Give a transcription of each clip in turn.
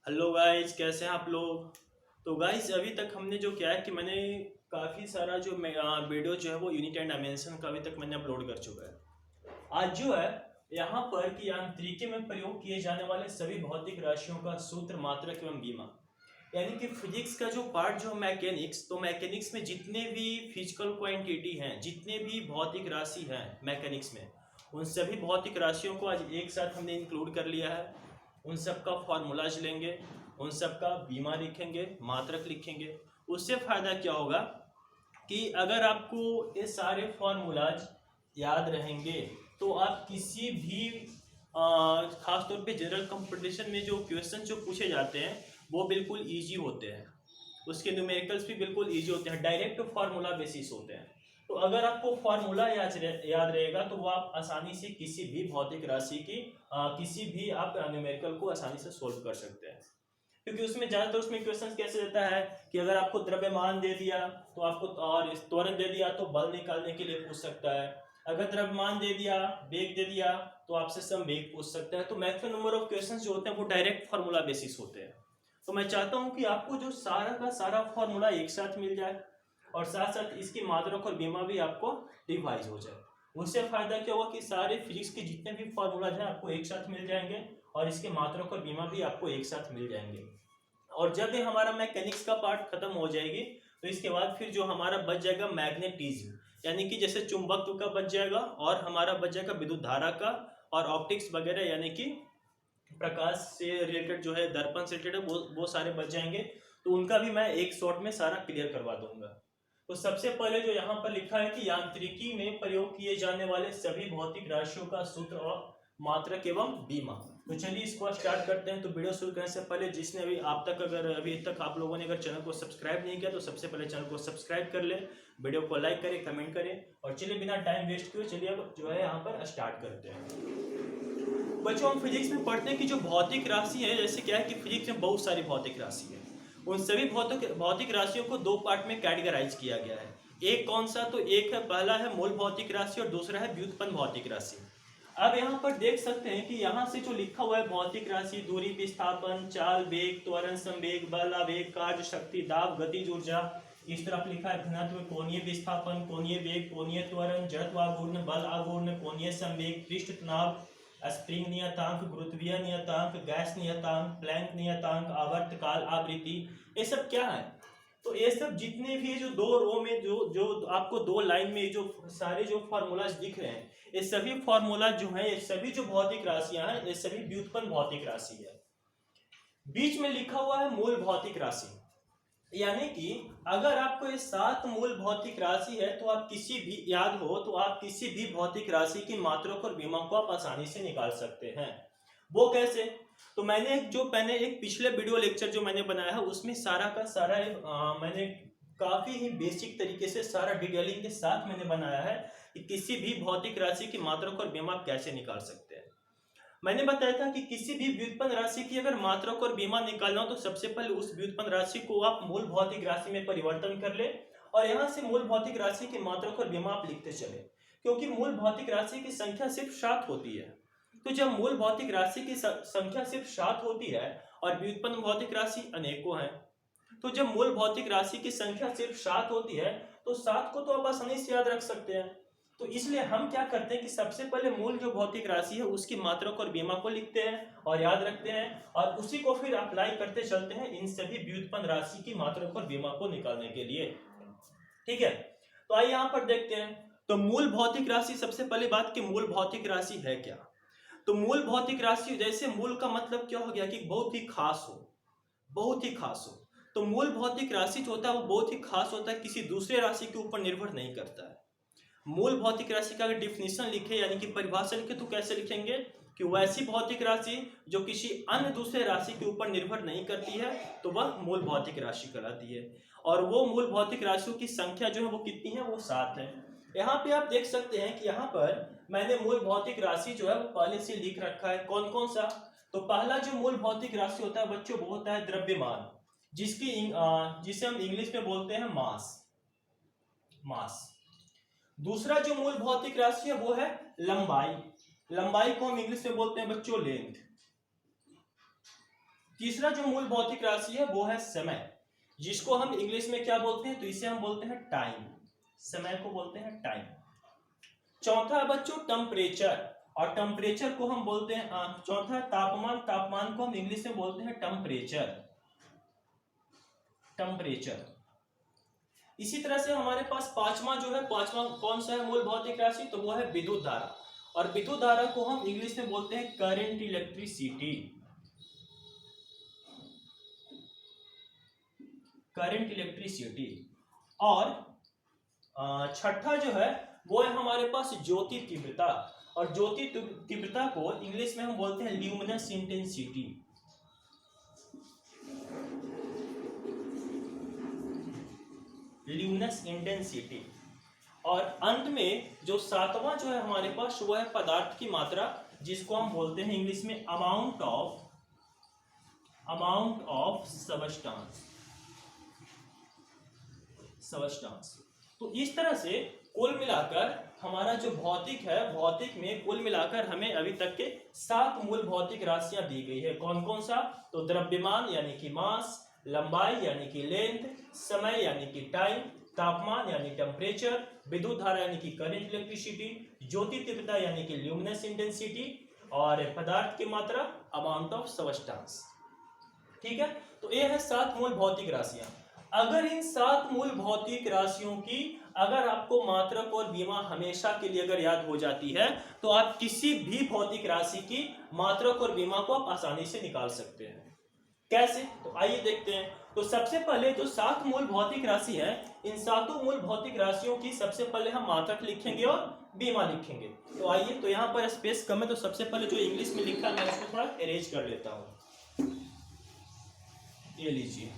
Hello guys, कैसे हैं आप लोग। तो गाइस अभी तक हमने जो किया है कि मैंने काफ़ी सारा जो वीडियो जो है वो यूनिट एंड डायमेंशन का अभी तक मैंने अपलोड कर चुका है। आज जो है यहाँ पर कि यांत्रिकी में प्रयोग किए जाने वाले सभी भौतिक राशियों का सूत्र, मात्रक एवं बीमा, यानी कि फिजिक्स का जो पार्ट जो मैकेनिक्स, तो मैकेनिक्स में जितने भी फिजिकल क्वांटिटी हैं, जितने भी भौतिक राशि हैं मैकेनिक्स में, उन सभी भौतिक राशियों को आज एक साथ हमने इंक्लूड कर लिया है। उन सब का फॉर्मूलाज लेंगे, उन सब का बीमा लिखेंगे, मात्रक लिखेंगे। उससे फ़ायदा क्या होगा कि अगर आपको ये सारे फॉर्मूलाज याद रहेंगे तो आप किसी भी खास तौर पे जनरल कंपटीशन में जो क्वेश्चन जो पूछे जाते हैं वो बिल्कुल इजी होते हैं। उसके न्यूमेरिकल्स भी बिल्कुल इजी होते हैं, डायरेक्ट फार्मूला बेसिस होते हैं। तो अगर आपको फार्मूला याद रहेगा तो वो आप आसानी से किसी भी भौतिक राशि की किसी भी आप न्यूमेरिकल को आसानी से सोल्व कर सकते हैं। क्योंकि उसमें ज़्यादातर उसमें क्वेश्चन कैसे देता है कि अगर आपको द्रव्यमान दे दिया तो आपको, और त्वरण दे दिया तो बल निकालने के लिए पूछ सकता है। अगर द्रव्यमान दे दिया, वेग दे दिया तो आपसे संवेग पूछ सकता है। तो मैक्सिमम नंबर ऑफ क्वेश्चंस जो होते हैं वो डायरेक्ट फार्मूला बेसिस होते हैं। तो मैं चाहता हूँ कि आपको जो सारा का सारा फार्मूला एक साथ मिल जाए और साथ साथ इसकी मात्रक और बीमा भी आपको रिवाइज हो जाए। उससे फायदा क्या होगा कि सारे फिजिक्स के जितने भी फार्मूला हैं आपको एक साथ मिल जाएंगे और इसके मात्रक और बीमा भी आपको एक साथ मिल जाएंगे। और जब ये हमारा मैकेनिक्स का पार्ट खत्म हो जाएगी तो इसके बाद फिर जो हमारा बच जाएगा मैग्नेटिज्म, यानी कि जैसे चुंबकत्व का बच जाएगा और हमारा बच जाएगा विद्युत धारा का, और ऑप्टिक्स वगैरह यानी कि प्रकाश से रिलेटेड जो है, दर्पण से रिलेटेड वो सारे बच जाएंगे। तो उनका भी मैं एक शॉट में सारा क्लियर करवा दूंगा। तो सबसे पहले जो यहाँ पर लिखा है कि यांत्रिकी में प्रयोग किए जाने वाले सभी भौतिक राशियों का सूत्र और मात्रक एवं बीमा। तो चलिए इसको स्टार्ट करते हैं। तो वीडियो शुरू करने से पहले जिसने अभी तक आप लोगों ने अगर चैनल को सब्सक्राइब नहीं किया तो सबसे पहले चैनल को सब्सक्राइब कर ले, वीडियो को लाइक करें, कमेंट करें। और चलिए बिना टाइम वेस्ट किए चलिए अब जो है यहाँ पर स्टार्ट करते हैं। बच्चों हम फिजिक्स में पढ़ते हैं कि जो भौतिक राशि है, जैसे क्या है कि फिजिक्स में बहुत सारी भौतिक राशि है। उन सभी भौतिक राशियों को दो पार्ट में कैटेगराइज किया गया है। एक कौन सा, तो एक है, पहला है मूल भौतिक राशि और दूसरा है व्युत्पन्न भौतिक राशि। अब यहाँ पर देख सकते हैं कि यहाँ से जो लिखा हुआ है भौतिक राशि, दूरी, विस्थापन, चाल, वेग, त्वरण, संवेग, बल, आवेग, कार्य, शक्ति, दाब, गतिज ऊर्जा। इस तरफ लिखा है घनत्व, कोणीय विस्थापन, कोणीय वेग, कोणीय त्वरण, जड़त्व आघूर्ण, बल आघूर्ण, कोणीय संवेग, पृष्ठ तनाव, स्प्रिंग नियतांक, गुरुत्वीय नियतांक, गैस नियतांक, प्लैंक नियतांक, आवर्तकाल, आवृत्ति। ये सब क्या है, तो ये सब जितने भी जो दो रो में जो जो आपको दो लाइन में जो सारे जो फॉर्मूलाज दिख रहे हैं, ये सभी फॉर्मूला जो है, ये सभी जो भौतिक राशियां हैं, ये सभी व्युत्पन्न भौतिक राशि है। बीच में लिखा हुआ है मूल भौतिक राशि, यानी कि अगर आपको ये 7 मूल भौतिक राशि है तो आप किसी भी, याद हो तो आप किसी भी भौतिक राशि की मात्रक और बीमा को आप आसानी से निकाल सकते हैं। वो कैसे, तो मैंने एक पिछले वीडियो लेक्चर जो मैंने बनाया है उसमें सारा का सारा मैंने काफी ही बेसिक तरीके से सारा डिटेलिंग के साथ मैंने बनाया है कि किसी भी भौतिक राशि की मात्रक और बीमा कैसे निकाल सकते हैं। मैंने बताया था कि किसी भी व्युत्पन्न राशि की अगर मात्रक और बीमा निकालना हो तो सबसे पहले उस व्युत्पन्न राशि को आप मूल भौतिक राशि में परिवर्तन कर ले और यहाँ से मूल भौतिक राशि की मात्रक और बीमा आप लिखते चले, क्योंकि मूल भौतिक राशि की संख्या सिर्फ 7 होती है। तो जब मूल भौतिक राशि की संख्या सिर्फ 7 होती है और व्युत्पन्न भौतिक राशि अनेकों है, तो जब मूल भौतिक राशि की संख्या सिर्फ 7 होती है तो 7 को तो आप आसानी से याद रख सकते हैं। तो इसलिए हम क्या करते हैं कि सबसे पहले मूल जो भौतिक राशि है उसकी मात्रक और बीमा को लिखते हैं और याद रखते हैं, और उसी को फिर अप्लाई करते चलते हैं इन सभी व्युत्पन्न राशि की मात्रक और बीमा को निकालने के लिए। ठीक है, तो आइए यहाँ पर देखते हैं। तो मूल भौतिक राशि, सबसे पहले बात कि मूल भौतिक राशि है क्या। तो मूल भौतिक राशि, जैसे मूल का मतलब क्या हो गया कि बहुत ही खास हो, बहुत ही खास हो। तो मूल भौतिक राशि जो होता है वो बहुत ही खास होता है, किसी दूसरे राशि के ऊपर निर्भर नहीं करता है। मूल भौतिक राशि का अगर डिफिनेशन लिखे यानी कि परिभाषा लिखे तो कैसे लिखेंगे कि वैसी भौतिक राशि जो किसी अन्य दूसरे राशि के ऊपर निर्भर नहीं करती है तो वह मूल भौतिक राशि कहलाती है। और वो मूल भौतिक राशियों की संख्या जो है वो कितनी है, वो 7 है। यहाँ पे आप देख सकते हैं कि यहाँ पर मैंने मूल भौतिक राशि जो है वो पहले से लिख रखा है। कौन कौन सा, तो पहला जो मूल भौतिक राशि होता है बच्चों वो होता है द्रव्यमान, जिसे हम इंग्लिश में बोलते हैं मास। मास। दूसरा जो मूल भौतिक राशि है वो है लंबाई। लंबाई को हम इंग्लिश में बोलते हैं बच्चों लेंथ। तीसरा जो मूल भौतिक राशि है वो है समय, जिसको हम इंग्लिश में क्या बोलते हैं, तो इसे हम बोलते हैं टाइम, समय को बोलते हैं टाइम। चौथा है बच्चों टेम्परेचर, और टेम्परेचर को हम बोलते हैं चौथा तापमान, तापमान को हम इंग्लिश में बोलते हैं टेम्परेचर, टेम्परेचर। इसी तरह से हमारे पास पांचवा जो है, पांचवा कौन सा है मूल भौतिक राशि, तो वो है विद्युत धारा, और विद्युत धारा को हम इंग्लिश में बोलते हैं करंट इलेक्ट्रिसिटी, करंट इलेक्ट्रिसिटी। और छठा जो है वो है हमारे पास ज्योति तीव्रता, और ज्योति तीव्रता को इंग्लिश में हम बोलते हैं ल्यूमिनस इंटेंसिटी, ल्यूमिनस इंटेंसिटी। और अंत में जो सातवां जो है हमारे पास वो है पदार्थ की मात्रा, जिसको हम बोलते हैं इंग्लिश में अमाउंट ऑफ सबस्टेंस, सबस्टेंस। तो इस तरह से कुल मिलाकर हमारा जो भौतिक है, भौतिक में कुल मिलाकर हमें अभी तक के 7 मूल भौतिक राशियां दी गई है। कौन कौन सा, तो द्रव्यमान यानी कि मास, लंबाई यानी कि लेंथ, समय यानी कि टाइम, तापमान यानी टेम्परेचर, विद्युत धारा यानी कि करंट इलेक्ट्रिसिटी, ज्योति तीव्रता यानी कि ल्यूमिनस इंटेंसिटी, और पदार्थ की मात्रा अमाउंट ऑफ सबस्टेंस। ठीक है, तो ये है 7 मूल भौतिक राशियां। अगर इन 7 मूल भौतिक राशियों की अगर आपको मात्रक और बीमा हमेशा के लिए अगर याद हो जाती है, तो आप किसी भी भौतिक राशि की मात्रक और बीमा को आप आसानी से निकाल सकते हैं। कैसे, तो आइए देखते हैं। तो सबसे पहले जो 7 मूल भौतिक राशि है, इन 7 मूल भौतिक राशियों की सबसे पहले हम मात्रक लिखेंगे और बीमा लिखेंगे। तो आइए, तो यहाँ पर स्पेस कम है, तो सबसे पहले जो इंग्लिश में लिखा है मैं इसको थोड़ा अरेंज कर लेता हूँ। ये लीजिए,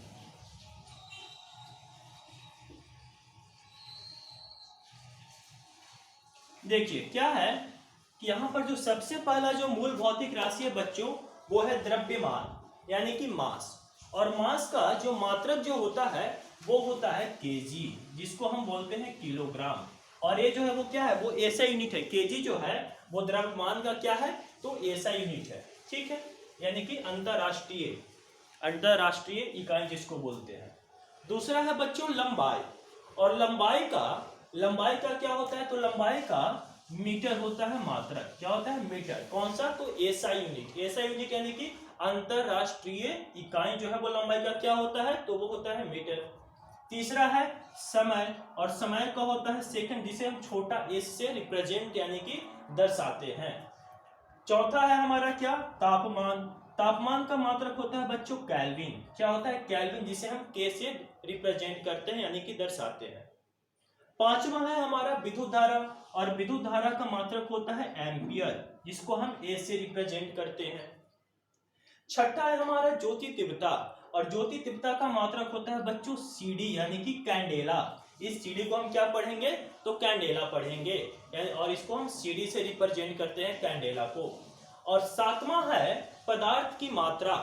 देखिए क्या है कि यहाँ पर जो सबसे पहला जो मूल भौतिक राशि है बच्चों, वो है द्रव्यमान यानी कि मास। और मास का जो मात्रक जो होता है वो होता है केजी, जिसको हम बोलते हैं किलोग्राम। और ये जो है वो क्या है, वो ऐसा यूनिट है। केजी जो है वो द्रव्यमान का क्या है, तो ऐसा यूनिट है। ठीक है, यानी कि अंतरराष्ट्रीय, अंतरराष्ट्रीय इकाई जिसको बोलते हैं। दूसरा है बच्चों लंबाई, और लंबाई का क्या होता है, तो लंबाई का मीटर होता है मात्रक। क्या होता है, मीटर। कौन सा, तो एसआई यूनिट। एसआई यूनिट यानी कि अंतरराष्ट्रीय इकाई जो है वो लंबाई का क्या होता है, तो वो होता है मीटर। तीसरा है समय, और समय का होता है सेकंड, जिसे हम छोटा एस से रिप्रेजेंट यानी कि दर्शाते हैं। चौथा है हमारा क्या, तापमान। तापमान का मात्रक होता है बच्चों केल्विन। क्या होता है, केल्विन, जिसे हम के से रिप्रेजेंट करते हैं यानी कि दर्शाते हैं। पांचवा है हमारा विद्युत धारा, और विद्युत धारा का मात्रक होता है एम्पियर, जिसको हम ए से रिप्रेजेंट करते हैं। छठा है हमारा ज्योति तीव्रता, और ज्योति तीव्रता का मात्रक होता है बच्चों सीडी यानी कि कैंडेला। इस सीडी को हम क्या पढ़ेंगे, तो कैंडेला पढ़ेंगे, और इसको हम सीडी से रिप्रेजेंट करते हैं कैंडेला को। और सातवां है पदार्थ की मात्रा।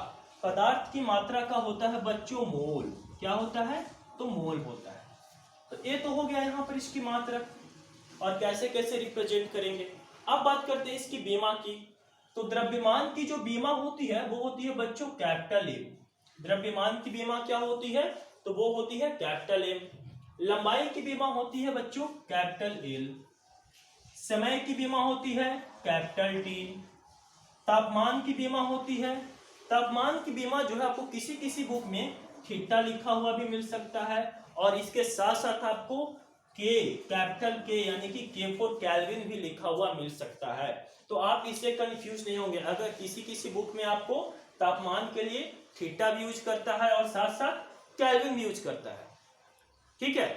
पदार्थ की मात्रा का होता है बच्चों मोल। क्या होता है, तो मोल होता है। तो ये तो हो गया यहाँ पर इसकी मात्रक, और कैसे कैसे रिप्रेजेंट करेंगे। अब बात करते हैं इसकी बीमा की। तो द्रव्यमान की जो बीमा होती है वो होती है बच्चों कैपिटल एम। द्रव्यमान की बीमा क्या होती है, तो वो होती है कैपिटल एम। लंबाई की बीमा होती है बच्चों कैपिटल एल। समय की बीमा होती है कैपिटल टी। तापमान की बीमा होती है, तापमान की बीमा जो है आपको किसी किसी बुक में थीटा लिखा हुआ भी मिल सकता है, और इसके साथ साथ आपको के, कैपिटल के यानी कि के फॉर केल्विन भी लिखा हुआ मिल सकता है। तो आप इससे कंफ्यूज नहीं होंगे। अगर किसी किसी बुक में आपको तापमान के लिए थीटा भी यूज करता है और साथ साथ केल्विन भी यूज करता है। ठीक है,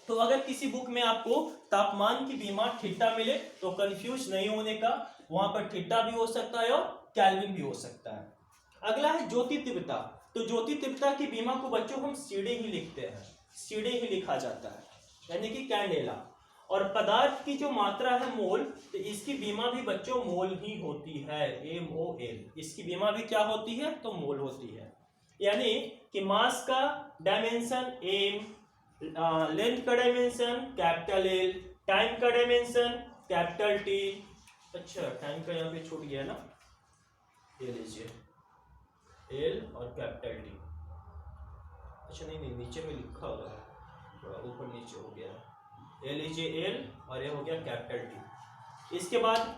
तो अगर किसी बुक में आपको तापमान की बीमा थीटा मिले तो कंफ्यूज नहीं होने का, वहां पर थीटा भी हो सकता है और केल्विन भी हो सकता है। अगला है ज्योति तीव्रता। तो ज्योति तीव्रता की बीमा को बच्चों हम सीडे ही लिखते हैं, सीडे ही लिखा जाता है यानी कि कैंडेला। और पदार्थ की जो मात्रा है मोल, तो इसकी बीमा भी बच्चों मोल ही होती है, MOL। इसकी बीमा भी क्या होती है, तो मोल होती है। यानी कि मास का डायमेंशन M, लेंथ का डायमेंशन कैपिटल L, टाइम का डायमेंशन कैपिटल T। अच्छा, टाइम का यहाँ पे छूट गया ना, ये लीजिए। एल और कैपिटल डी। अच्छा नहीं, नीचे में लिखा हुआ है, थोड़ा ऊपर नीचे हो गया। ये लीजिए एल और ये हो गया कैपिटल टी। इसके बाद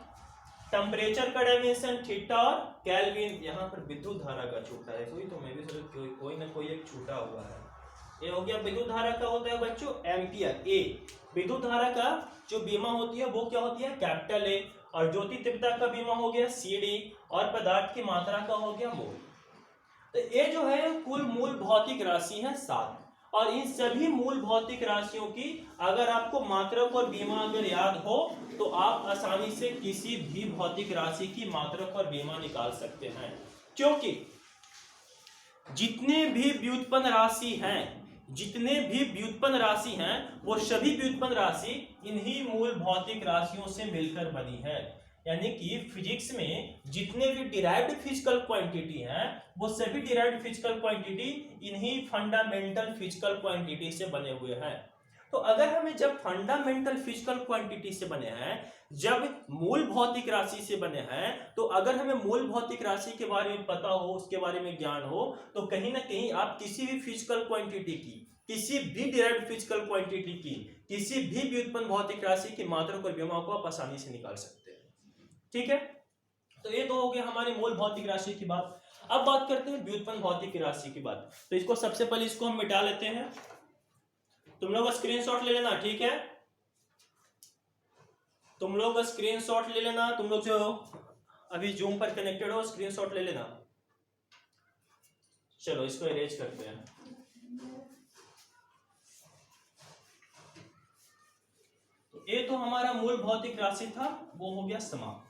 टेम्परेचर का डायमेंशन थीटा और केल्विन। यहाँ पर विद्युत धारा का छूटा है कोई, तो मैं भी सोचा कोई ना कोई एक छूटा हुआ है। ये हो गया विद्युत धारा का होता है बच्चों एम्पियर। ए विद्युत धारा का जो बीमा होती है वो क्या होती है कैपिटल ए, और ज्योति तीव्रता का बीमा हो गया सी डी, और पदार्थ की मात्रा का हो गया मोल। तो ये जो है कुल मूल भौतिक राशि है 7, और इन सभी मूल भौतिक राशियों की अगर आपको मात्रक और बीमा अगर याद हो तो आप आसानी से किसी भी भौतिक राशि की मात्रक और बीमा निकाल सकते हैं, क्योंकि जितने भी व्युत्पन्न राशि हैं वो सभी व्युत्पन्न राशि इन्हीं मूल भौतिक राशियों से मिलकर बनी है। यानी कि फिजिक्स में जितने भी डिराइव्ड फिजिकल क्वांटिटी हैं वो सभी डिराइव्ड फिजिकल क्वांटिटी इन्हीं फंडामेंटल फिजिकल क्वांटिटी से बने हुए हैं। तो अगर हमें जब फंडामेंटल फिजिकल क्वांटिटी से बने हैं, जब मूल भौतिक राशि से बने हैं, तो अगर हमें मूल भौतिक राशि के बारे में पता हो, उसके बारे में ज्ञान हो, तो कहीं ना कहीं आप किसी भी फिजिकल क्वांटिटी की, किसी भी डिराइव्ड फिजिकल क्वांटिटी की, किसी भी व्युत्पन्न भौतिक राशि की मात्रक और बीमा को आप आसानी से निकाल सकते हैं। ठीक है, तो ये तो हो गया हमारी मूल भौतिक राशि की बात। अब बात करते हैं व्युत्पन्न भौतिक राशि की बात। तो इसको सबसे पहले इसको हम मिटा लेते हैं। तुम लोग स्क्रीनशॉट ले लेना, ठीक है, तुम लोग स्क्रीनशॉट ले लेना, तुम लोग जो अभी जूम पर कनेक्टेड हो स्क्रीनशॉट ले लेना। चलो इसको इरेज करते हैं। तो ये तो हमारा मूल भौतिक राशि था, वो हो गया समाप्त।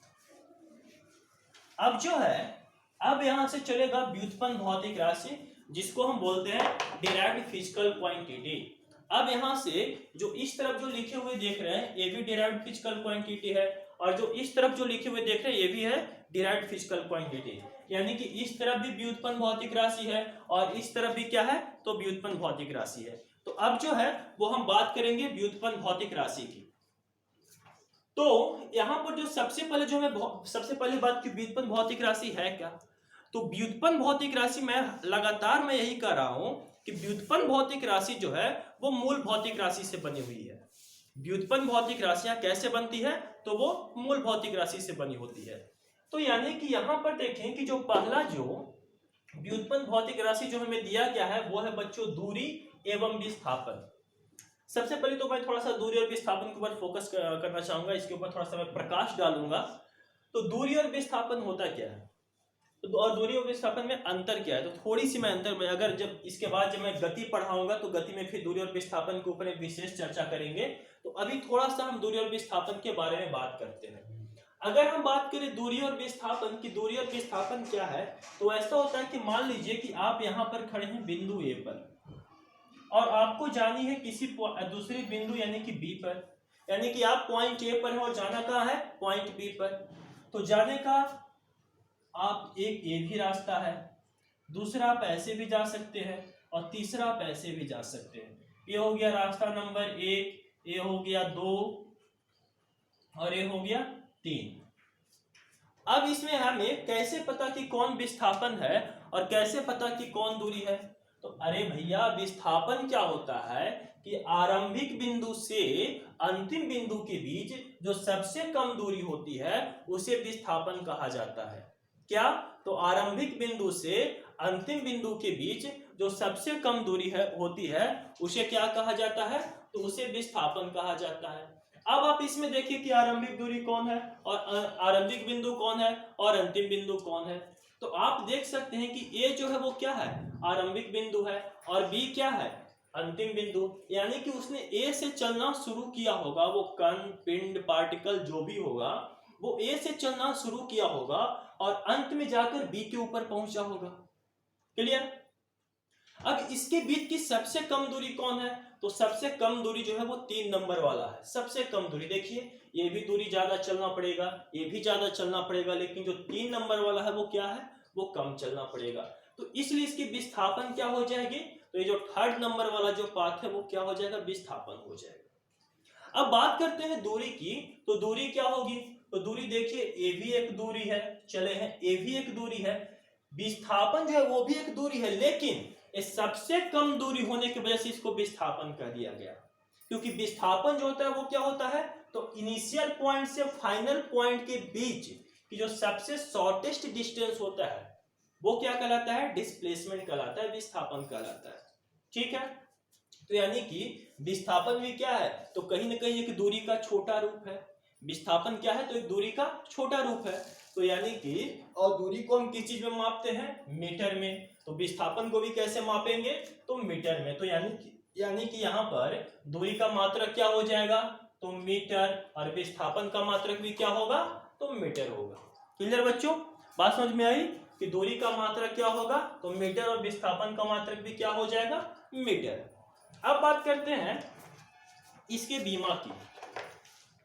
अब जो है, अब यहां से चलेगा व्युत्पन्न भौतिक राशि, जिसको हम बोलते हैं डिराइव्ड फिजिकल क्वांटिटी। अब यहां से जो इस तरफ जो लिखे हुए देख रहे हैं ये भी डिराइव्ड फिजिकल क्वांटिटी है, और जो इस तरफ जो लिखे हुए देख रहे हैं ये भी है डिराइव्ड फिजिकल क्वांटिटी। यानी कि इस तरफ भी व्युत्पन्न भौतिक राशि है और इस तरफ भी क्या है, तो व्युत्पन्न भौतिक राशि है। तो अब जो है वो हम बात करेंगे व्युत्पन्न भौतिक राशि की। तो यहां पर जो सबसे पहले बात की व्युत्पन्न भौतिक राशि है क्या, तो व्युत्पन्न भौतिक राशि मैं लगातार यही कर रहा हूं कि व्युत्पन्न भौतिक राशि जो है वो मूल भौतिक राशि से बनी हुई है। व्युत्पन्न भौतिक राशियां कैसे बनती है, तो वो मूल भौतिक राशि से बनी होती है। तो यानी कि यहां पर देखें कि जो पहला जो व्युत्पन्न भौतिक राशि जो हमें दिया गया है वो है बच्चों दूरी एवं विस्थापन। सबसे पहले तो मैं थोड़ा सा दूरी और विस्थापन के ऊपर फोकस करना चाहूंगा, इसके ऊपर थोड़ा सा मैं प्रकाश डालूंगा। तो दूरी और विस्थापन होता क्या है, तो और दूरी और विस्थापन में अंतर क्या है, तो थोड़ी सी मैं अंतर में अगर जब इसके बाद जब मैं गति पढ़ाऊंगा तो गति में फिर दूरी और विस्थापन के ऊपर विशेष चर्चा करेंगे। तो अभी थोड़ा सा हम दूरी और विस्थापन के बारे में बात करते हैं। अगर हम बात करें दूरी और विस्थापन की, दूरी और विस्थापन क्या है, तो ऐसा होता है कि मान लीजिए कि आप यहाँ पर खड़े हैं बिंदु ए पर और आपको जानी है किसी दूसरी बिंदु यानी कि बी पर, यानी कि आप पॉइंट ए पर है और जाना कहाँ है, पॉइंट बी पर। तो जाने का आप एक ये भी रास्ता है, दूसरा आप ऐसे भी जा सकते हैं और तीसरा आप ऐसे भी जा सकते हैं। ये हो गया रास्ता नंबर 1, ये हो गया 2 और ये हो गया 3। अब इसमें हमें कैसे पता कि कौन विस्थापन है और कैसे पता कि कौन दूरी है, तो अरे भैया विस्थापन क्या होता है कि आरंभिक बिंदु से अंतिम बिंदु के बीच जो सबसे कम दूरी होती है उसे विस्थापन कहा जाता है। क्या, तो आरंभिक बिंदु से अंतिम बिंदु के बीच जो सबसे कम दूरी होती है उसे क्या कहा जाता है, तो उसे विस्थापन कहा जाता है। अब आप इसमें देखिए कि आरंभिक दूरी कौन है और आरंभिक बिंदु कौन है और अंतिम बिंदु कौन है। तो आप देख सकते हैं कि ए जो है वो क्या है, आरंभिक बिंदु है, और बी क्या है, अंतिम बिंदु। यानी कि उसने ए से चलना शुरू किया होगा, वो कण पिंड पार्टिकल जो भी होगा वो ए से चलना शुरू किया होगा और अंत में जाकर बी के ऊपर पहुंचा होगा। क्लियर। अब इसके बीच की सबसे कम दूरी कौन है, तो सबसे कम दूरी जो है वो 3 नंबर वाला है। सबसे कम दूरी देखिए, ये भी दूरी ज्यादा चलना पड़ेगा, ये भी ज्यादा चलना पड़ेगा, लेकिन जो 3 नंबर वाला है वो क्या है, वो कम चलना पड़ेगा। तो इसलिए इसकी विस्थापन क्या हो जाएगी, तो ये जो 3rd नंबर वाला जो पाथ है वो क्या हो जाएगा, विस्थापन हो जाएगा। अब बात करते हैं दूरी की, तो दूरी क्या होगी, तो दूरी देखिए ए भी एक दूरी है, चले हैं ए भी एक दूरी है, विस्थापन जो है वो भी एक दूरी है, लेकिन ये सबसे कम दूरी होने की वजह से इसको विस्थापन कह दिया गया। क्योंकि विस्थापन जो होता है वो क्या होता है, तो इनिशियल पॉइंट से फाइनल पॉइंट के बीच की जो सबसे शॉर्टेस्ट डिस्टेंस होता है वो क्या कहलाता है, डिस्प्लेसमेंट कहलाता है, विस्थापन कहलाता है। ठीक है, तो यानी कि विस्थापन भी क्या है, तो कहीं ना कहीं एक दूरी का छोटा रूप है। विस्थापन क्या है, तो एक दूरी का छोटा रूप है। तो यानी कि और दूरी को हम किस चीज में मापते हैं, मीटर में। तो विस्थापन को भी कैसे मापेंगे, तो मीटर में। तो यानी कि यहाँ पर दूरी का मात्रक क्या हो जाएगा, तो मीटर, और विस्थापन का मात्रक भी क्या होगा, तो मीटर होगा। क्लियर बच्चों, बात समझ में आई कि दूरी का मात्रक क्या होगा, तो मीटर, और विस्थापन का मात्रक भी क्या हो जाएगा, मीटर। अब बात करते हैं इसके बीमा की।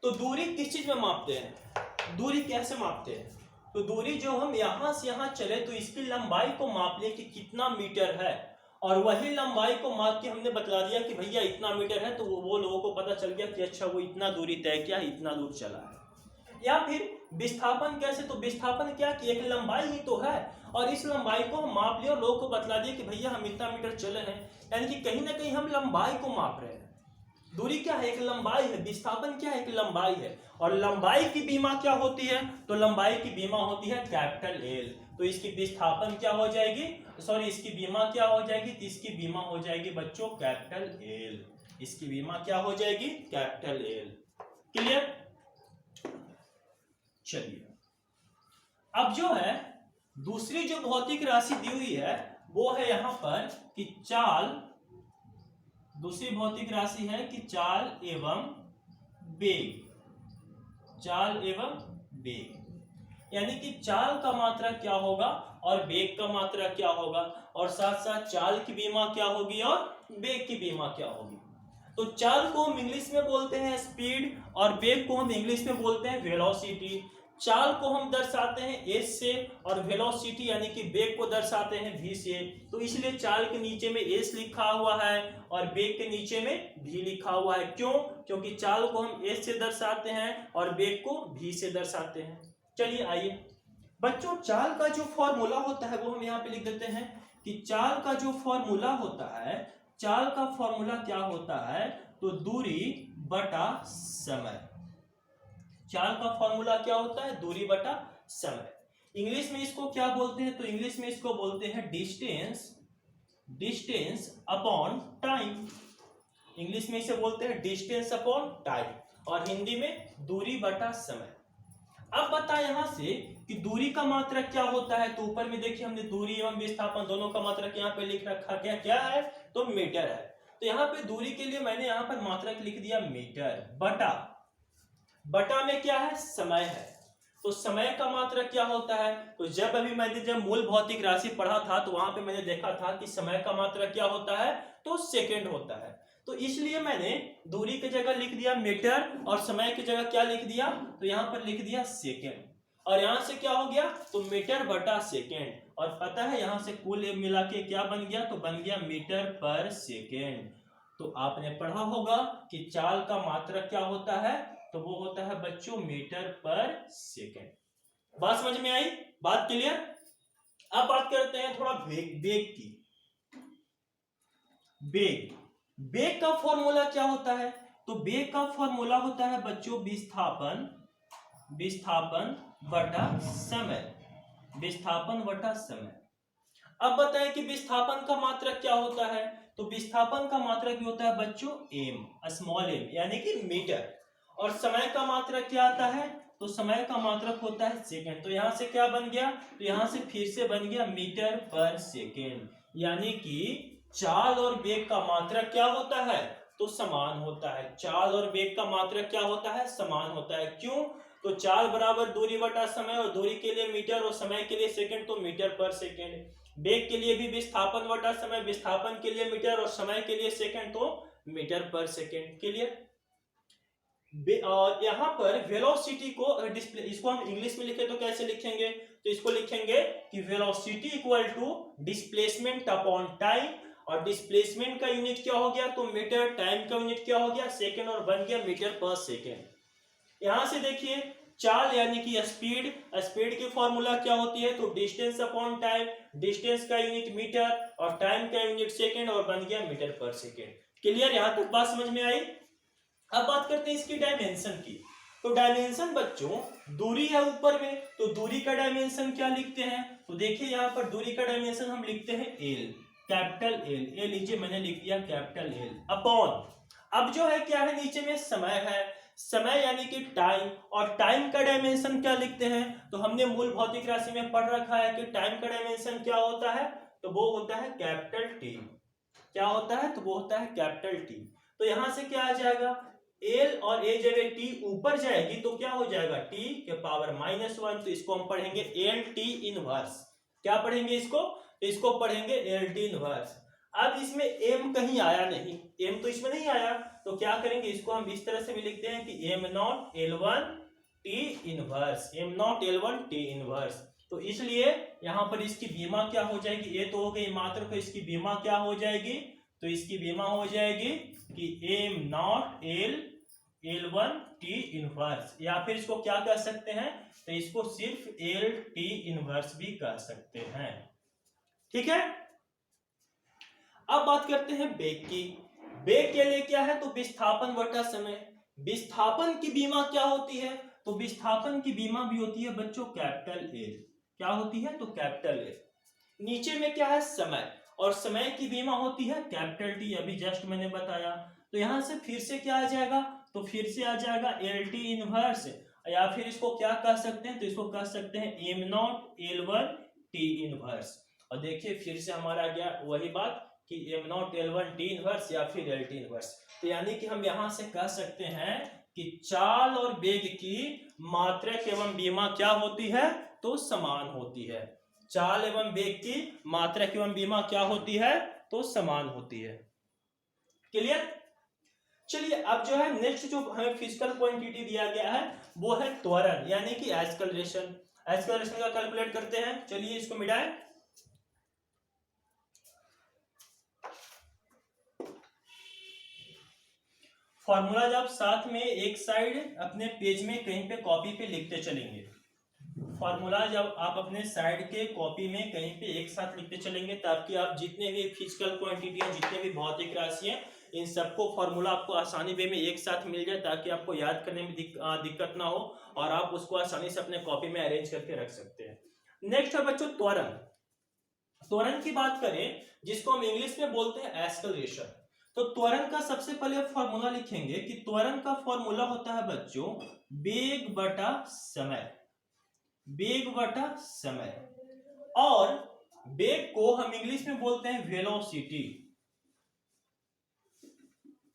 तो दूरी किस चीज में मापते हैं, दूरी कैसे मापते हैं, तो दूरी जो हम यहां से यहां चले तो इसकी लंबाई को माप ले कि कितना मीटर है, और वही लंबाई को माप के हमने बतला दिया कि भैया इतना मीटर है, तो वो लोगों को पता चल गया कि अच्छा वो इतना दूरी तय किया, इतना दूर चला है। या फिर विस्थापन कैसे, तो विस्थापन क्या कि एक लंबाई ही तो है, और इस लंबाई को हम माप लिया और लोगों को बतला दिया कि भैया हम इतना मीटर चले हैं। यानी कि कहीं ना कहीं हम लंबाई को माप रहे हैं। दूरी क्या है, एक लंबाई है, विस्थापन क्या है, एक लंबाई है। और लंबाई की बीमा क्या होती है, तो लंबाई की बीमा होती है कैपिटल एल। तो इसकी विस्थापन क्या हो जाएगी, सॉरी इसकी बीमा क्या हो जाएगी, तो इसकी बीमा हो जाएगी बच्चों कैपिटल एल। इसकी बीमा क्या हो जाएगी, कैपिटल एल। क्लियर, चलिए अब जो है दूसरी जो भौतिक राशि दी हुई है वो है यहां पर कि चाल, दूसरी भौतिक राशि है कि चाल एवं वेग, चाल एवं वेग। यानी कि चाल का मात्रा क्या होगा और वेग का मात्रा क्या होगा, और साथ साथ चाल की बीमा क्या होगी और वेग की बीमा क्या होगी। तो चाल को हम इंग्लिश में बोलते हैं स्पीड, और वेग को हम इंग्लिश में बोलते हैं वेलोसिटी। चाल को हम दर्शाते हैं एस से, और वेलोसिटी यानी कि वेग को दर्शाते हैं वी से। तो इसलिए चाल के नीचे में एस लिखा हुआ है और वेग के नीचे में वी लिखा हुआ है। क्यों, क्योंकि चाल को हम एस से दर्शाते हैं और वेग को वी से दर्शाते हैं। चलिए आइए बच्चों, चाल का जो फॉर्मूला होता है वो हम यहाँ पे लिख देते हैं कि चाल का जो फॉर्मूला होता है, चाल का फॉर्मूला क्या होता है, तो दूरी बटा समय। चाल का फॉर्मूला क्या होता है, दूरी बटा समय। इंग्लिश में इसको क्या बोलते हैं, तो इंग्लिश में इसको बोलते हैं distance, distance upon time. English में इसे बोलते हैं डिस्टेंस अपॉन टाइम, और हिंदी में दूरी बटा समय। अब बता यहां से कि दूरी का मात्रक क्या होता है, तो ऊपर में देखिए हमने दूरी एवं विस्थापन दोनों का मात्रक यहाँ पे लिख रखा, क्या क्या है, तो मीटर है। तो यहाँ पे दूरी के लिए मैंने यहाँ पर मात्रक लिख दिया मीटर, बटा, बटा में क्या है, समय है। तो समय का मात्रक क्या होता है, तो मैंने जब मूल भौतिक राशि पढ़ा था तो वहां पे मैंने देखा था कि समय का मात्रक क्या होता है, तो सेकंड होता है। तो इसलिए मैंने दूरी की जगह लिख दिया मीटर और समय की जगह क्या लिख दिया, तो यहाँ पर लिख दिया सेकेंड। और यहाँ से क्या हो गया, तो मीटर बटा सेकेंड। और पता है यहाँ से कुल मिला के क्या बन गया, तो बन गया मीटर पर सेकेंड। तो आपने पढ़ा होगा कि चाल का मात्रक क्या होता है, तो वो होता है बच्चों मीटर पर सेकेंड। बात समझ में आई, बात क्लियर। अब बात करते हैं थोड़ा वेग की। वेग का फॉर्मूला क्या होता है, तो वेग का फॉर्मूला होता है बच्चों विस्थापन, विस्थापन बटा समय, विस्थापन बटा समय। अब बताएं कि विस्थापन का मात्रक क्या होता है, तो विस्थापन का मात्रक होता है बच्चों एम, स्मॉल एम यानी कि मीटर। और समय का मात्रक क्या आता है, तो समय का मात्रक होता है सेकंड। तो यहां से क्या बन गया, तो यहां से फिर से बन गया मीटर पर सेकंड। यानी कि चाल और वेग का मात्रक क्या होता है, तो समान होता है। चाल और वेग का मात्रक क्या होता है, समान होता है। क्यों, तो चाल बराबर दूरी बटा समय, और दूरी के लिए मीटर और समय के लिए सेकंड, तो मीटर पर सेकंड। वेग के लिए भी विस्थापन बटा समय, विस्थापन के लिए मीटर और समय के लिए सेकंड, तो मीटर पर सेकंड। क्लियर। यहाँ पर वेलोसिटी को डिस्प्ले, इसको हम इंग्लिश में लिखे तो कैसे लिखेंगे, तो इसको लिखेंगे कि velocity equal to displacement upon time. और डिस्प्लेसमेंट का यूनिट क्या हो गया, तो मीटर, टाइम का यूनिट क्या हो गया, सेकंड, और बन गया मीटर पर सेकंड। यहां से देखिए चाल यानी कि स्पीड, स्पीड की फॉर्मूला क्या होती है, तो डिस्टेंस अपॉन टाइम, डिस्टेंस का यूनिट मीटर और टाइम का यूनिट सेकेंड, और बन गया मीटर पर सेकेंड। क्लियर, यहां तक बात समझ में आई। अब बात करते हैं इसकी डायमेंशन की। तो डायमेंशन बच्चों, दूरी है ऊपर में, तो दूरी का डायमेंशन क्या लिखते हैं, तो देखिए यहाँ पर दूरी का डायमेंशन हम लिखते हैं एल, कैपिटल एल, ये लीजिए मैंने लिख दिया कैपिटल एल अपॉन, अब जो है क्या है नीचे में समय है, समय यानी कि टाइम, और टाइम का डायमेंशन क्या लिखते हैं, तो हमने मूल भौतिक राशि में पढ़ रखा है कि टाइम का डायमेंशन क्या होता है, तो वो होता है कैपिटल टी। क्या होता है, तो वो होता है कैपिटल टी। तो यहां से क्या आ जाएगा, एल और ए जगह टी ऊपर जाएगी तो क्या हो जाएगा, टी के पावर -1, तो इसको हम पढ़ेंगे एल टी इनवर्स। क्या पढ़ेंगे इसको, इसको पढ़ेंगे एल टी इनवर्स। अब इसमें एम कहीं आया नहीं, एम तो इसमें नहीं आया, तो क्या करेंगे, इसको हम इस तरह से भी लिखते हैं कि M naught L one T inverse, M naught L one T inverse. तो इसलिए यहां पर इसकी बीमा क्या हो जाएगी, ये तो हो गई मात्र, तो इसकी बीमा क्या हो जाएगी, तो इसकी बीमा हो जाएगी कि M naught L one T inverse, या फिर इसको क्या कह सकते हैं, तो इसको सिर्फ एल टी इनवर्स भी कह सकते हैं। ठीक है, अब बात करते हैं बेग की। बेग के लिए क्या है, तो विस्थापन बटा समय। विस्थापन की बीमा क्या होती है, तो विस्थापन की बीमा भी होती है बच्चों कैपिटल एल। क्या होती है, तो कैपिटल एल। नीचे में क्या है, समय, और समय की बीमा होती है कैपिटल टी, अभी जस्ट मैंने बताया। तो यहां से फिर से क्या आ जाएगा, तो फिर से आ जाएगा एल टी इनवर्स, या फिर इसको क्या कह सकते हैं, तो इसको कह सकते हैं M naught L one T inverse. और देखिए फिर से हमारा आ गया वही बात कि M naught L one T inverse या फिर एल टी इनवर्स। तो यानी कि हम यहां से कह सकते हैं कि चाल और वेग की मात्रक एवं बीमा क्या होती है, तो समान होती है। चाल एवं वेग की मात्रक एवं बीमा क्या होती है, तो समान होती है। क्लियर। चलिए अब जो है नेक्स्ट जो हमें फिजिकल क्वांटिटी दिया गया है वो है त्वरण यानी कि एक्सेलरेशन। एक्सेलरेशन का कैलकुलेट करते हैं, चलिए इसको मिटाएं। फॉर्मूला जब साथ में एक साइड अपने पेज में कहीं पे कॉपी पे लिखते चलेंगे, फॉर्मूला जब आप अपने साइड के कॉपी में कहीं पे एक साथ लिखते चलेंगे, ताकि आप जितने भी फिजिकल क्वांटिटी हैं, जितने भी भौतिक राशि हैं, इन सबको फॉर्मूला आपको आसानी वे में एक साथ मिल जाए, ताकि आपको याद करने में दिक्कत ना हो और आप उसको आसानी से अपने कॉपी में अरेंज करके रख सकते हैं। नेक्स्ट है बच्चों त्वरण। त्वरण की बात करें जिसको हम इंग्लिश में बोलते हैं एक्सेलरेशन। तो त्वरण का सबसे पहले फॉर्मूला लिखेंगे कि त्वरण का फॉर्मूला होता है बच्चों वेग बटा समय, वेग बटा समय, और वेग को हम इंग्लिश में बोलते हैं वेलोसिटी,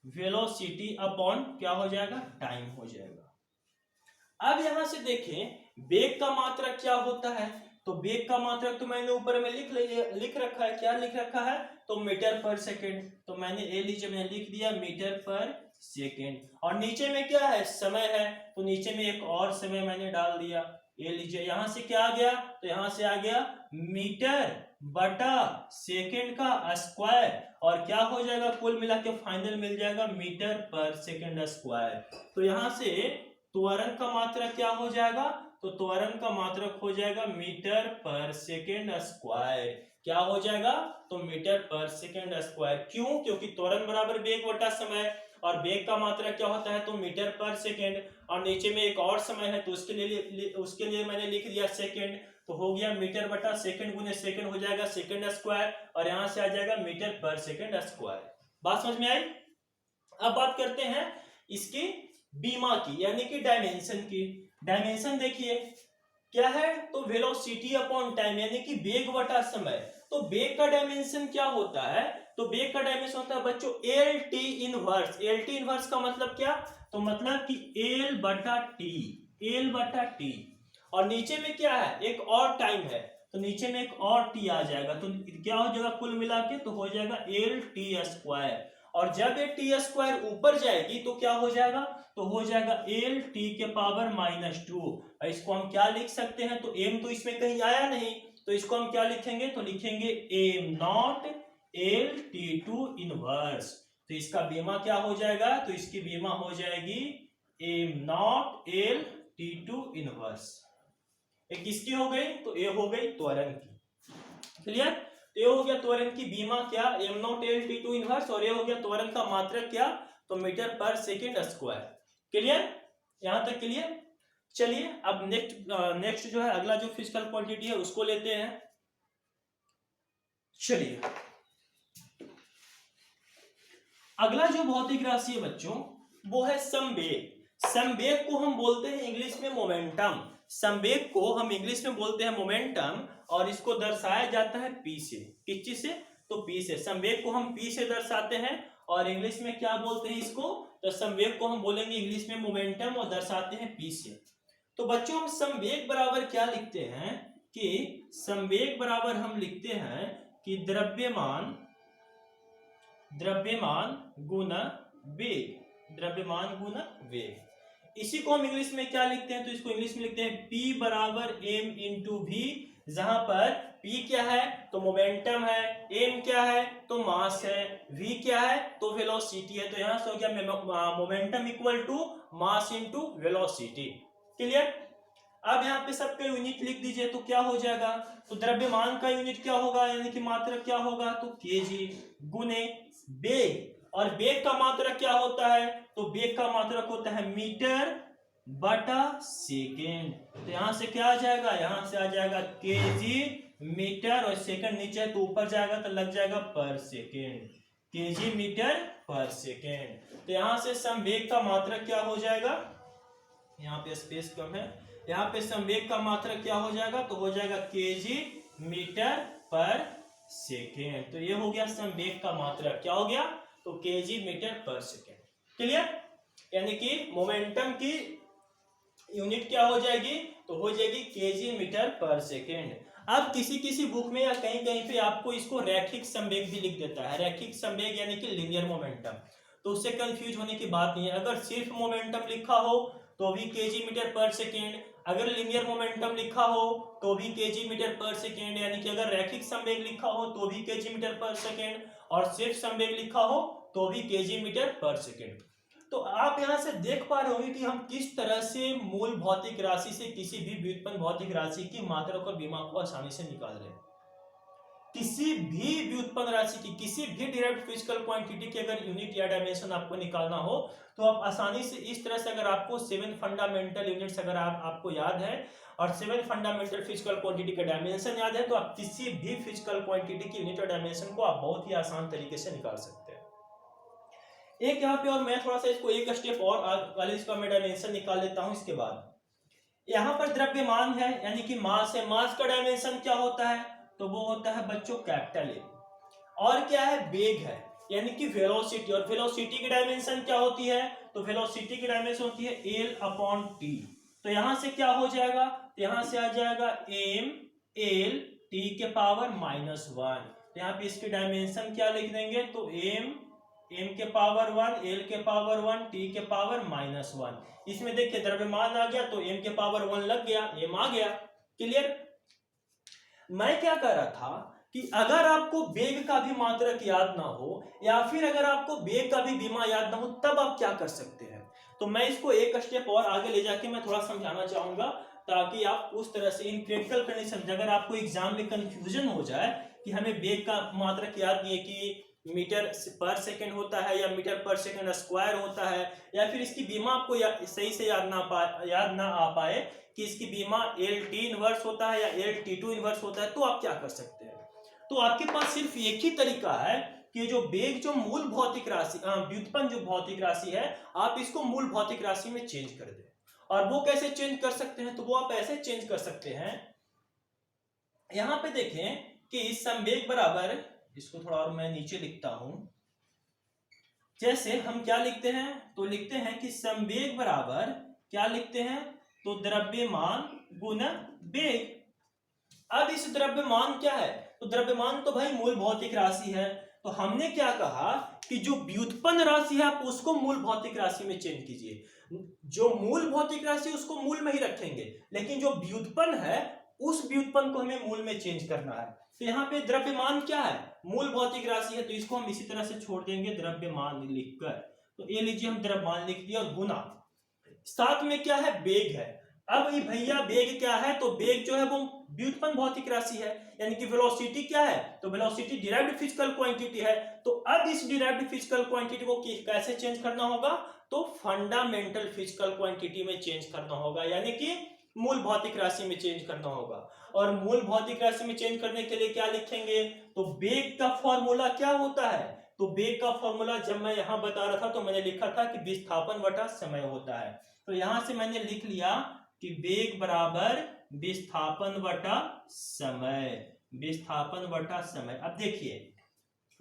वेलोसिटी अपॉन क्या हो जाएगा, टाइम हो जाएगा। अब यहां से देखें वेग का मात्रक क्या होता है, तो वेग का मात्रक तो मैंने ऊपर में लिख रखा है, क्या लिख रखा है, तो मीटर पर सेकेंड। तो मैंने ये लीजिए मैंने लिख दिया मीटर पर सेकेंड, और नीचे में क्या है, समय है, तो नीचे में एक और समय मैंने डाल दिया। ये लीजिए यहां से क्या आ गया, तो यहां से आ गया मीटर बटा सेकेंड का स्क्वायर, और क्या हो जाएगा, कुल मिला के फाइनल मिल जाएगा मीटर पर सेकेंड स्क्वायर। तो यहां से त्वरण का मात्रक क्या हो जाएगा, तो त्वरण का मात्रक हो जाएगा मीटर पर सेकेंड स्क्वायर। क्या हो जाएगा, तो मीटर पर सेकेंड स्क्वायर। क्यों, क्योंकि त्वरण बराबर वेग बटा समय, और वेग का मात्रक क्या होता है, तो मीटर पर सेकेंड, और नीचे में एक और समय है तो उसके लिए मैंने लिख दिया सेकेंड। तो हो गया मीटर बटा सेकेंड गुने सेकेंड हो जाएगा सेकेंड स्क्वायर, और यहां से आ जाएगा मीटर पर सेकेंड स्क्वायर। बात समझ में आई। अब बात करते हैं इसकी बीमा की यानी कि डायमेंशन की। डायमेंशन देखिए क्या है, तो वेलोसिटी अपॉन टाइम यानी कि वेग बटा समय। तो वेग का डायमेंशन क्या होता है, तो वेग का डायमेंशन होता है बच्चों L T inverse. L T inverse का मतलब क्या, तो मतलब कि एल बटा टी, एल बटा टी, और नीचे में क्या है, एक और टाइम है, तो नीचे में एक और टी आ जाएगा, तो क्या हो जाएगा, कुल मिला के तो हो जाएगा एल टी स्क्वायर। और जब ये टी स्क्वायर ऊपर जाएगी तो क्या हो जाएगा, तो हो जाएगा एल टी के पावर -2। इसको हम क्या लिख सकते हैं, तो एम तो इसमें कहीं आया नहीं, तो इसको हम क्या लिखेंगे, तो लिखेंगे M naught L T to inverse. तो इसका बीमा क्या हो जाएगा, तो इसकी बीमा हो जाएगी M naught L T2 inverse. एक किसकी हो गई? तो ये हो गई त्वरण की। क्लियर? ये हो गया त्वरण की बीमा क्या, m0l T2 इनवर्स, और ये हो गया त्वरण का मात्रक क्या, तो मीटर पर सेकेंड स्क्वायर। क्लियर? यहां तक क्लियर? चलिए अब नेक्स्ट जो है अगला जो फिजिकल क्वांटिटी है उसको लेते हैं। चलिए अगला जो भौतिक राशि है बच्चों वो है संवेग। संवेग को हम बोलते हैं इंग्लिश में मोमेंटम। संवेग को हम इंग्लिश में बोलते हैं मोमेंटम, और इसको दर्शाया जाता है पी से। किस चीज से? तो पी से। संवेग को हम पी से दर्शाते हैं, और इंग्लिश में क्या बोलते हैं इसको? तो संवेग को हम बोलेंगे इंग्लिश में मोमेंटम और दर्शाते हैं पी से। तो बच्चों हम संवेग बराबर क्या लिखते हैं कि संवेग बराबर हम लिखते हैं कि द्रव्यमान गुना वेग, द्रव्यमान गुना वेग। इसी को हम इंग्लिश में क्या लिखते हैं? तो इसको इंग्लिश में लिखते हैं P बराबर m इंटू वी, जहां पर P क्या है? तो मोमेंटम है, m क्या है? तो मास है, v क्या है? तो वेलोसिटी है। तो यहां से हो गया momentum equal to mass into velocity. Clear? अब यहाँ पे सबके यूनिट लिख दीजिए तो क्या हो जाएगा? तो द्रव्यमान का यूनिट क्या होगा, यानी कि मात्रक क्या होगा? तो केजी गुने वेग, और वेग का मात्रक क्या होता है? तो वेग का मात्रक होता है मीटर बटा सेकेंड। तो यहां से क्या आ जाएगा? यहां से आ जाएगा केजी मीटर, और सेकंड नीचे तो ऊपर जाएगा तो लग जाएगा पर सेकेंड, केजी मीटर पर सेकेंड। तो यहां से संवेग का मात्रक क्या हो जाएगा? यहाँ पे स्पेस कम है, यहाँ पे संवेग का मात्रक क्या हो जाएगा? तो हो जाएगा केजी मीटर पर सेकेंड। तो ये हो गया संवेग का मात्रक। क्या हो गया? तो केजी मीटर पर सेकेंड। क्लियर? यानी कि मोमेंटम की यूनिट क्या हो जाएगी? तो हो जाएगी केजी मीटर पर सेकेंड। अब किसी किसी बुक में या कहीं कहीं पे आपको इसको रैखिक संवेग भी लिख देता है। रैखिक संवेग यानी कि लीनियर मोमेंटम, तो उससे कंफ्यूज होने की बात नहीं है। अगर सिर्फ मोमेंटम लिखा हो तो भी केजी मीटर पर सेकेंड, अगर लीनियर मोमेंटम लिखा हो तो भी केजी मीटर पर सेकेंड, यानी कि अगर रैखिक संवेग लिखा हो तो भी केजी मीटर पर सेकेंड, और सिर्फ संवेग लिखा हो तो भी केजी मीटर पर सेकेंड। तो आप यहां से देख पा रहे होंगे कि हम किस तरह से मूल भौतिक राशि से किसी भी व्युत्पन्न भौतिक राशि की मात्रक और बीमा को आसानी से निकाल रहे हैं। किसी भी व्युत्पन्न राशि की, किसी भी डिराइव्ड फिजिकल क्वांटिटी की अगर यूनिट या डायमेंशन आपको निकालना हो तो आप आसानी से इस तरह से, अगर आपको 7 फंडामेंटल यूनिट्स अगर आपको याद है और 7 फंडामेंटल फिजिकल क्वांटिटी का डायमेंशन याद है, तो आप किसी भी फिजिकल क्वांटिटी की यूनिट और डायमेंशन को आप बहुत ही आसान तरीके से निकाल सकते हैं। एक यहाँ पे और मैं थोड़ा सा इसको एक स्टेप और इसका मैं डायमेंशन निकाल लेता हूं। इसके बाद यहाँ पर द्रव्यमान है यानी कि मास है, मास का डायमेंशन क्या होता है? तो वो होता है बच्चों कैपिटल ए। और क्या है? वेग है यानी कि वेलोसिटी, और वेलोसिटी की डायमेंशन क्या होती है? तो वेलोसिटी की डायमेंशन होती है एल अपॉन टी। तो यहां से क्या हो जाएगा? तो यहां से आ जाएगा एम एल टी के पावर -1। तो यहाँ पे इसकी डायमेंशन क्या लिख देंगे? तो एम के पावर 1, एल के पावर 1, टी के पावर -1। इसमें देखिए द्रव्यमान आ गया तो एम के पावर 1 लग गया, एम आ गया। क्लियर? मैं क्या कर रहा था कि अगर आपको वेग का भी मात्रक याद ना हो या फिर अगर आपको वेग का भी बीमा याद ना हो, तब आप क्या कर सकते हैं? तो मैं इसको एक स्टेप और आगे ले जाके मैं थोड़ा समझाना चाहूंगा, ताकि आप उस तरह से इन प्रैक्टिकल कंडीशन, अगर आपको एग्जाम में कंफ्यूजन हो जाए कि हमें वेग का मात्रक याद नहीं है कि मीटर पर सेकेंड होता है या मीटर पर सेकेंड स्क्वायर होता है, या फिर इसकी बीमा आपको सही से याद ना आ पाए कि इसकी बीमा एल टी इनवर्स होता है या एल टी टू इनवर्स होता है, तो आप क्या कर सकते हैं? तो आपके पास सिर्फ एक ही तरीका है कि जो वेग, जो मूल भौतिक राशि, व्युत्पन्न जो भौतिक राशि है, आप इसको मूल भौतिक राशि में चेंज कर दें। और वो कैसे चेंज कर सकते हैं? तो वो आप ऐसे चेंज कर सकते हैं, यहां पे देखें कि संवेग बराबर, इसको थोड़ा और मैं नीचे लिखता हूं, जैसे हम क्या लिखते हैं? तो लिखते हैं कि संवेग बराबर क्या लिखते हैं? तो द्रव्यमान गुना वेग। अब इस द्रव्यमान क्या है? तो द्रव्यमान तो भाई मूल भौतिक राशि है। तो हमने क्या कहा कि जो व्युत्पन्न राशि है आप उसको मूल भौतिक राशि में चेंज कीजिए। जो मूल भौतिक राशि उसको मूल में ही रखेंगे, लेकिन जो व्युत्पन्न है उस व्युत्पन्न को हमें मूल में चेंज करना है। तो यहाँ पे द्रव्यमान क्या है? मूल भौतिक राशि है, तो इसको हम इसी तरह से छोड़ देंगे द्रव्यमान लिखकर। तो ये लीजिए हम द्रव्यमान लिख दिया, और गुना साथ में क्या है? वेग है। अब ये भैया वेग क्या है, तो वेग जो है वो व्युत्पन्न भौतिक राशि है, यानी कि वेलोसिटी क्या है, तो वेलोसिटी डिराइव्ड फिजिकल क्वांटिटी है। तो अब इस डिराइव्ड फिजिकल क्वांटिटी को कैसे चेंज करना होगा, तो फंडामेंटल फिजिकल क्वांटिटी में चेंज करना होगा, यानी कि मूल भौतिक राशि में चेंज करना होगा। और मूल भौतिक राशि में चेंज करने के लिए क्या लिखेंगे, तो वेग का फॉर्मूला क्या होता है, तो वेग का फॉर्मूला जब मैं यहां बता रहा था तो मैंने लिखा था कि विस्थापन बटा समय होता है। तो यहां से मैंने लिख लिया कि वेग बराबर विस्थापन बटा समय, विस्थापन बटा समय। अब देखिए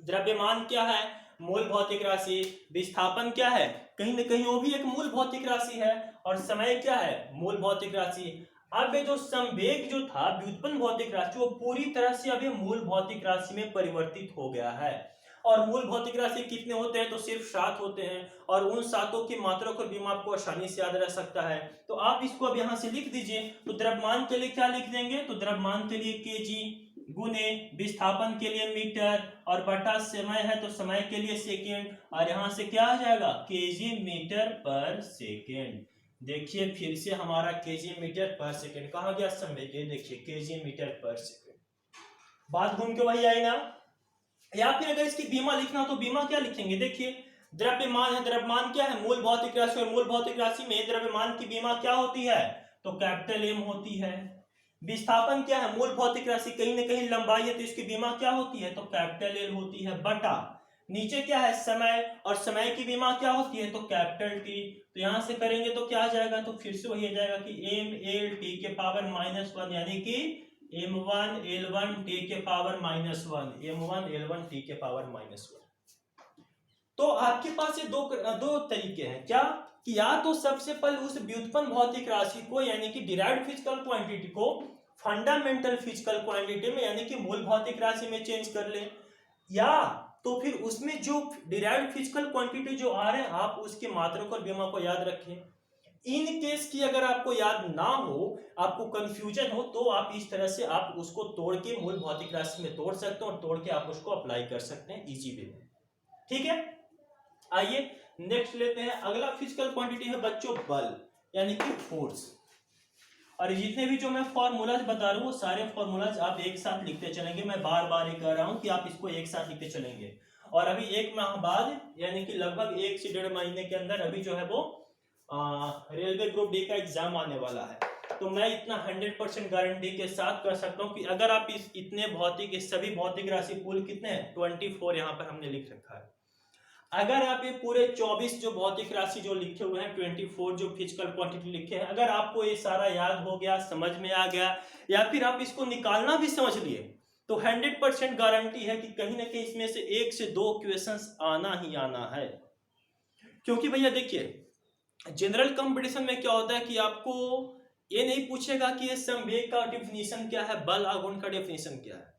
द्रव्यमान क्या है, मूल भौतिक राशि, विस्थापन क्या है, कहीं ना कहीं वो भी एक मूल भौतिक राशि है, और समय क्या है, मूल भौतिक राशि। अब ये जो संवेग जो था व्युत्पन्न भौतिक राशि, वो पूरी तरह से अब ये मूल भौतिक राशि में परिवर्तित हो गया है। और मूल भौतिक राशि कितने होते हैं, तो सिर्फ 7 होते हैं, और उन 7 की मात्रा को भी आपको आसानी से याद रह सकता है। तो आप इसको अब यहाँ से लिख दीजिए। तो द्रव्यमान के लिए क्या लिख देंगे, तो द्रव्यमान के लिए केजी गुने विस्थापन के लिए मीटर और बटा समय है तो समय के लिए सेकेंड, और यहां से क्या आ जाएगा केजी मीटर पर सेकेंड। देखिए फिर से हमारा केजी मीटर पर सेकेंड कहा गया समय, ये देखिए केजी मीटर पर सेकेंड, बात घूम के वही आई ना। या फिर अगर इसकी बीमा लिखना तो बीमा क्या लिखेंगे, देखिए द्रव्यमान है, द्रव्यमान क्या है, मूल भौतिक राशि, और मूल भौतिक राशि में द्रव्यमान की बीमा क्या होती है, तो कैपिटल एम होती है। विस्थापन क्या है, मूल भौतिक राशि, कहीं ना कहीं लंबाई है तो इसकी बीमा क्या होती है, तो कैपिटल एल होती है, बटा नीचे क्या है समय, और समय की बीमा क्या होती है, तो कैपिटल टी। तो यहां से करेंगे तो क्या आ जाएगा, तो फिर से वही आ जाएगा कि एम एल टी के पावर -1, यानी कि m1 l1 t के पावर -1, m1 l1 t के पावर -1। तो आपके पास ये दो तरीके हैं, क्या कि या तो सबसे पहले उस व्युत्पन्न भौतिक राशि को यानी कि डिराइव्ड फिजिकल क्वांटिटी को फंडामेंटल फिजिकल क्वांटिटी में यानी कि मूल भौतिक राशि में चेंज कर ले, या तो फिर उसमें जो डिराइव्ड फिजिकल क्वांटिटी जो आ रहे हैं आप उसके मात्रक और बीमा को याद रखें। इन केस की अगर आपको याद ना हो, आपको कंफ्यूजन हो, तो आप इस तरह से आप उसको तोड़ के मूल भौतिक राशि में तोड़ सकते हैं और तोड़ के आप उसको अप्लाई कर सकते हैं इजी वे में। ठीक है, आइए नेक्स्ट लेते हैं। अगला फिजिकल क्वांटिटी है बच्चों बल, यानी कि फोर्स। और जितने भी जो मैं फॉर्मूलाज बता रहा हूँ वो सारे फॉर्मूलाज आप एक साथ लिखते चलेंगे। मैं बार बार ये कह रहा हूँ कि आप इसको एक साथ लिखते चलेंगे। और अभी 1 माह बाद यानी कि लगभग 1 से 1.5 महीने के अंदर अभी जो है वो रेलवे ग्रुप डी का एग्जाम आने वाला है। तो मैं इतना 100% गारंटी के साथ कर सकता हूँ कि अगर आप इस इतने भौतिक इस सभी भौतिक राशि कुल कितने हैं 24 यहाँ पर हमने लिख रखा है। अगर आप ये पूरे 24 जो भौतिक राशि जो लिखे हुए हैं 24 जो फिजिकल क्वांटिटी लिखे हैं, अगर आपको ये सारा याद हो गया, समझ में आ गया, या फिर आप इसको निकालना भी समझ लिए, तो 100% गारंटी है कि कहीं ना कहीं इसमें से 1 से 2 क्वेश्चंस आना ही आना है। क्योंकि भैया देखिए जनरल कंपटीशन में क्या होता है कि आपको ये नहीं पूछेगा कि ये संवेग का डेफिनेशन क्या है, बल आघूर्ण का डेफिनेशन क्या है।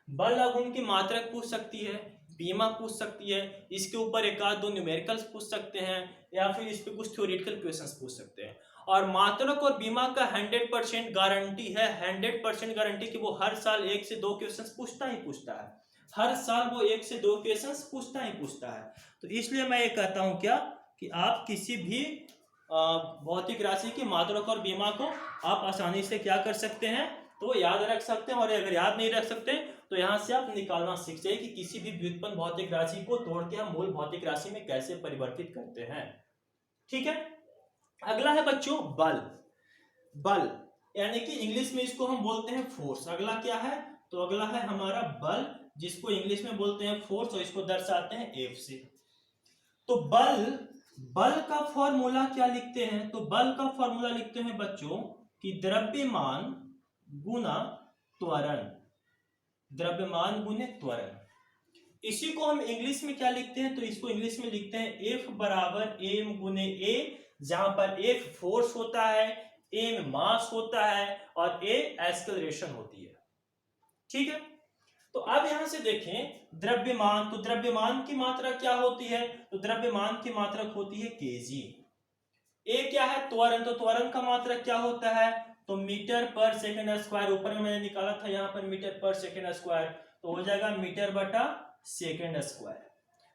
बल आघूर्ण की मात्रक पूछ सकती है, बीमा पूछ सकती है, इसके ऊपर 1-2 न्यूमेरिकल्स पूछ सकते हैं, या फिर इस पे कुछ थ्योरेटिकल क्वेश्चंस पूछ सकते हैं। और मात्रक और बीमा का 100% गारंटी है, 100% गारंटी कि वो हर साल 1 से 2 क्वेश्चंस पूछता ही पूछता है, हर साल वो 1 से 2 क्वेश्चंस पूछता ही पूछता है। तो इसलिए मैं ये कहता हूँ क्या कि आप किसी भी भौतिक राशि की मात्रक और बीमा को आप आसानी से क्या कर सकते हैं, तो याद रख सकते हैं। और अगर याद नहीं रख सकते तो यहां से आप निकालना सीख जाइए कि किसी भी व्युत्पन्न भौतिक राशि को तोड़ के हम मूल भौतिक राशि में कैसे परिवर्तित करते हैं। ठीक है, अगला है बच्चों बल। बल यानी कि इंग्लिश में इसको हम बोलते हैं फोर्स। अगला क्या है, तो अगला है हमारा बल, जिसको इंग्लिश में बोलते हैं फोर्स, और इसको दर्शाते हैं एफ से। तो बल का फॉर्मूला क्या लिखते हैं, तो बल का फॉर्मूला लिखते हैं बच्चों कि द्रव्यमान गुना त्वरण, द्रव्यमान गुने त्वरण। इसी को हम इंग्लिश में क्या लिखते हैं, तो इसको इंग्लिश में लिखते हैं F बराबर m गुने a, जहां पर F फोर्स होता है, m मास होता है और a एक्सेलरेशन होती है। ठीक है, तो अब यहां से देखें द्रव्यमान, तो द्रव्यमान की मात्रा क्या होती है, तो द्रव्यमान की मात्रा होती है केजी। ए क्या है त्वरण, तो त्वरण का मात्रा क्या होता है, तो मीटर पर सेकंड स्क्वायर। ऊपर में मैंने निकाला था यहाँ पर मीटर पर सेकंड स्क्वायर, तो हो जाएगा मीटर बटा सेकंड स्क्वायर।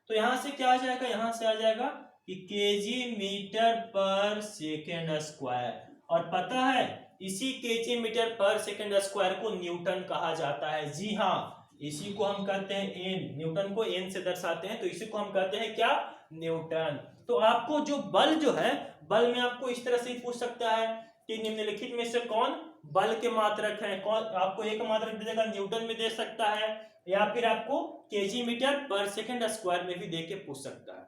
तो यहां से क्या आ जाएगा, यहां से आ जाएगा कि केजी मीटर पर सेकंड स्क्वायर। और पता है इसी केजी मीटर पर सेकंड स्क्वायर को न्यूटन कहा जाता है। जी हाँ, इसी को हम कहते हैं एन, न्यूटन को एन से दर्शाते हैं, तो इसी को हम कहते हैं क्या, न्यूटन। तो आपको जो बल जो है, बल में आपको इस तरह से ही पूछ सकता है कि निम्नलिखित में से कौन बल के मात्रक है, कौन आपको एक मात्रक दे देगा, न्यूटन में दे सकता है, या फिर आपको केजी मीटर पर सेकंड स्क्वायर में भी दे के पूछ सकता है।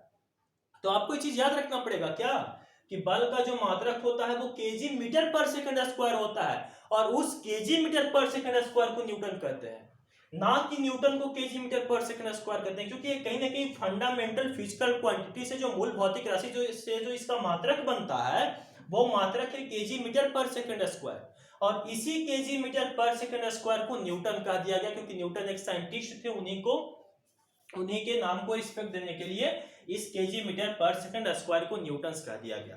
तो आपको ये चीज याद रखना पड़ेगा क्या, कि बल का जो मात्रक होता है वो केजी मीटर पर सेकंड स्क्वायर होता है, और उस केजी मीटर पर सेकंड स्क्वायर को न्यूटन कहते हैं, ना कि न्यूटन को केजी मीटर पर सेकंड स्क्वायर कहते हैं, क्योंकि ये कहीं ना कहीं फंडामेंटल फिजिकल क्वांटिटी से जो मूल भौतिक राशि जो इसका मात्रक बनता है वो मात्रक है केजी मीटर पर सेकंड स्क्वायर, और इसी केजी मीटर पर सेकंड स्क्वायर को न्यूटन कह दिया गया, क्योंकि न्यूटन एक साइंटिस्ट थे, उन्हीं के नाम को रिस्पेक्ट देने के लिए इस केजी मीटर पर सेकंड स्क्वायर को न्यूटन कह दिया गया।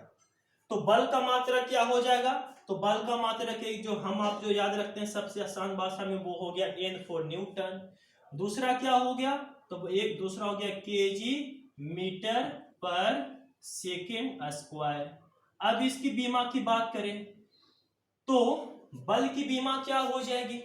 तो बल का मात्रक क्या हो जाएगा, तो बल का मात्रक एक जो आप जो याद रखते हैं सबसे आसान भाषा में वो हो गया N फॉर न्यूटन। दूसरा क्या हो गया, तो एक दूसरा हो गया केजी मीटर पर सेकेंड स्क्वायर। अब इसकी बीमा की बात करें तो बल की बीमा क्या हो जाएगी,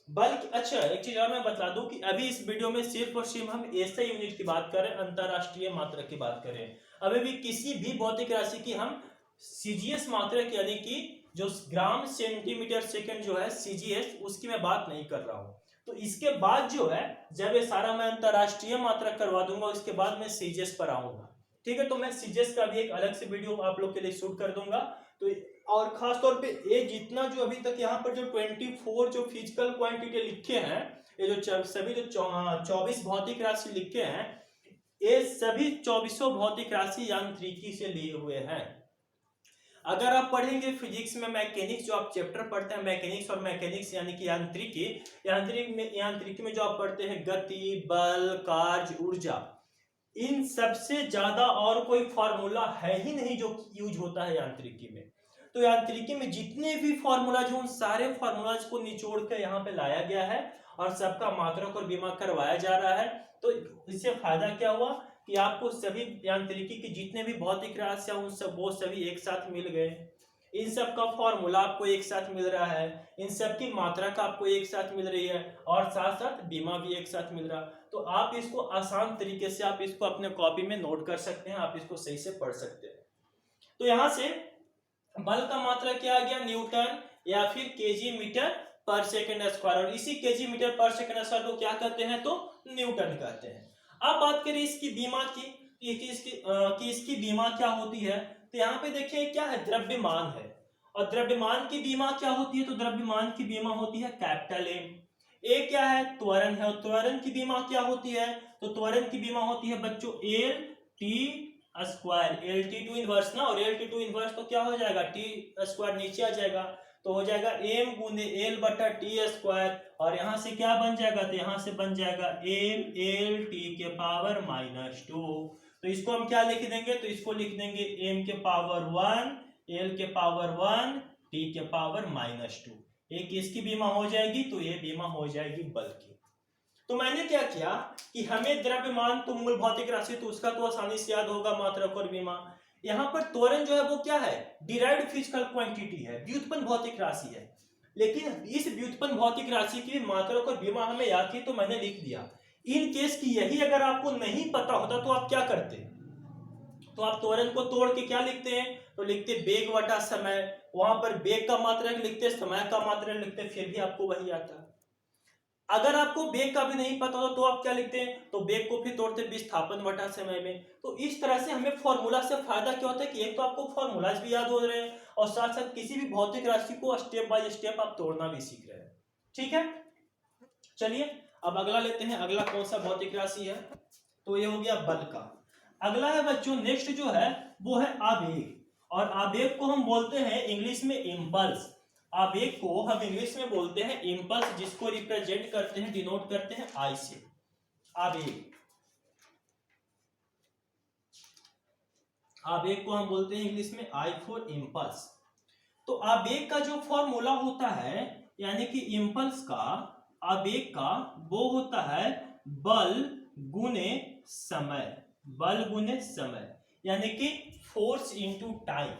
अच्छा एक चीज और मैं बता दूं कि अभी इस वीडियो में सिर्फ और सिर्फ हम एसआई यूनिट की बात करें, अंतरराष्ट्रीय मात्रक की बात करें। अभी भी किसी भी भौतिक राशि की हम सीजीएस मात्रक यानी कि जो ग्राम सेंटीमीटर सेकंड जो है सीजीएस, उसकी मैं बात नहीं कर रहा हूं। तो इसके बाद जो है जब ये सारा मैं अंतरराष्ट्रीय मात्रक करवा दूंगा, इसके बाद मैं सीजीएस पर आऊंगा, ठीक है। तो मैं सीजीएस का भी एक अलग से वीडियो आप लोग के लिए शूट कर दूंगा। तो और खास तौर पे ये जितना जो अभी तक यहाँ पर जो 24 जो फिजिकल क्वांटिटी लिखे हैं, ये जो सभी जो 24 भौतिक राशि लिखे हैं, ये सभी 24 भौतिक राशि यांत्रिकी से लिए हुए हैं। अगर आप पढ़ेंगे फिजिक्स में मैकेनिक्स, जो आप चैप्टर पढ़ते हैं मैकेनिक्स और मैकेनिक्स यानी कि यांत्रिकी में जो आप पढ़ते हैं गति, बल, कार्य, ऊर्जा, इन सबसे ज्यादा और कोई फॉर्मूला है ही नहीं जो यूज होता है यांत्रिकी में। तो यांत्रिकी में जितने भी फॉर्मूला जो उन सारे फॉर्मूलाज को निचोड़ कर यहाँ पे लाया गया है और सबका मात्रक और बीमा करवाया जा रहा है। तो इससे फायदा क्या हुआ कि आपको सभी यांत्रिकी के जितने भी भौतिक राशियां वो सभी एक साथ मिल गए, इन सब का फॉर्मूला आपको एक साथ मिल रहा है, इन सब की मात्रक आपको एक साथ मिल रही है, और साथ साथ बीमा भी एक साथ मिल रहा। तो आप इसको आसान तरीके से आप इसको अपने कॉपी में नोट कर सकते हैं, आप इसको सही से पढ़ सकते हैं। तो यहाँ से बल का मात्रक क्या आ गया, न्यूटन या फिर केजी मीटर पर सेकंड स्क्वायर, और इसी केजी मीटर पर सेकंड स्क्वायर को क्या कहते हैं, तो न्यूटन कहते हैं। अब बात करें इसकी बीमा की, इसकी बीमा क्या होती है, तो यहाँ पे देखिए क्या है, द्रव्यमान है, और द्रव्यमान की बीमा क्या होती है, तो द्रव्यमान की बीमा होती है कैपिटल एम। ए क्या है, त्वरण है, और त्वरण की बीमा क्या होती है, तो त्वरण की बीमा होती है बच्चों L T square, L T to inverse ना, और एल टी टू इनवर्स तो क्या हो जाएगा, टी स्क्वायर नीचे आ जाएगा, तो हो जाएगा एम गुने एल बटा टी स्क्वायर, और यहां से क्या बन जाएगा, तो यहां से बन जाएगा एम एल टी के पावर -2। तो इसको हम क्या लिख देंगे, तो इसको लिख देंगे एम के पावर 1, एल के पावर 1, टी के पावर -2। एक इसकी बीमा हो जाएगी, तो ये बीमा हो जाएगी बल की। तो मैंने क्या किया कि हमें द्रव्यमान तो मूल भौतिक राशि, तो उसका तो आसानी से याद होगा मात्रक और बीमा। यहाँ पर त्वरण जो है वो क्या है, डिराइव्ड फिजिकल क्वांटिटी है, व्युत्पन्न भौतिक राशि है, लेकिन इस व्युत्पन्न भौतिक राशि की मात्रक और बीमा हमें याद थी, तो मैंने लिख दिया। इन केस की यही अगर आपको नहीं पता होता तो आप क्या करते, तो आप त्वरण को तोड़ के क्या लिखते हैं, तो लिखते वेग बटा समय, वहां पर वेग का मात्रक लिखते, समय का मात्रक लिखते, फिर भी आपको वही आता। अगर आपको वेग का भी नहीं पता हो तो आप क्या लिखते हैं, तो वेग को फिर तोड़ते विस्थापन बटा समय में। तो इस तरह से हमें फॉर्मूला से फायदा क्या होता है कि एक तो आपको फॉर्मूलाज भी याद हो रहे हैं, और साथ साथ किसी भी भौतिक राशि को स्टेप बाय स्टेप आप तोड़ना भी सीख रहे हैं, ठीक है। चलिए अब अगला लेते हैं, अगला कौन सा भौतिक राशि है, तो ये हो गया बल का। अगला है बच्चों, नेक्स्ट जो है वो है आवेग, और आवेग को हम बोलते हैं इंग्लिश में इम्पल्स। आवेग को हम इंग्लिश में बोलते हैं इम्पल्स, जिसको रिप्रेजेंट करते हैं, डिनोट करते हैं आई से। आवेग, आवेग को हम बोलते हैं इंग्लिश में आई फॉर इम्पल्स। तो आवेग का जो फॉर्मूला होता है यानी कि इम्पल्स का, आवेग का, वो होता है बल गुने समय, बल गुने समय, यानी कि फोर्स इनटू टाइम।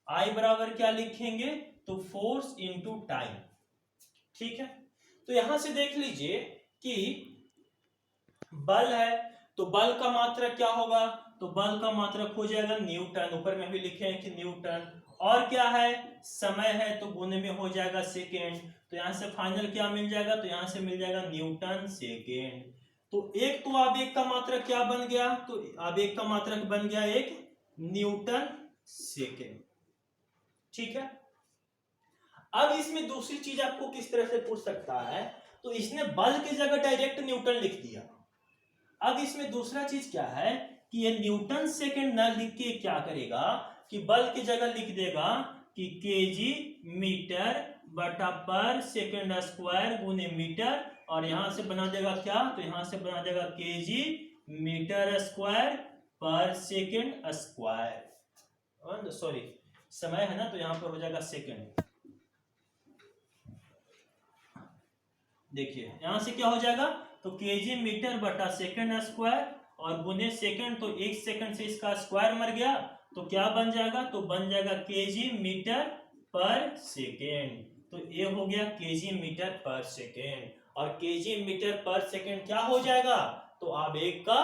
आई बराबर क्या लिखेंगे, तो फोर्स इंटू टाइम। ठीक है, तो यहां से देख लीजिए कि बल है तो बल का मात्रक क्या होगा, तो बल का मात्रक हो जाएगा न्यूटन, ऊपर में भी लिखे हैं कि न्यूटन। और क्या है, समय है तो गुने में हो जाएगा सेकेंड, तो यहां से फाइनल क्या मिल जाएगा, तो यहां से मिल जाएगा न्यूटन सेकेंड। तो एक तो आवेग का मात्रक क्या बन गया, तो आवेग का मात्रक बन गया एक न्यूटन सेकेंड। ठीक है, अब इसमें दूसरी चीज आपको किस तरह से पूछ सकता है, तो इसने बल की जगह डायरेक्ट न्यूटन लिख दिया। अब इसमें दूसरा चीज क्या है कि ये न्यूटन सेकंड न लिख के क्या करेगा कि बल की जगह लिख देगा कि केजी मीटर बटा पर सेकंड स्क्वायर गुने मीटर, और यहां से बना देगा क्या, तो यहां से बना देगा केजी मीटर स्क्वायर पर सेकंड स्क्वायर। सॉरी, समय है ना, तो यहां पर हो जाएगा सेकंड। देखिए यहां से क्या हो जाएगा, तो केजी मीटर बटा सेकंड स्क्वायर और गुने सेकंड, तो एक सेकंड से इसका स्क्वायर मर गया, तो क्या बन जाएगा, तो बन जाएगा केजी मीटर पर सेकेंड। तो ये हो गया केजी मीटर पर सेकेंड, और केजी मीटर पर सेकेंड क्या हो जाएगा, तो आवेग का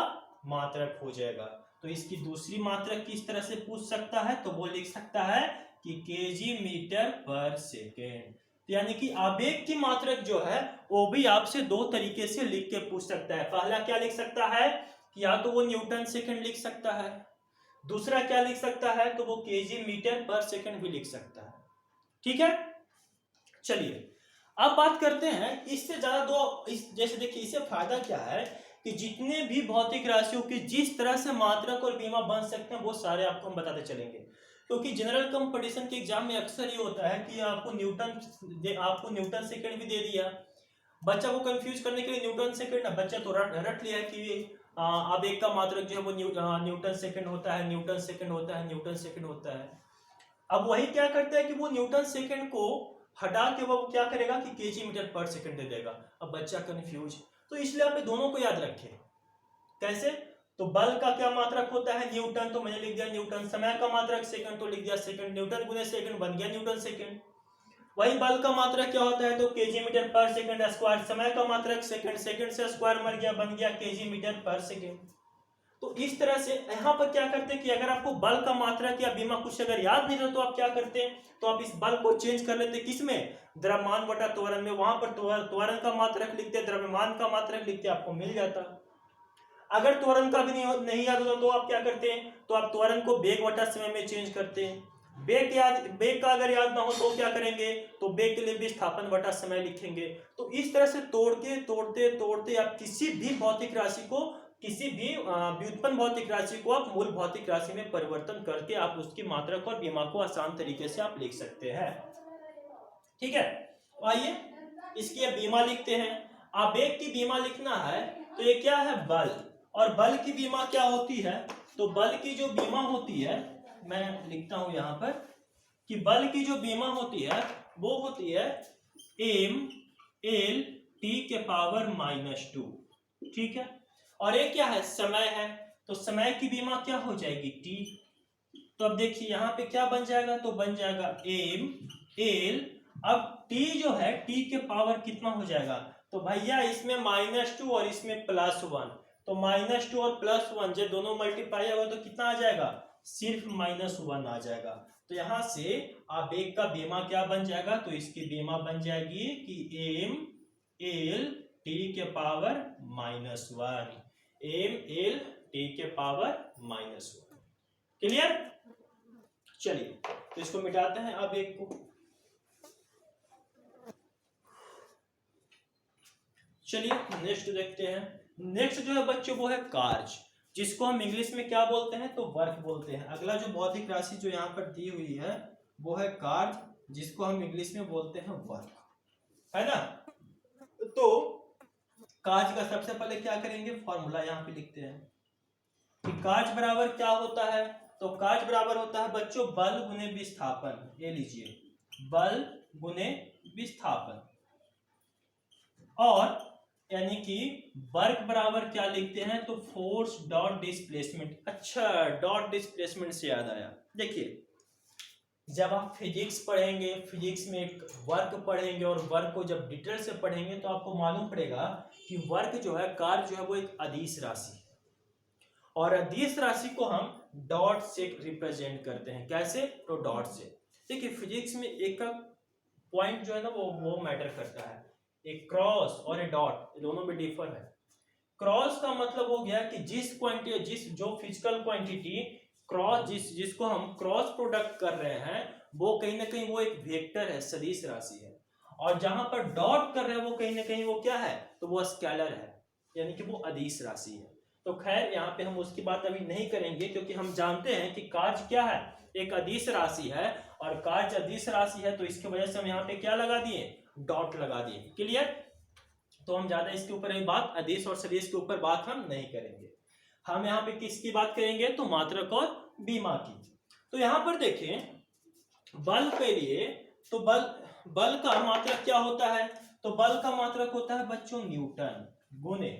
मात्रक हो जाएगा। तो इसकी दूसरी मात्रक किस तरह से पूछ सकता है, तो वो लिख सकता है कि केजी मीटर पर सेकेंड। यानी कि आवेग की मात्रक जो है वो भी आपसे दो तरीके से लिख के पूछ सकता है। पहला क्या लिख सकता है कि या तो वो न्यूटन सेकंड लिख सकता है, दूसरा क्या लिख सकता है, तो वो केजी मीटर पर सेकंड भी लिख सकता है। ठीक है, चलिए अब बात करते हैं इससे ज्यादा जैसे देखिए इससे फायदा क्या है कि जितने भी भौतिक राशियों की जिस तरह से मात्रक और बीमा बन सकते हैं वो सारे आपको हम बताते चलेंगे, क्योंकि जनरल कंपटीशन के एग्जाम में अक्सर ये होता है कि आपको न्यूटन सेकंड भी दे दिया, बच्चा को कंफ्यूज करने के लिए न्यूटन सेकंड ना, बच्चा तो रट लिया कि आवेग का मात्रक जो है वो न्यूटन सेकंड होता है, न्यूटन सेकंड होता है, न्यूटन सेकंड होता है। अब वही क्या करता है कि वो न्यूटन सेकंड को हटा के वो क्या करेगा कि केजी मीटर पर सेकंड दे देगा। अब बच्चा कंफ्यूज, तो इसलिए आप दोनों को याद रखें। कैसे, तो बल का क्या मात्रक होता है न्यूटन, तो मैंने लिख दिया न्यूटन। समय का मात्रक सेकंड, तो लिख दिया सेकंड। न्यूटन गुने सेकंड बन गया न्यूटन सेकंड। वही बल का मात्रक क्या होता है, तो केजी मीटर पर सेकंड स्क्वायर। समय का मात्रक सेकंड, सेकंड से स्क्वायर मर गया, बन गया केजी मीटर पर सेकंड। तो इस तरह से यहाँ पर क्या करते हैं कि अगर आपको बल का मात्रक या बीमा कुछ अगर याद नहीं रहा तो आप क्या करते हैं, तो आप इस बल को चेंज कर लेते किसमें, द्रव्यमान बटा त्वरण में। वहां पर त्वरण का मात्रक लिखते, द्रव्यमान का मात्रक लिखते, आपको मिल जाता। अगर त्वरण का भी नहीं याद होता तो आप क्या करते हैं, तो आप त्वरण को बेग बटा समय में चेंज करते हैं। बेग का अगर याद ना हो तो क्या करेंगे, तो बेग के लिए विस्थापन बटा समय लिखेंगे। तो इस तरह से तोड़ते आप किसी भी भौतिक राशि को, किसी भी व्युत्पन्न भौतिक राशि को आप मूल भौतिक राशि में परिवर्तन करके आप उसकी मात्रक और बीमा को आसान तरीके से आप लिख सकते हैं। ठीक है, आइए इसकी अब बीमा लिखते हैं। आवेग की बीमा लिखना है तो ये क्या है, बल, और बल की बीमा क्या होती है, तो बल की जो बीमा होती है, मैं लिखता हूं यहां पर कि बल की जो बीमा होती है वो होती है एम एल टी के पावर -2। ठीक है, और ये क्या है, समय है, तो समय की बीमा क्या हो जाएगी, टी। तो अब देखिए यहाँ पे क्या बन जाएगा, तो बन जाएगा एम एल, अब टी जो है टी के पावर कितना हो जाएगा, तो भैया इसमें -2 और इसमें +1, तो -2 और +1 जब दोनों मल्टीप्लाई होगा तो कितना आ जाएगा, सिर्फ -1 आ जाएगा। तो यहां से आवेग का बीमा क्या बन जाएगा, तो इसकी बीमा बन जाएगी कि एम एल टी के पावर -1, एम एल टी के पावर -1। क्लियर, चलिए तो इसको मिटाते हैं आवेग को। चलिए नेक्स्ट देखते हैं। नेक्स्ट जो है बच्चों वो है कार्य, जिसको हम इंग्लिश में क्या बोलते हैं, तो वर्क बोलते हैं। अगला जो भौतिक राशि जो यहाँ पर दी हुई है वो है कार्य, जिसको हम इंग्लिश में बोलते हैं वर्क, है ना। तो कार्य का सबसे पहले क्या करेंगे, फॉर्मूला यहाँ पे लिखते हैं कि कार्य बराबर क्या होता है, तो कार्य बराबर होता है बच्चों बल गुने विस्थापन। ये लीजिए, बल गुने विस्थापन, और यानी कि वर्क बराबर क्या लिखते हैं, तो फोर्स डॉट डिस्प्लेसमेंट। अच्छा, डॉट डिस्प्लेसमेंट से याद आया, देखिए जब आप फिजिक्स पढ़ेंगे, फिजिक्स में एक वर्क पढ़ेंगे और वर्क को जब डिटेल से पढ़ेंगे तो आपको मालूम पड़ेगा कि वर्क जो है, कार्य जो है वो एक अदिश राशि है और अदिश राशि को हम डॉट से रिप्रेजेंट करते हैं। कैसे? तो डॉट से। देखिए फिजिक्स में एक पॉइंट जो है ना वो मैटर करता है। एक क्रॉस और एक डॉट दोनों में डिफर है। क्रॉस का मतलब हो गया कि जिस क्वांटिटी, जो फिजिकल क्वांटिटी क्रॉस जिसको हम क्रॉस प्रोडक्ट कर रहे हैं वो कहीं ना कहीं वो एक वेक्टर है, सदिश राशि है। और जहां पर डॉट कर रहे हैं वो कहीं ना कहीं वो क्या है, तो वो स्केलर है, यानी कि वो अदिश राशि है। तो खैर यहाँ पे हम उसकी बात अभी नहीं करेंगे क्योंकि हम जानते हैं कि कार्य क्या है, एक अदिश राशि है और कार्य अदिश राशि है, तो इसकी वजह से हम यहाँ पे क्या लगा दिए, डॉट लगा दिए। क्लियर? तो हम ज्यादा इसके ऊपर बात, अदिश और सदिश के ऊपर बात हम नहीं करेंगे। हम यहाँ पे किसकी बात करेंगे, तो मात्रक और बीमा की। तो यहाँ पर देखें बल के लिए, तो बल का मात्रक क्या होता है, तो बल का मात्रक होता है बच्चों न्यूटन गुने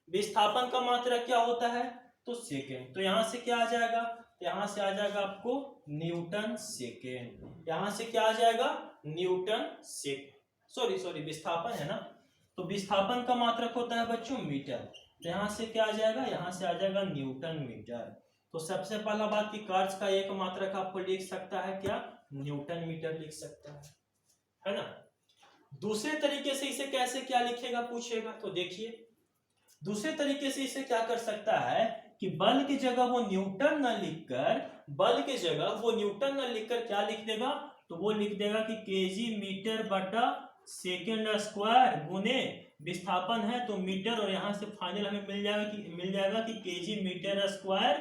विस्थापन का मात्रक क्या होता है, तो सेकेंड। तो यहां से क्या आ जाएगा, यहां से आ जाएगा आपको न्यूटन सेकेंड। यहां से क्या आ जाएगा, न्यूटन सेकेंड, सॉरी विस्थापन है ना, तो विस्थापन का मात्रक होता है बच्चों मीटर। तो यहां से क्या आ जाएगा, यहां से आ जाएगा न्यूटन मीटर। तो सबसे पहला बात कि कार्य का एक मात्रक आपको लिख सकता है क्या, न्यूटन मीटर लिख सकता है ना। दूसरे तरीके से इसे कैसे क्या लिखेगा पूछेगा, तो देखिए दूसरे तरीके से इसे क्या कर सकता है कि बल की जगह वो न्यूटन न लिखकर, बल की जगह वो न्यूटन न लिखकर क्या लिख देगा, तो वो लिख देगा कि केजी मीटर बटा सेकेंड स्क्वायर गुने विस्थापन है तो मीटर, और यहां से फाइनल हमें मिल जाएगा कि केजी मीटर स्क्वायर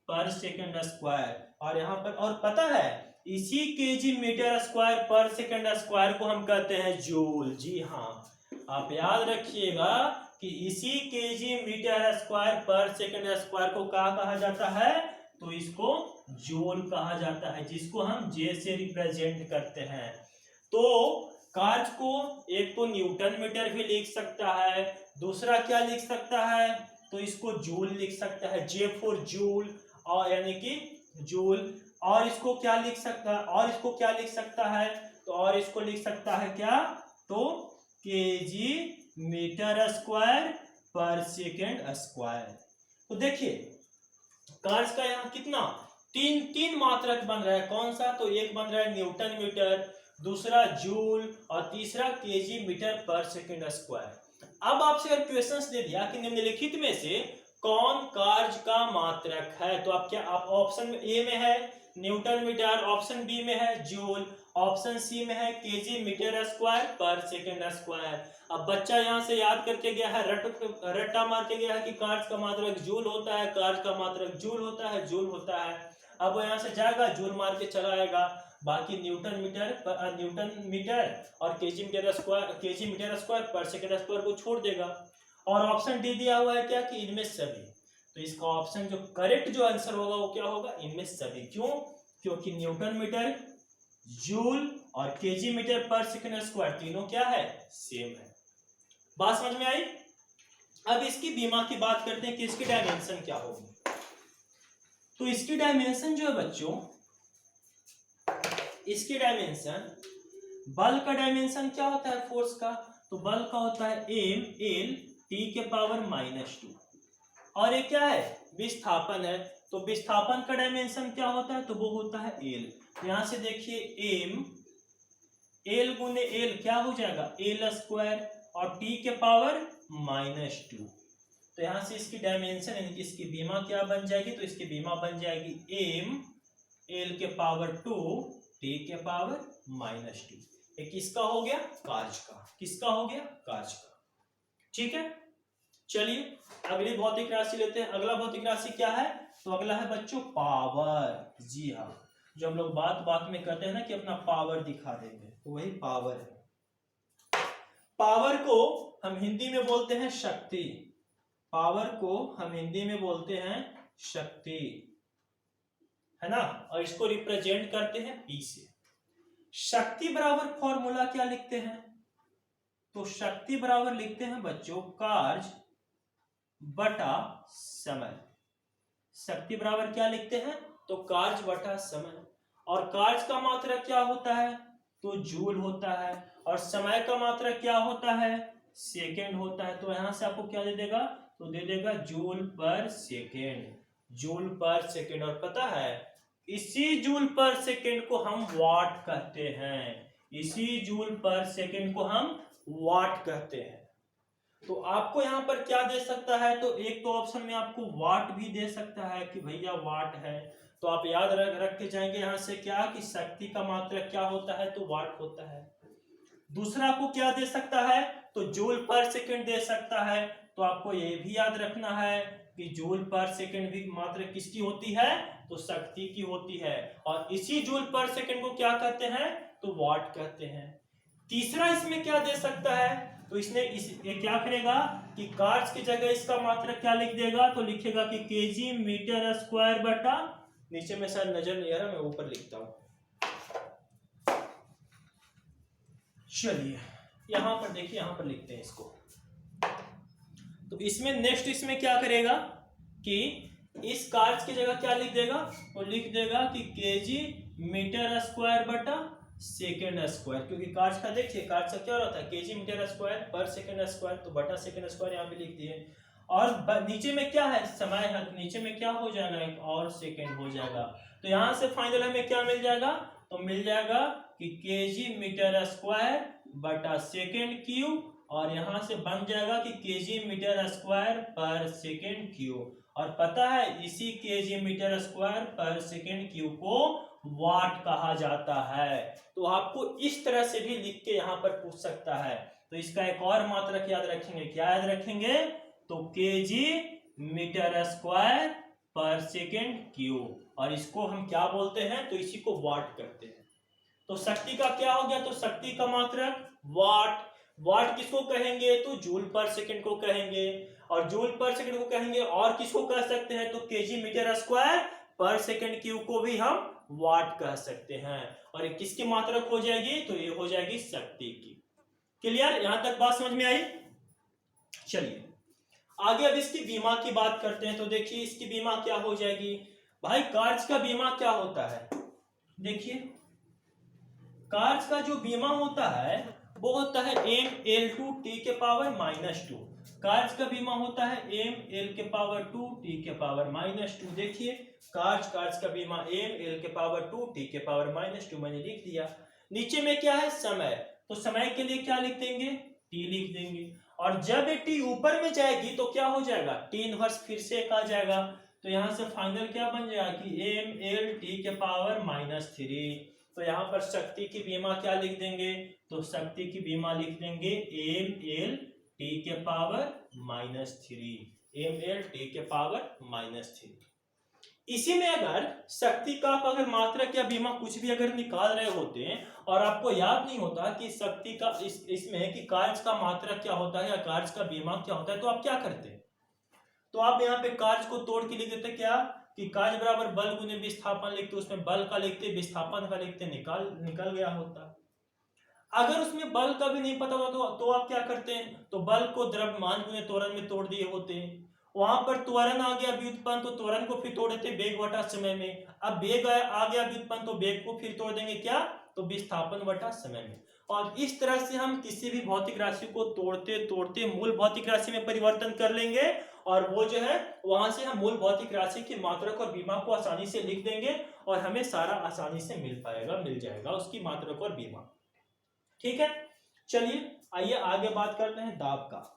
पर सेकेंड स्क्वायर। और यहाँ पर और पता है इसी केजी मीटर स्क्वायर पर सेकेंड स्क्वायर को हम कहते हैं जूल। जी हाँ, आप याद रखिएगा कि इसी केजी मीटर स्क्वायर पर सेकेंड स्क्वायर को क्या कहा जाता है, तो इसको जूल कहा जाता है, जिसको हम जे से रिप्रेजेंट करते हैं। तो कार्य को एक तो न्यूटन मीटर भी लिख सकता है, दूसरा क्या लिख सकता है, तो इसको जूल लिख सकता है, जे फॉर जूल, और यानी कि जूल। और इसको क्या लिख सकता है, और इसको क्या लिख सकता है, तो और इसको लिख सकता है क्या, तो केजी मीटर स्क्वायर पर सेकेंड स्क्वायर। तो देखिए कार्य का यहाँ कितना, तीन मात्रक बन रहा है। कौन सा, तो एक बन रहा है न्यूटन मीटर, दूसरा जूल और तीसरा केजी मीटर पर सेकेंड स्क्वायर। अब आपसे अगर क्वेश्चंस दे दिया कि निम्नलिखित में से कौन कार्य का मात्रक है, तो आप क्या, आप ऑप्शन ए में है न्यूटन मीटर, ऑप्शन बी में है जूल, ऑप्शन सी में है केजी मीटर स्क्वायर पर सेकेंड स्क्वायर। अब बच्चा यहाँ से याद करके गया है, रट्टा मार के गया है कि कार्य का मात्रक जूल होता है, कार्य का मात्रक जूल होता है, जूल होता है। अब वो यहाँ से जाएगा जूल मार के चला आएगा, बाकी न्यूटन मीटर और केजी मीटर स्क्वायर पर सेकेंड स्क्वायर को छोड़ देगा। और ऑप्शन डी दिया हुआ है क्या, कि इनमें सभी। तो इसका ऑप्शन जो करेक्ट जो आंसर होगा वो क्या होगा, इनमें सभी। क्यों, क्योंकि न्यूटन मीटर, जूल और केजी मीटर पर सेकेंड स्क्वायर तीनों क्या है, सेम है। बात समझ में आई? अब इसकी बीमा की बात करते हैं कि इसकी डायमेंशन क्या होगी। तो इसकी डायमेंशन जो है बच्चों, इसकी डायमेंशन, बल का डायमेंशन क्या होता है फोर्स का, तो बल का होता है एम एल टी के पावर -2, और ये क्या है, विस्थापन है, तो विस्थापन का डायमेंशन क्या होता है, तो वो होता है एल। यहां से देखिए एम एल गुने एल क्या हो जाएगा, एल स्क्वायर, और टी के पावर -2। तो यहां से इसकी डायमेंशन यानी कि इसकी बीमा क्या बन जाएगी, तो इसकी बीमा बन जाएगी एम एल के पावर 2 टी के पावर -2। ये किसका हो गया, कार्य का। किसका हो गया, कार्य का। ठीक है, चलिए अगली भौतिक राशि लेते हैं। अगला भौतिक राशि क्या है, तो अगला है बच्चों पावर। जी हाँ, जो हम लोग बात में कहते हैं ना कि अपना पावर दिखा देंगे, तो वही पावर है। पावर को हम हिंदी में बोलते हैं शक्ति, पावर को हम हिंदी में बोलते हैं शक्ति, है ना, और इसको रिप्रेजेंट करते हैं P से। शक्ति बराबर फॉर्मूला क्या लिखते हैं, तो शक्ति बराबर लिखते हैं बच्चों कार्य बटा समय। शक्ति बराबर क्या लिखते हैं, तो कार्य बटा समय। और कार्य का मात्रक क्या होता है, तो जूल होता है, और समय का मात्रक क्या होता है, सेकेंड होता है। तो यहां से आपको क्या दे देगा, तो दे देगा जूल पर सेकेंड, जूल पर सेकेंड। और पता है इसी जूल पर सेकेंड को हम वाट कहते हैं, इसी जूल पर सेकेंड को हम वाट कहते हैं। तो आपको यहाँ पर क्या दे सकता है, तो एक तो ऑप्शन में आपको वाट भी दे सकता है कि भैया वाट है, तो आप याद रख के जाएंगे यहाँ से क्या कि शक्ति का मात्रक क्या होता है, तो वाट होता है। दूसरा आपको क्या दे सकता है, तो जूल पर सेकंड दे सकता है। तो आपको ये भी याद रखना है कि जूल पर सेकंड भी मात्रक किसकी होती है, तो शक्ति की होती है, और इसी जूल पर सेकंड को क्या कहते हैं, तो वाट कहते हैं। तीसरा इसमें क्या दे सकता है, तो इसने ये क्या करेगा कि कार्य की जगह इसका मात्रक क्या लिख देगा, तो लिखेगा कि केजी मीटर स्क्वायर बटा, नीचे में शायद नजर नहीं आ रहा, मैं ऊपर लिखता हूं। चलिए यहां पर देखिए, यहां पर लिखते हैं इसको। तो इसमें नेक्स्ट इसमें क्या करेगा कि इस कार्य की जगह क्या लिख देगा, तो लिख देगा कि केजी मीटर स्क्वायर बटा सेकेंड स्क्वायर, क्योंकि कार्य का देखिए कार्य का क्या होता है, केजी मीटर स्क्वायर पर सेकेंड स्क्वायर, तो बटा सेकेंड स्क्वायर यहाँ पे लिख दिए। और नीचे में क्या है, समय है, नीचे में क्या हो जाएगा, एक और सेकेंड हो जाएगा। तो यहाँ से फाइनल हमें क्या मिल जाएगा, तो मिल जाएगा कि केजी मीटर स्क्वायर बटा सेकेंड क्यूब, और यहां से बन जाएगा कि केजी मीटर स्क्वायर पर सेकेंड क्यूब। और पता है इसी केजी मीटर स्क्वायर पर सेकेंड क्यूब को वाट कहा जाता है। तो आपको इस तरह से भी लिख के यहाँ पर पूछ सकता है। तो इसका एक और मात्रक याद रखेंगे, क्या याद रखेंगे, तो केजी मीटर स्क्वायर पर सेकेंड क्यूब, और इसको हम क्या बोलते हैं, तो इसी को वाट करते हैं। तो शक्ति का क्या हो गया, तो शक्ति का मात्रक वाट। वाट किसको कहेंगे, तो जूल पर सेकंड को कहेंगे, और जूल पर सेकंड को कहेंगे और किसको कह सकते हैं, तो केजी मीटर स्क्वायर पर सेकंड क्यूब को भी हम वाट कह सकते हैं। और ये किसकी मात्रक हो जाएगी, तो ये हो जाएगी शक्ति की। क्लियर, यहां तक बात समझ में आई। चलिए आगे अब इसकी बीमा की बात करते हैं। तो देखिए इसकी बीमा क्या हो जाएगी, भाई कार्य का बीमा क्या होता है, देखिए कार्य का जो बीमा होता है वो होता है m(l)(2)t)(-2). कार्य का बीमा होता है m(l)(2)t)(-2). देखिए कार्य का बीमा m(l)(2)t)(-2) मैंने लिख दिया। नीचे में क्या है, समय, तो समय के लिए क्या लिख देंगे, t लिख देंगे। और जब ये t ऊपर में जाएगी तो क्या हो जाएगा, t इनवर्स फिर से एक आ जाएगा। तो यहां से फाइनल क्या बन जाएगा कि ml(t)(-3). तो यहाँ पर शक्ति की बीमा क्या लिख देंगे, तो शक्ति की बीमा लिख देंगे ml(t)(-3). इसी में अगर शक्ति का आप अगर मात्रक या बीमा कुछ भी अगर निकाल रहे होते हैं और आपको याद नहीं होता कि शक्ति का इसमें कि कार्य का मात्रक क्या होता है या कार्य का बीमा क्या होता है, तो आप क्या करते हैं, तो आप यहाँ पे कार्य को तोड़ के लिख देते क्या कि कार्य बराबर बल गुने विस्थापन लिखते, उसमें बल का लिखते, विस्थापन का लिखते, निकल गया होता। अगर उसमें बल का भी नहीं पता होता तो आप क्या करते हैं, तो बल को द्रव्यमान गुने त्वरण में तोड़ दिए होते हैं। वहां पर त्वरण आ गया व्युत्पन्न, तो त्वरण को फिर तोड़ देते वेग बटा समय में। अब वेग आ गया व्युत्पन्न, तो वेग को फिर तोड़ देंगे क्या, तो विस्थापन बटा समय में। और इस तरह से हम किसी भी भौतिक राशि को तोड़ते तोड़ते मूल भौतिक राशि में परिवर्तन कर लेंगे, और वो जो है वहां से हम मूल भौतिक राशि की मात्रक और बीमा को आसानी से लिख देंगे, और हमें सारा आसानी से मिल जाएगा उसकी मात्रक और बीमा। ठीक है, चलिए आइए आगे बात करते हैं दाब का।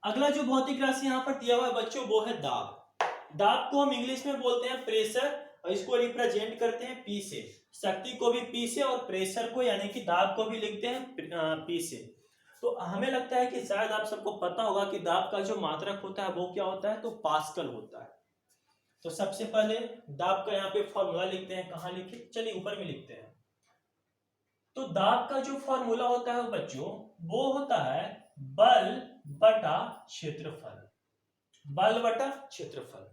अगला जो भौतिक राशि यहाँ पर दिया हुआ है बच्चों वो है दाब। दाब को हम इंग्लिश में बोलते हैं प्रेशर, और इसको रिप्रेजेंट करते हैं पी से। शक्ति को भी पी से और प्रेशर को यानी कि दाब को भी लिखते हैं पी से। तो हमें लगता है कि शायद आप सबको पता होगा कि दाब का जो मात्रक होता है वो क्या होता है, तो पास्कल होता है। तो सबसे पहले दाब का यहाँ पे फॉर्मूला लिखते हैं, कहाँ लिखे, चलिए ऊपर में लिखते हैं। तो दाब का जो फॉर्मूला होता है बच्चों वो होता है बल बटा क्षेत्रफल, बल बटा क्षेत्रफल।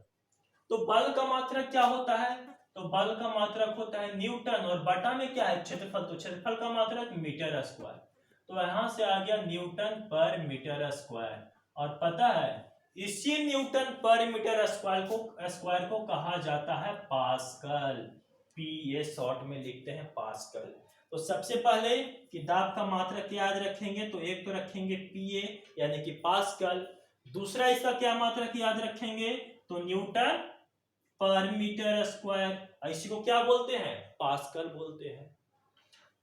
तो बल का मात्रक क्या होता है, तो बल का मात्रक होता है न्यूटन, और बटा में क्या है क्षेत्रफल, तो क्षेत्रफल का मात्रक मीटर स्क्वायर। तो यहां से आ गया न्यूटन पर मीटर स्क्वायर। और पता है इसी न्यूटन पर मीटर स्क्वायर को कहा जाता है पास्कल। पी ए शॉर्ट में लिखते हैं पास्कल। तो सबसे पहले कि दाब का मात्रक याद रखेंगे तो एक तो रखेंगे पी ए यानी कि पास्कल, दूसरा इसका क्या मात्रक याद रखेंगे तो न्यूटन पर मीटर स्क्वायर, इसी को क्या बोलते हैं पास्कल बोलते हैं।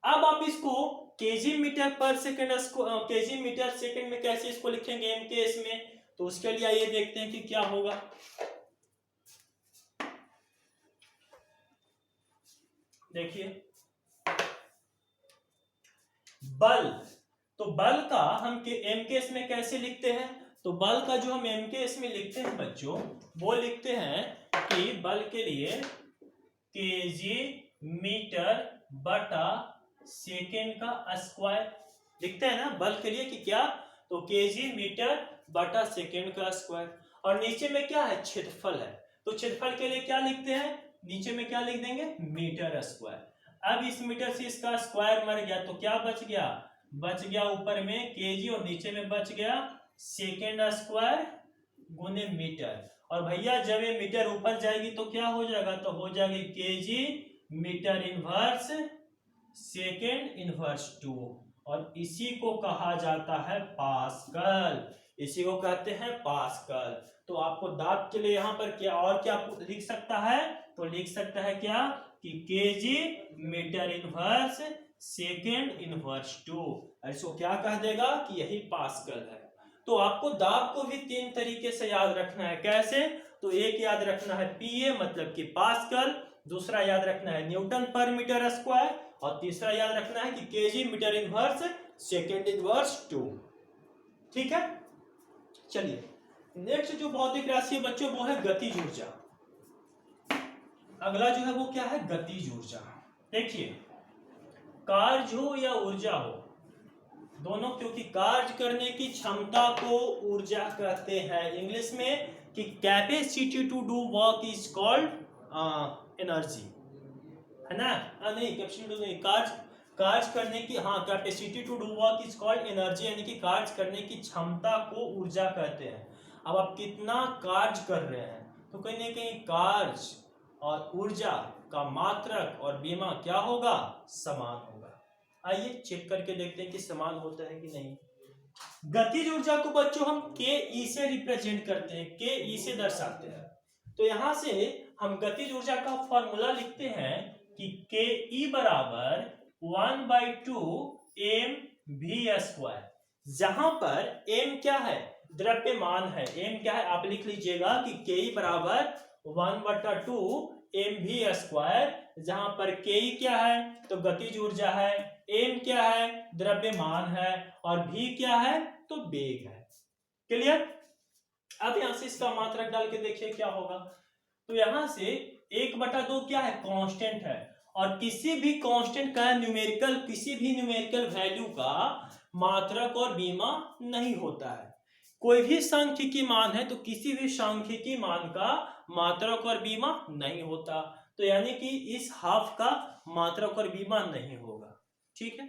अब आप इसको केजी मीटर पर सेकंड केजी मीटर सेकंड में कैसे इसको लिखेंगे एमकेएस में, तो उसके लिए आइए देखते हैं कि क्या होगा। देखिए बल, तो बल का हम एमकेएस में कैसे लिखते हैं, तो बल का जो हम एमकेएस में लिखते हैं बच्चों वो लिखते हैं कि बल के लिए केजी मीटर बटा सेकेंड का स्क्वायर लिखते हैं ना बल के लिए कि क्या, तो केजी मीटर बटा सेकेंड का स्क्वायर। और नीचे में क्या है क्षेत्रफल है, तो क्षेत्रफल के लिए क्या लिखते हैं, नीचे में क्या लिख देंगे मीटर स्क्वायर। अब इस मीटर से इसका स्क्वायर मर गया तो क्या बच गया, बच गया ऊपर में केजी और नीचे में बच गया सेकेंड स्क्वायर गुने मीटर। और भैया जब ये मीटर ऊपर जाएगी तो क्या हो जाएगा, तो हो जाएगी KG metre inverse second inverse 2, और इसी को कहा जाता है पास्कल, इसी को कहते हैं पास्कल। तो आपको दाब के लिए यहाँ पर क्या और क्या लिख सकता है, तो लिख सकता है क्या कि KG metre inverse second inverse 2, इसको क्या कह देगा कि यही पास्कल है। तो आपको दाब को भी तीन तरीके से याद रखना है, कैसे, तो एक याद रखना है पीए मतलब कि पास्कल, दूसरा याद रखना है न्यूटन पर मीटर स्क्वायर, और तीसरा याद रखना है कि KG metre inverse second inverse 2। ठीक है, चलिए नेक्स्ट जो भौतिक राशि है बच्चों वो है गतिज ऊर्जा। अगला जो है वो क्या है गतिज ऊर्जा। देखिए कार्य हो या ऊर्जा हो दोनों, क्योंकि कार्य करने की क्षमता को ऊर्जा कहते हैं, इंग्लिश में कि capacity to do work is called energy, है ना, नहीं कैपेसिटी टू नहीं, कार्य करने की, हाँ capacity to do work is called energy, यानी कि कार्य करने की क्षमता को ऊर्जा कहते हैं। अब आप कितना कार्य कर रहे हैं, तो कहीं ना कहीं कार्य और ऊर्जा का मात्रक और बीमा क्या होगा, समान होगा। आइए चेक करके देखते हैं कि समान होता है कि नहीं। गतिज ऊर्जा को बच्चों हम के ई से रिप्रेजेंट करते हैं, के ई से दर्शाते हैं। तो यहां से हम गतिज ऊर्जा का फॉर्मूला लिखते हैं कि के ई बराबर 1/2 एम वी स्क्वायर, जहां पर एम क्या है द्रव्यमान है, एम क्या है आप लिख लीजिएगा कि के ई बराबर 1/2 एम वी स्क्वायर, जहां पर के ई क्या है तो गतिज ऊर्जा है, एम क्या है द्रव्यमान है, और भी क्या है तो वेग है। क्लियर। अब यहां से इसका मात्रक डाल के देखिए क्या होगा, तो यहां से 1/2 क्या है कांस्टेंट है, और किसी भी कांस्टेंट का न्यूमेरिकल, किसी भी न्यूमेरिकल वैल्यू का मात्रक और बीमा नहीं होता है। कोई भी सांख्यिकी मान है तो किसी भी सांख्यिकी मान का मात्रक और बीमा नहीं होता, तो यानी कि इस हाफ का मात्रक और बीमा नहीं होगा। ठीक है,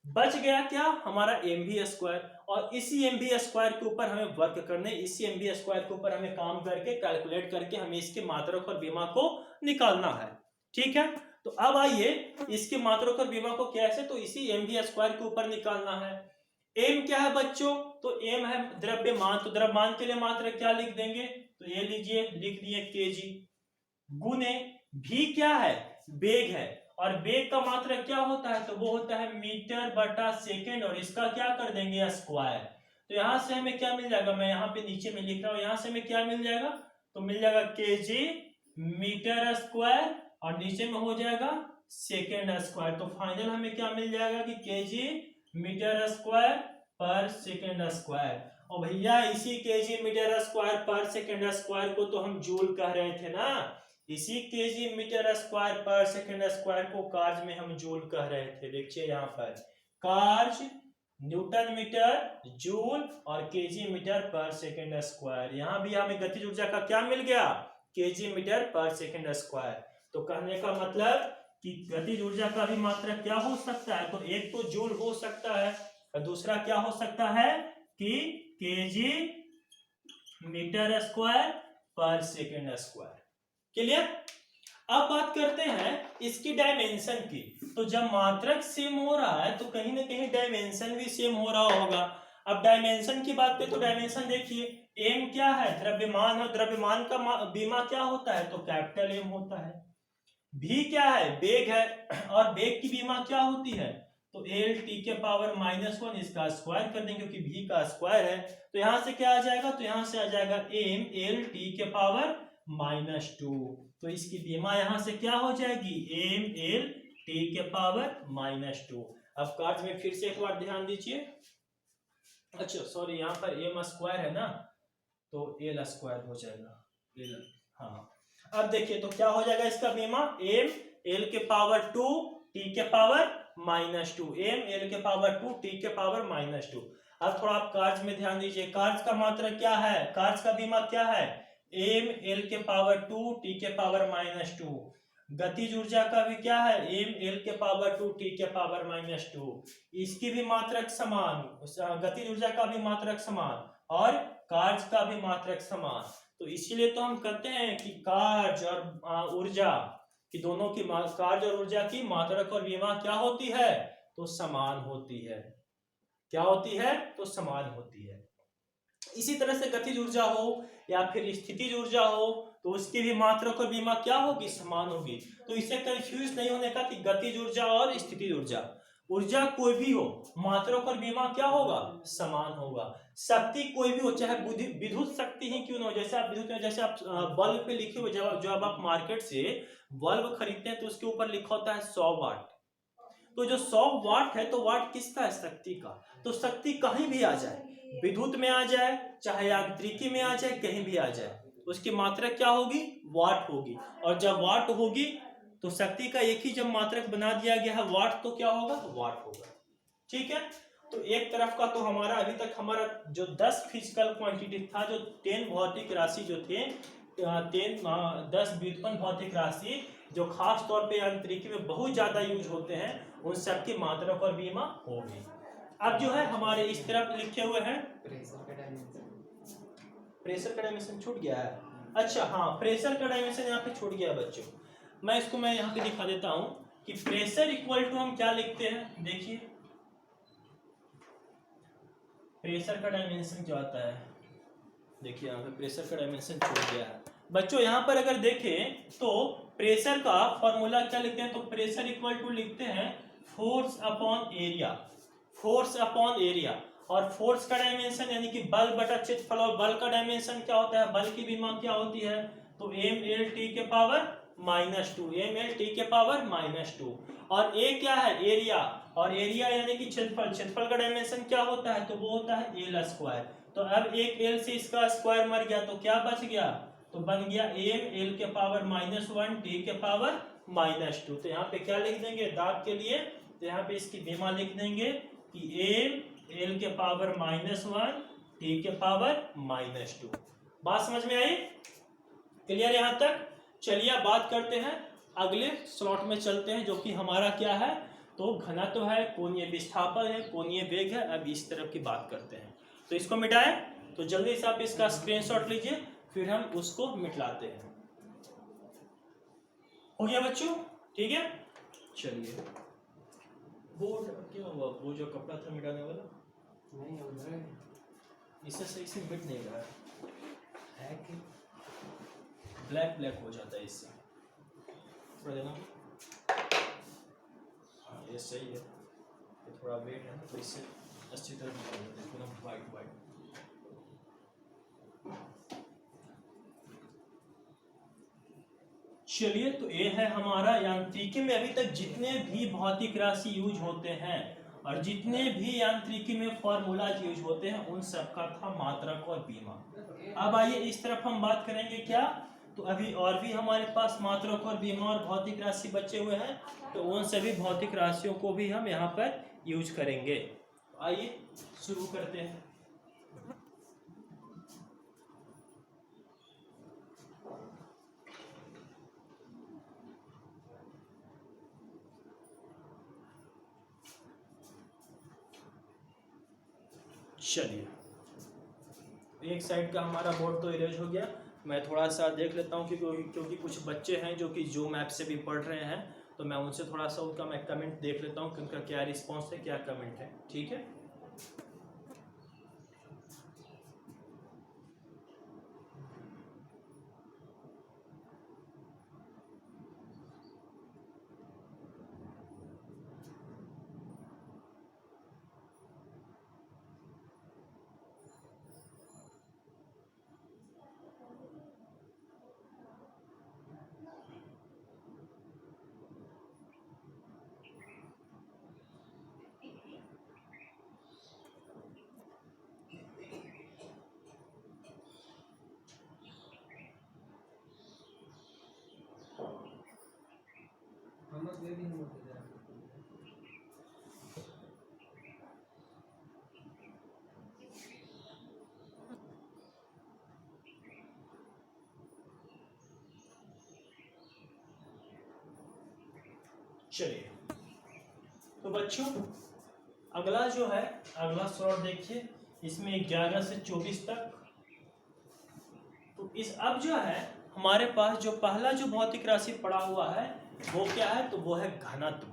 बच गया क्या हमारा एम वी स्क्वायर, और इसी एम वी स्क्वायर के ऊपर हमें वर्क करने, इसी एम वी स्क्वायर के ऊपर हमें काम करके कैलकुलेट करके हमें इसके मात्रक और बीमा को निकालना है। ठीक है, तो अब आइए इसके मात्रक और बीमा को कैसे, तो इसी एम वी स्क्वायर के ऊपर निकालना है। एम क्या है बच्चों, तो एम है द्रव्यमान, तो द्रव्यमान के लिए मात्रक क्या लिख देंगे, तो ये लीजिए लिख दिए केजी, गुने भी क्या है वेग है, और वेग का मात्रक क्या होता है तो वो होता है मीटर बटा सेकेंड, और इसका क्या कर देंगे स्क्वायर। तो यहां से हमें क्या मिल जाएगा, मैं यहाँ पे नीचे में लिख रहा हूं, यहां से हमें क्या मिल जाएगा, तो मिल जाएगा केजी मीटर स्क्वायर, और नीचे में हो जाएगा सेकेंड स्क्वायर। तो फाइनल हमें क्या मिल जाएगा कि केजी मीटर स्क्वायर पर सेकेंड स्क्वायर। और भैया इसी केजी मीटर स्क्वायर पर सेकेंड स्क्वायर को तो हम जूल कह रहे थे ना, इसी केजी मीटर स्क्वायर पर सेकेंड स्क्वायर को कार्य में हम जूल कह रहे थे। देखिए यहाँ पर कार्य न्यूटन मीटर जूल और केजी मीटर पर सेकेंड स्क्वायर, यहाँ भी हमें गतिज ऊर्जा का क्या मिल गया केजी मीटर पर सेकेंड स्क्वायर। तो कहने का मतलब कि गतिज ऊर्जा का भी मात्रक क्या हो सकता है, तो एक तो जूल हो सकता है और दूसरा क्या हो सकता है कि केजी मीटर स्क्वायर पर सेकेंड स्क्वायर। क्लियर। अब बात करते हैं इसकी डायमेंशन की। तो जब मात्रक सेम हो रहा है तो कहीं ना कहीं डायमेंशन भी सेम हो रहा होगा। अब डायमेंशन की बात करें तो डायमेंशन देखिए, एम क्या है, द्रव्यमान है, द्रव्यमान का बीमा क्या होता है, तो कैपिटल एम होता है। भी क्या है, वेग है, और वेग की बीमा क्या होती है, तो एल टी के पावर -1, इसका स्क्वायर कर देंगे क्योंकि भी का स्क्वायर है। तो यहां से क्या आ जाएगा, तो यहां से आ जाएगा एम एल टी के पावर -2। तो इसकी बीमा यहां से क्या हो जाएगी, एम एल टी के पावर -2। अब कार्य में फिर से एक बार ध्यान दीजिए। अच्छा सॉरी, यहाँ पर एम स्क्वायर है ना, तो एल स्क्वायर हो जाएगा एल। हाँ, अब देखिए तो क्या हो जाएगा इसका बीमा, एम एल के पावर 2 टी के पावर -2, एम एल के पावर 2 टी के पावर -2। अब थोड़ा आप कार्य में ध्यान दीजिए, कार्य का मात्रक क्या है, कार्य का बीमा क्या है, एम एल के पावर 2 टी के पावर -2। गतिज ऊर्जा का भी क्या है, एम एल के पावर 2 टी के पावर -2। इसकी भी मात्रक समान, गतिज ऊर्जा का भी मात्रक समान और कार्य का भी मात्रक समान। तो इसीलिए तो हम कहते हैं कि कार्य और ऊर्जा कि दोनों की कार्य और ऊर्जा की मात्रक और बीमा क्या होती है, तो समान होती है। क्या होती है, तो समान होती है। इसी तरह से गतिज ऊर्जा हो या फिर स्थितिज ऊर्जा हो तो उसकी भी मात्रक और बीमा क्या होगी, समान होगी। तो इससे कंफ्यूज नहीं होने का कि गतिज ऊर्जा और स्थितिज ऊर्जा, ऊर्जा कोई भी हो मात्रक और बीमा क्या होगा, समान होगा। शक्ति कोई भी हो, चाहे विद्युत शक्ति ही क्यों ना हो, जैसे आप विद्युत में जैसे आप बल्ब पे लिखे हुए, जब आप मार्केट से बल्ब खरीदते हैं तो उसके ऊपर लिखा होता है 100 वाट। तो जो 100 वाट है तो वाट किसका है, शक्ति का। तो शक्ति कहीं भी आ जाए, विद्युत में आ जाए चाहे यांत्रिकी में आ जाए, कहीं भी आ जाए, उसकी मात्रा क्या होगी, वाट होगी। और जब वाट होगी तो शक्ति का एक ही जब मात्रक बना दिया गया है वाट, तो क्या होगा, वाट होगा। ठीक है। तो एक तरफ का तो हमारा अभी तक हमारा जो 10 फिजिकल क्वांटिटी था, जो 10 भौतिक राशि जो थे, 10 व्युत्पन्न भौतिक राशि जो खास तौर पे यांत्रिकी में बहुत ज्यादा यूज होते हैं, उन सब की मात्रक और बीमा होगी। अब जो है हमारे इस तरफ लिखे हुए हैं, प्रेशर का डायमेंशन छूट गया है। अच्छा हाँ, प्रेशर का डायमेंशन यहाँ पे छूट गया बच्चों। मैं यहाँ पे दिखा देता हूँ कि प्रेशर इक्वल टू हम क्या लिखते हैं। देखिए प्रेशर का डायमेंशन क्या आता है, देखिए यहाँ पे प्रेशर का डायमेंशन छूट गया है बच्चों। यहाँ पर अगर देखें तो प्रेशर का फॉर्मूला क्या लिखते हैं, तो प्रेशर इक्वल टू लिखते हैं force upon area, force upon area. और फोर्स का डायमेंशन यानी कि बल बटा क्षेत्रफल, और बल का डायमेंशन क्या होता है, बल की बीमा क्या होती है, तो एम एल टी के पावर -2, एम एल टी के पावर -2। और ए क्या है, एरिया, और एरिया यानी कि क्षेत्रफल, क्षेत्रफल का डायमेंशन क्या होता है, तो वो होता है एल स्क्वायर। तो अब एक एल से इसका स्क्वायर मर गया तो क्या बच गया, तो बन गया एम एल के पावर -1 टी के पावर -2। तो यहाँ पे क्या लिख देंगे दाब के लिए, तो यहाँ पे इसकी बीमा लिख देंगे कि एम एल के पावर -1 टी के पावर -2। बात समझ में आई, क्लियर यहाँ तक। चलिए बात करते हैं अगले स्लॉट में चलते हैं, जो कि हमारा क्या है, तो घनत्व है, कोणीय विस्थापन है, कोणीय वेग है। अब इस तरफ की बात करते हैं, तो इसको मिटाएं। तो जल्दी से आप इसका स्क्रीनशॉट लीजिए, फिर हम उसको मिटलाते हैं। हो गया बच्चों, ठीक है। चलिए वो जो कपड़ा था मिटाने वाला नहीं उधर है, इससे सही से मिट नहीं रहा है कि ब्लैक ब्लैक हो जाता है इससे, थोड़ा देना। हाँ ये सही है, ये थोड़ा वेट है ना, तो इससे अच्छी तरह निकल जाता है पूरा वाइट वाइट। चलिए तो ये है हमारा यांत्रिकी में अभी तक जितने भी भौतिक राशि यूज होते हैं और जितने भी यांत्रिकी में फॉर्मूला यूज होते हैं, उन सब का था मात्रक और बीमा। अब आइए इस तरफ हम बात करेंगे क्या, तो अभी और भी हमारे पास मात्रक और बीमा और भौतिक राशि बचे हुए हैं, तो उन सभी भौतिक राशियों को भी हम यहाँ पर यूज करेंगे। आइए शुरू करते हैं। चलिए एक साइड का हमारा बोर्ड तो इरेज हो गया। मैं थोड़ा सा देख लेता हूँ क्योंकि कुछ बच्चे हैं जो कि जूम ऐप से भी पढ़ रहे हैं, तो मैं उनसे थोड़ा सा उनका मैं कमेंट देख लेता हूँ कि उनका क्या रिस्पॉन्स है, क्या कमेंट है। ठीक है, चलिए तो बच्चों अगला जो है, अगला स्लॉट देखिए, इसमें 11 से 24 तक। तो इस अब जो है हमारे पास जो पहला जो भौतिक राशि पड़ा हुआ है वो क्या है, तो वो है घनत्व।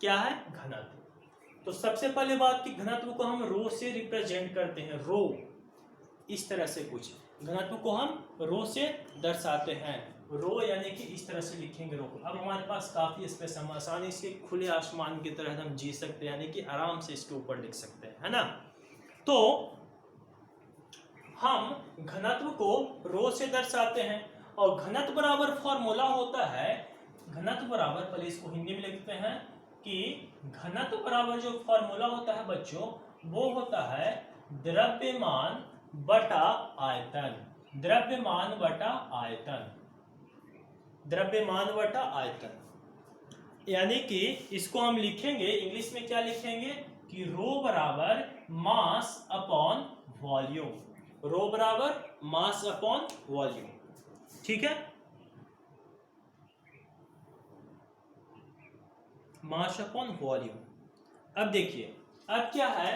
क्या है, घनत्व। तो सबसे पहले बात की घनत्व को हम रो से रिप्रेजेंट करते हैं, रो, इस तरह से कुछ घनत्व को हम रो से दर्शाते हैं, रो यानी कि इस तरह से लिखेंगे रो। अब हमारे पास काफी स्पेस, हम आसानी से खुले आसमान की तरह हम जी सकते हैं, यानी कि आराम से इसके ऊपर लिख सकते हैं, है ना। तो हम घनत्व को रो से दर्शाते हैं और घनत्व बराबर फॉर्मूला होता है, घनत्व बराबर, पहले इसको हिंदी में लिखते हैं कि घनत्व बराबर जो फॉर्मूला होता है बच्चों वो होता है द्रव्यमान बटा आयतन, द्रव्यमान बटा आयतन, द्रव्यमान बटा आयतन। यानी कि इसको हम लिखेंगे इंग्लिश में, क्या लिखेंगे कि रो बराबर मास अपॉन वॉल्यूम, रो बराबर मास अपॉन वॉल्यूम। ठीक है, मास अपॉन वॉल्यूम। अब देखिए, अब क्या है,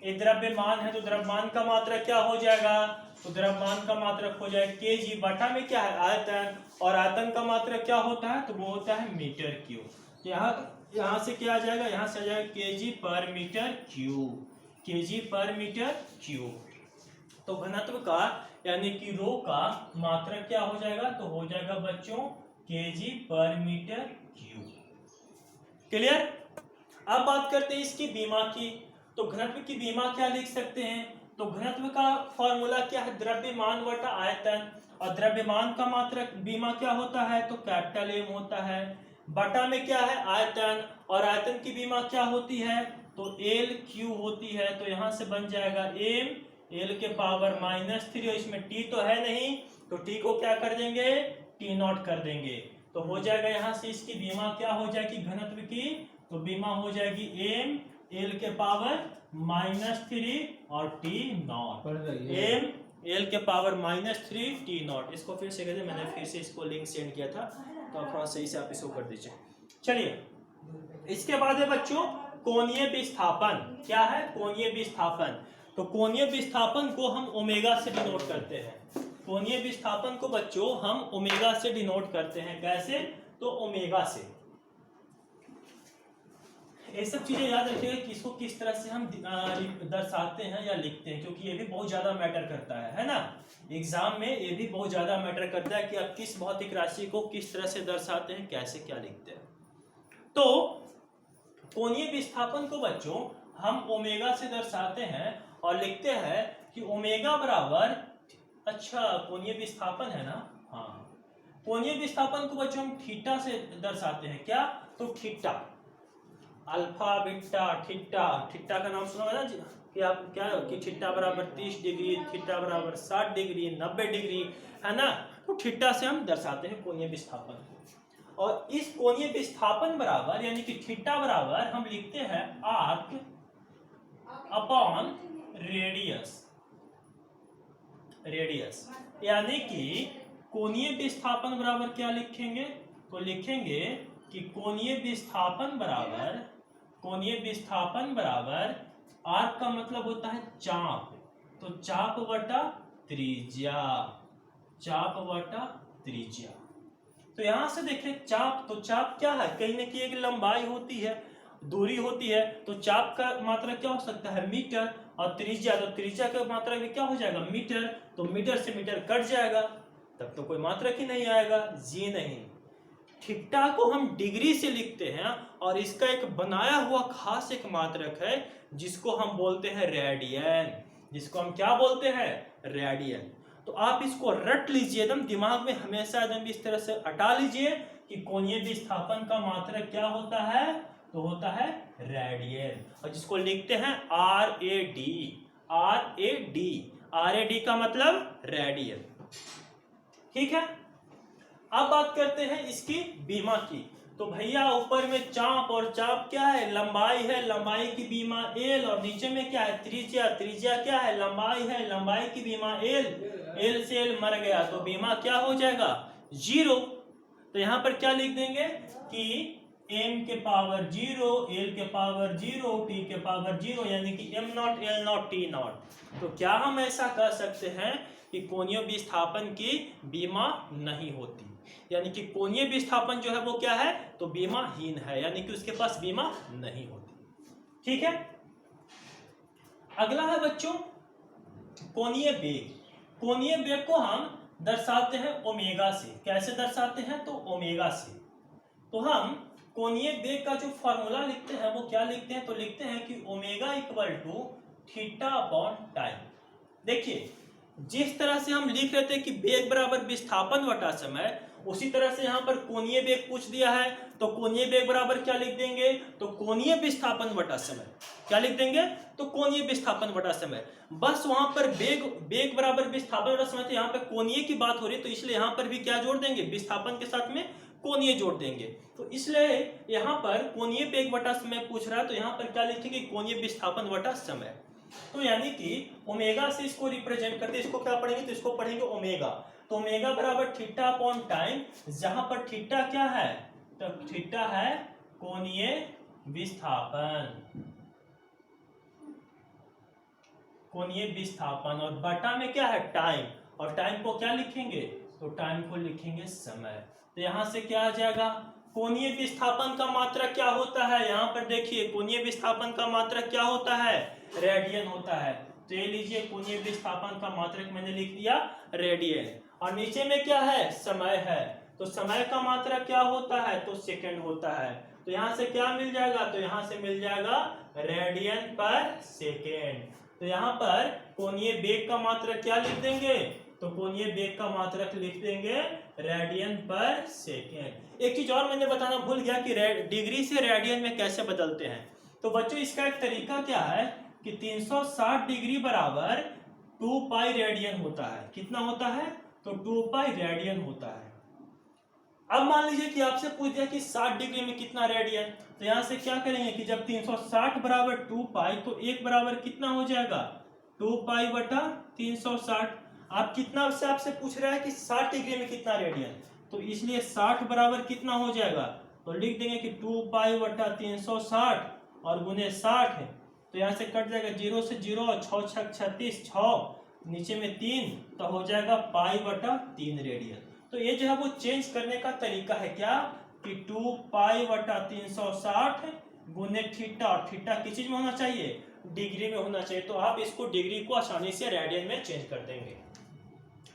ये द्रव्यमान है तो द्रव्यमान का मात्रक क्या हो जाएगा, तो द्रव्यमान का मात्रक हो जाएगा केजी, बटा में क्या है आयतन, और आयतन का मात्रक क्या होता है, तो वो होता है मीटर क्यूब। यहाँ से क्या आ जाएगा, यहाँ से आ जाएगा केजी पर मीटर क्यूब, केजी पर मीटर क्यूब। तो घनत्व का यानी कि रो का मात्रक क्या हो जाएगा, तो हो जाएगा बच्चों केजी पर मीटर क्यूब। क्लियर। अब बात करते हैं इसकी बीमा की। तो घनत्व की बीमा क्या लिख सकते हैं, तो घनत्व का फॉर्मूला क्या है, द्रव्यमान बटा आयतन, और द्रव्यमान का मात्रक बीमा क्या होता है, तो कैपिटल एम होता है, बटा में क्या है आयतन, और आयतन की बीमा क्या होती है, तो एल क्यू होती है। तो यहां से बन जाएगा एम एल के पावर -3, और इसमें टी तो है नहीं, तो टी को क्या कर देंगे, टी नॉट कर देंगे। तो हो जाएगा यहाँ से इसकी बीमा क्या हो जाएगी घनत्व की, तो बीमा हो जाएगी एम एल के पावर -3 और टी नॉट, एम एल के पावर -3 टी नॉट। इसको फिर से कहते, मैंने फिर से इसको लिंक सेंड किया था, तो आप थोड़ा सही से आप इसको कर दीजिए। चलिए, इसके बाद है बच्चों कोणीय विस्थापन। क्या है, कोणीय विस्थापन। तो कोणीय विस्थापन को हम ओमेगा से डिनोट करते हैं, कोणीय विस्थापन को बच्चों हम ओमेगा से डिनोट करते हैं। कैसे, तो ओमेगा से। ये सब चीजें याद रखिएगा कि इसको किस तरह से हम दर्शाते हैं या लिखते हैं, क्योंकि ये भी बहुत ज्यादा मैटर करता है ना। एग्जाम में ये भी बहुत ज्यादा मैटर करता है कि आप किस भौतिक राशि को किस तरह से दर्शाते हैं, कैसे क्या लिखते हैं। तो कोणीय विस्थापन को बच्चों हम ओमेगा से दर्शाते हैं और लिखते हैं कि ओमेगा बराबर, अच्छा कोणीय विस्थापन है ना, हाँ, कोणीय विस्थापन को बच्चों हम थीटा से दर्शाते हैं। क्या, तो theta, alpha beta theta, theta का नाम सुना है ना कि आप क्या कि थीटा बराबर 30 डिग्री, थीटा बराबर 60 डिग्री, 90 डिग्री, है ना। तो थीटा से हम दर्शाते हैं कोणीय विस्थापन को। और इस कोणीय विस्थापन बराबर यानी कि थीटा बराबर हम लिखते हैं आर्क अपॉन रेडियस, रेडियस। यानी कि कोणीय विस्थापन बराबर क्या लिखेंगे, तो लिखेंगे कि कोणीय विस्थापन बराबर, कोणीय विस्थापन बराबर आर्क का मतलब होता है चाप, तो चाप बटा त्रिज्या, चाप बटा त्रिज्या। तो यहां से देखें चाप, तो चाप क्या है, कहीं ना कहीं एक लंबाई होती है, दूरी होती है, तो चाप का मात्रा क्या हो सकता है मीटर, और त्रिज्या, तो त्रिज्या का मात्रा भी क्या हो जाएगा मीटर, तो मीटर से मीटर कट जाएगा, तब तो कोई मात्रक ही नहीं आएगा, जी नहीं। थीटा को हम डिग्री से लिखते हैं और इसका एक बनाया हुआ खास एक मात्रक है जिसको हम बोलते हैं रेडियन, जिसको हम क्या बोलते हैं रेडियन। तो आप इसको रट लीजिए, एकदम दिमाग में हमेशा एकदम इस तरह से अटा लीजिए कि कोणीय विस्थापन का मात्रक क्या होता है, तो होता है रेडियन, और जिसको लिखते हैं RAD, RAD का मतलब रेडियन। ठीक है, अब बात करते हैं इसकी बीमा की। तो भैया ऊपर में चाप, और चाप क्या है लंबाई है, लंबाई की बीमा L, और नीचे में क्या है त्रिज्या, त्रिज्या क्या है लंबाई है, लंबाई की बीमा L, L से L मर गया तो बीमा क्या हो जाएगा 0। तो यहाँ पर क्या लिख देंगे कि m के पावर 0, l के पावर 0, t के पावर 0, यानी कि m0 l0 t0। तो क्या हम ऐसा कह सकते हैं कि कोणीय विस्थापन की बीमा नहीं होती, यानी कि कोणीय विस्थापन जो है वो क्या है, तो बीमाहीन है, यानी कि उसके पास बीमा नहीं होती। ठीक है, अगला है बच्चों कोणीय वेग। कोणीय वेग को हम दर्शाते हैं ओमेगा से। कैसे दर्शाते हैं, तो ओमेगा से। तो हम कोणीय वेग का जो फॉर्मूला लिखते हैं वो क्या लिखते हैं, तो लिखते हैं कि omega equal to theta upon time. देखिए जिस तरह से हम लिख रहे थे कि वेग बराबर विस्थापन बटा समय, उसी तरह से यहाँ पर कोणीय वेग पूछ दिया है, तो कोणीय वेग बराबर क्या लिख देंगे, तो कोणीय विस्थापन बटा समय। क्या लिख देंगे, तो कोणीय विस्थापन बटा समय। बस वहां पर वेग बराबर विस्थापन बटा समय, तो यहाँ पर कोणीय की बात हो रही है, तो इसलिए यहाँ पर भी क्या जोड़ देंगे, विस्थापन के साथ में कोणीय जोड़ देंगे। तो इसलिए यहाँ पर कोणीय वेग बटा समय पूछ रहा है, तो यहाँ पर क्या लिखेंगे, कोणीय विस्थापन बटा समय। तो यानी कि ओमेगा से इसको रिप्रेजेंट करते, इसको क्या पढ़ेंगे, तो इसको पढ़ेंगे ओमेगा। तो ओमेगा बराबर थीटा अपॉन टाइम, जहां पर थीटा क्या है, तो थीटा है कोणीय विस्थापन, कोणीय विस्थापन, और बटा में क्या है टाइम, और टाइम को क्या लिखेंगे, तो टाइम को लिखेंगे समय। तो यहां से क्या आ जाएगा, कोणीय विस्थापन का मात्रक क्या होता है, यहां पर देखिए कोणीय विस्थापन का मात्रक क्या होता है, रेडियन होता है। तो ये लीजिए कोणीय विस्थापन का मात्रक मैंने लिख दिया रेडियन, और नीचे में क्या है समय है, तो समय का मात्रक क्या होता है, तो सेकंड होता है। तो यहाँ से क्या मिल जाएगा, तो यहाँ से मिल जाएगा रेडियन पर सेकेंड। तो यहाँ पर कोणीय वेग का मात्रक क्या लिख देंगे, तो कोणीय वेग का मात्रक लिख देंगे रेडियन पर सेकेंड। एक चीज और मैंने बताना भूल गया कि डिग्री से रेडियन में कैसे बदलते हैं। तो बच्चों इसका एक तरीका क्या है कि 360 डिग्री बराबर 2 पाई रेडियन होता है। कितना होता है, तो 2 पाई रेडियन होता है। अब मान लीजिए कि आपसे पूछ दिया कि 60 डिग्री में कितना रेडियन, तो यहां से क्या करेंगे कि जब 360 बराबर 2 पाई, तो एक बराबर कितना हो जाएगा 2 पाई बटा 360। आप कितना से आपसे पूछ रहा है कि 60 डिग्री में कितना रेडियन, तो इसलिए 60 बराबर कितना हो जाएगा, तो लिख देंगे कि 2 पाई बटा 360 और गुने 60 है। तो यहाँ से कट जाएगा 0 से 0, 6 6 36, 6 नीचे में 3, तो हो जाएगा पाई बटा 3 रेडियन। तो ये जो है वो चेंज करने का तरीका है क्या, कि 2 पाई बटा 360 गुने थीटा, और थीटा किस चीज में होना चाहिए, डिग्री में होना चाहिए। तो आप इसको डिग्री को आसानी से रेडियन में चेंज कर देंगे।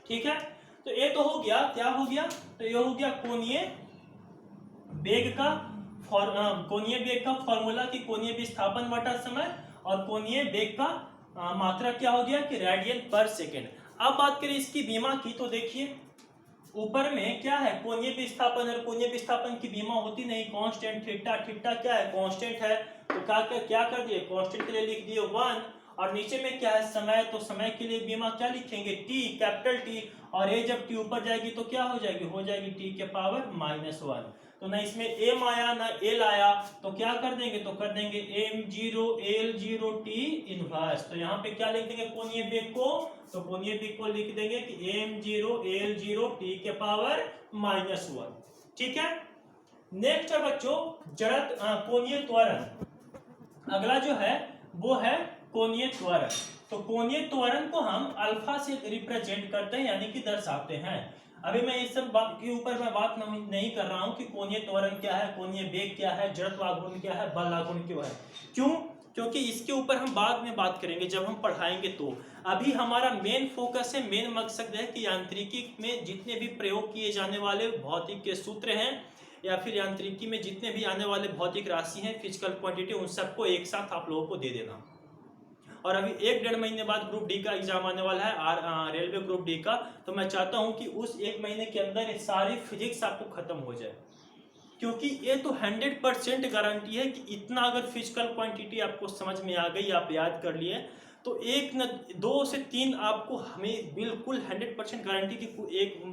ठीक है, तो ये तो हो गया, क्या हो गया, तो ये हो गया कोणीय वेग का कोणीय वेग का फॉर्मूला की कोणीय विस्थापन बटा समय, और कोणीय वेग का मात्रा क्या हो गया कि रेडियन पर सेकेंड। अब बात करें इसकी बीमा की, तो देखिए ऊपर में क्या है कोणीय विस्थापन, और कोणीय विस्थापन की बीमा होती नहीं कांस्टेंट थीटा, थीटा क्या है कांस्टेंट है, तो क्या कर दिए कांस्टेंट के लिए लिख दिए 1, और नीचे में क्या है समय, तो समय के लिए बीमा क्या लिखेंगे टी, कैपिटल टी, और ये जब टी ऊपर जाएगी तो क्या हो जाएगी टी के पावर -1। तो ना इसमें m आया ना l आया, तो क्या कर देंगे, तो कर देंगे m0 l0 t इनवर्स। तो यहाँ पे क्या लिख देंगे कोणीय वेग को, तो कोणीय वेग को लिख देंगे कि m0 l0 t के पावर -1। ठीक है, नेक्स्ट है बच्चों जड़त्व कोणीय त्वरण। अगला जो है वो है कोणीय त्वरण। तो कोणीय त्वरण को हम अल्फा से रिप्रेजेंट करते हैं यानी कि दर्शाते हैं। अभी मैं इस सब बात के ऊपर मैं बात नहीं कर रहा हूं कि कोणीय त्वरण क्या है, कोणीय वेग क्या है, जड़त्व आघूर्ण क्या है, बल आघूर्ण क्यों है। क्यों? क्योंकि इसके ऊपर हम बाद में बात करेंगे जब हम पढ़ाएंगे। तो अभी हमारा मेन फोकस है, मेन मकसद है कि यांत्रिकी में जितने भी प्रयोग किए जाने वाले भौतिक के सूत्र हैं या फिर यांत्रिकी में जितने भी आने वाले भौतिक राशि हैं, फिजिकल क्वांटिटी, उन सबको एक साथ आप लोगों को दे देना। और अभी 1-1.5 महीने बाद ग्रुप डी का एग्जाम आने वाला है, रेलवे ग्रुप डी का। तो मैं चाहता हूं कि उस 1 महीने के अंदर ये सारी फिजिक्स आपको खत्म हो जाए, क्योंकि ये तो 100% गारंटी है कि इतना अगर फिजिकल क्वांटिटी आपको समझ में आ गई, आप याद कर लिए, तो 2 से 3 आपको हमें बिल्कुल 100% गारंटी कि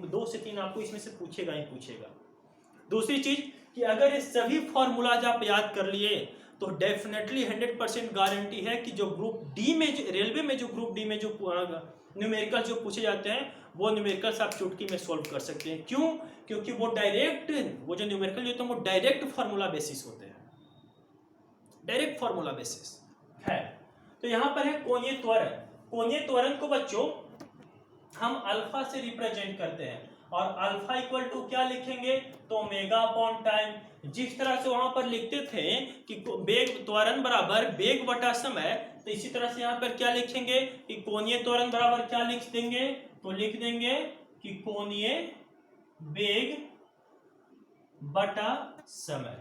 2 से 3 आपको इसमें से पूछेगा ही पूछेगा। दूसरी चीज कि अगर ये सभी फॉर्मूलाज आप याद कर लिए तो डेफिनेटली 100% गारंटी है कि जो ग्रुप डी में, रेलवे में जो ग्रुप डी में जो न्यूमेरिकल जो पूछे जाते हैं वो न्यूमेरिकल्स आप चुटकी में सॉल्व कर सकते हैं। क्यों? क्योंकि वो जो न्यूमेरिकल होते हैं वो डायरेक्ट फार्मूला बेसिस होते हैं, डायरेक्ट फार्मूला बेसिस है। तो यहाँ पर है कोणीय त्वरण। कोणीय त्वरण को बच्चों हम अल्फा से रिप्रेजेंट करते हैं और अल्फा इक्वल टू क्या लिखेंगे, तो ओमेगा अपॉन टाइम। जिस तरह से वहां पर लिखते थे कि वेग त्वरण बराबर वेग बटा समय, तो इसी तरह से यहाँ पर क्या लिखेंगे कि कोणीय त्वरण बराबर क्या लिख देंगे, तो लिख देंगे कि कोणीय वेग बटा समय,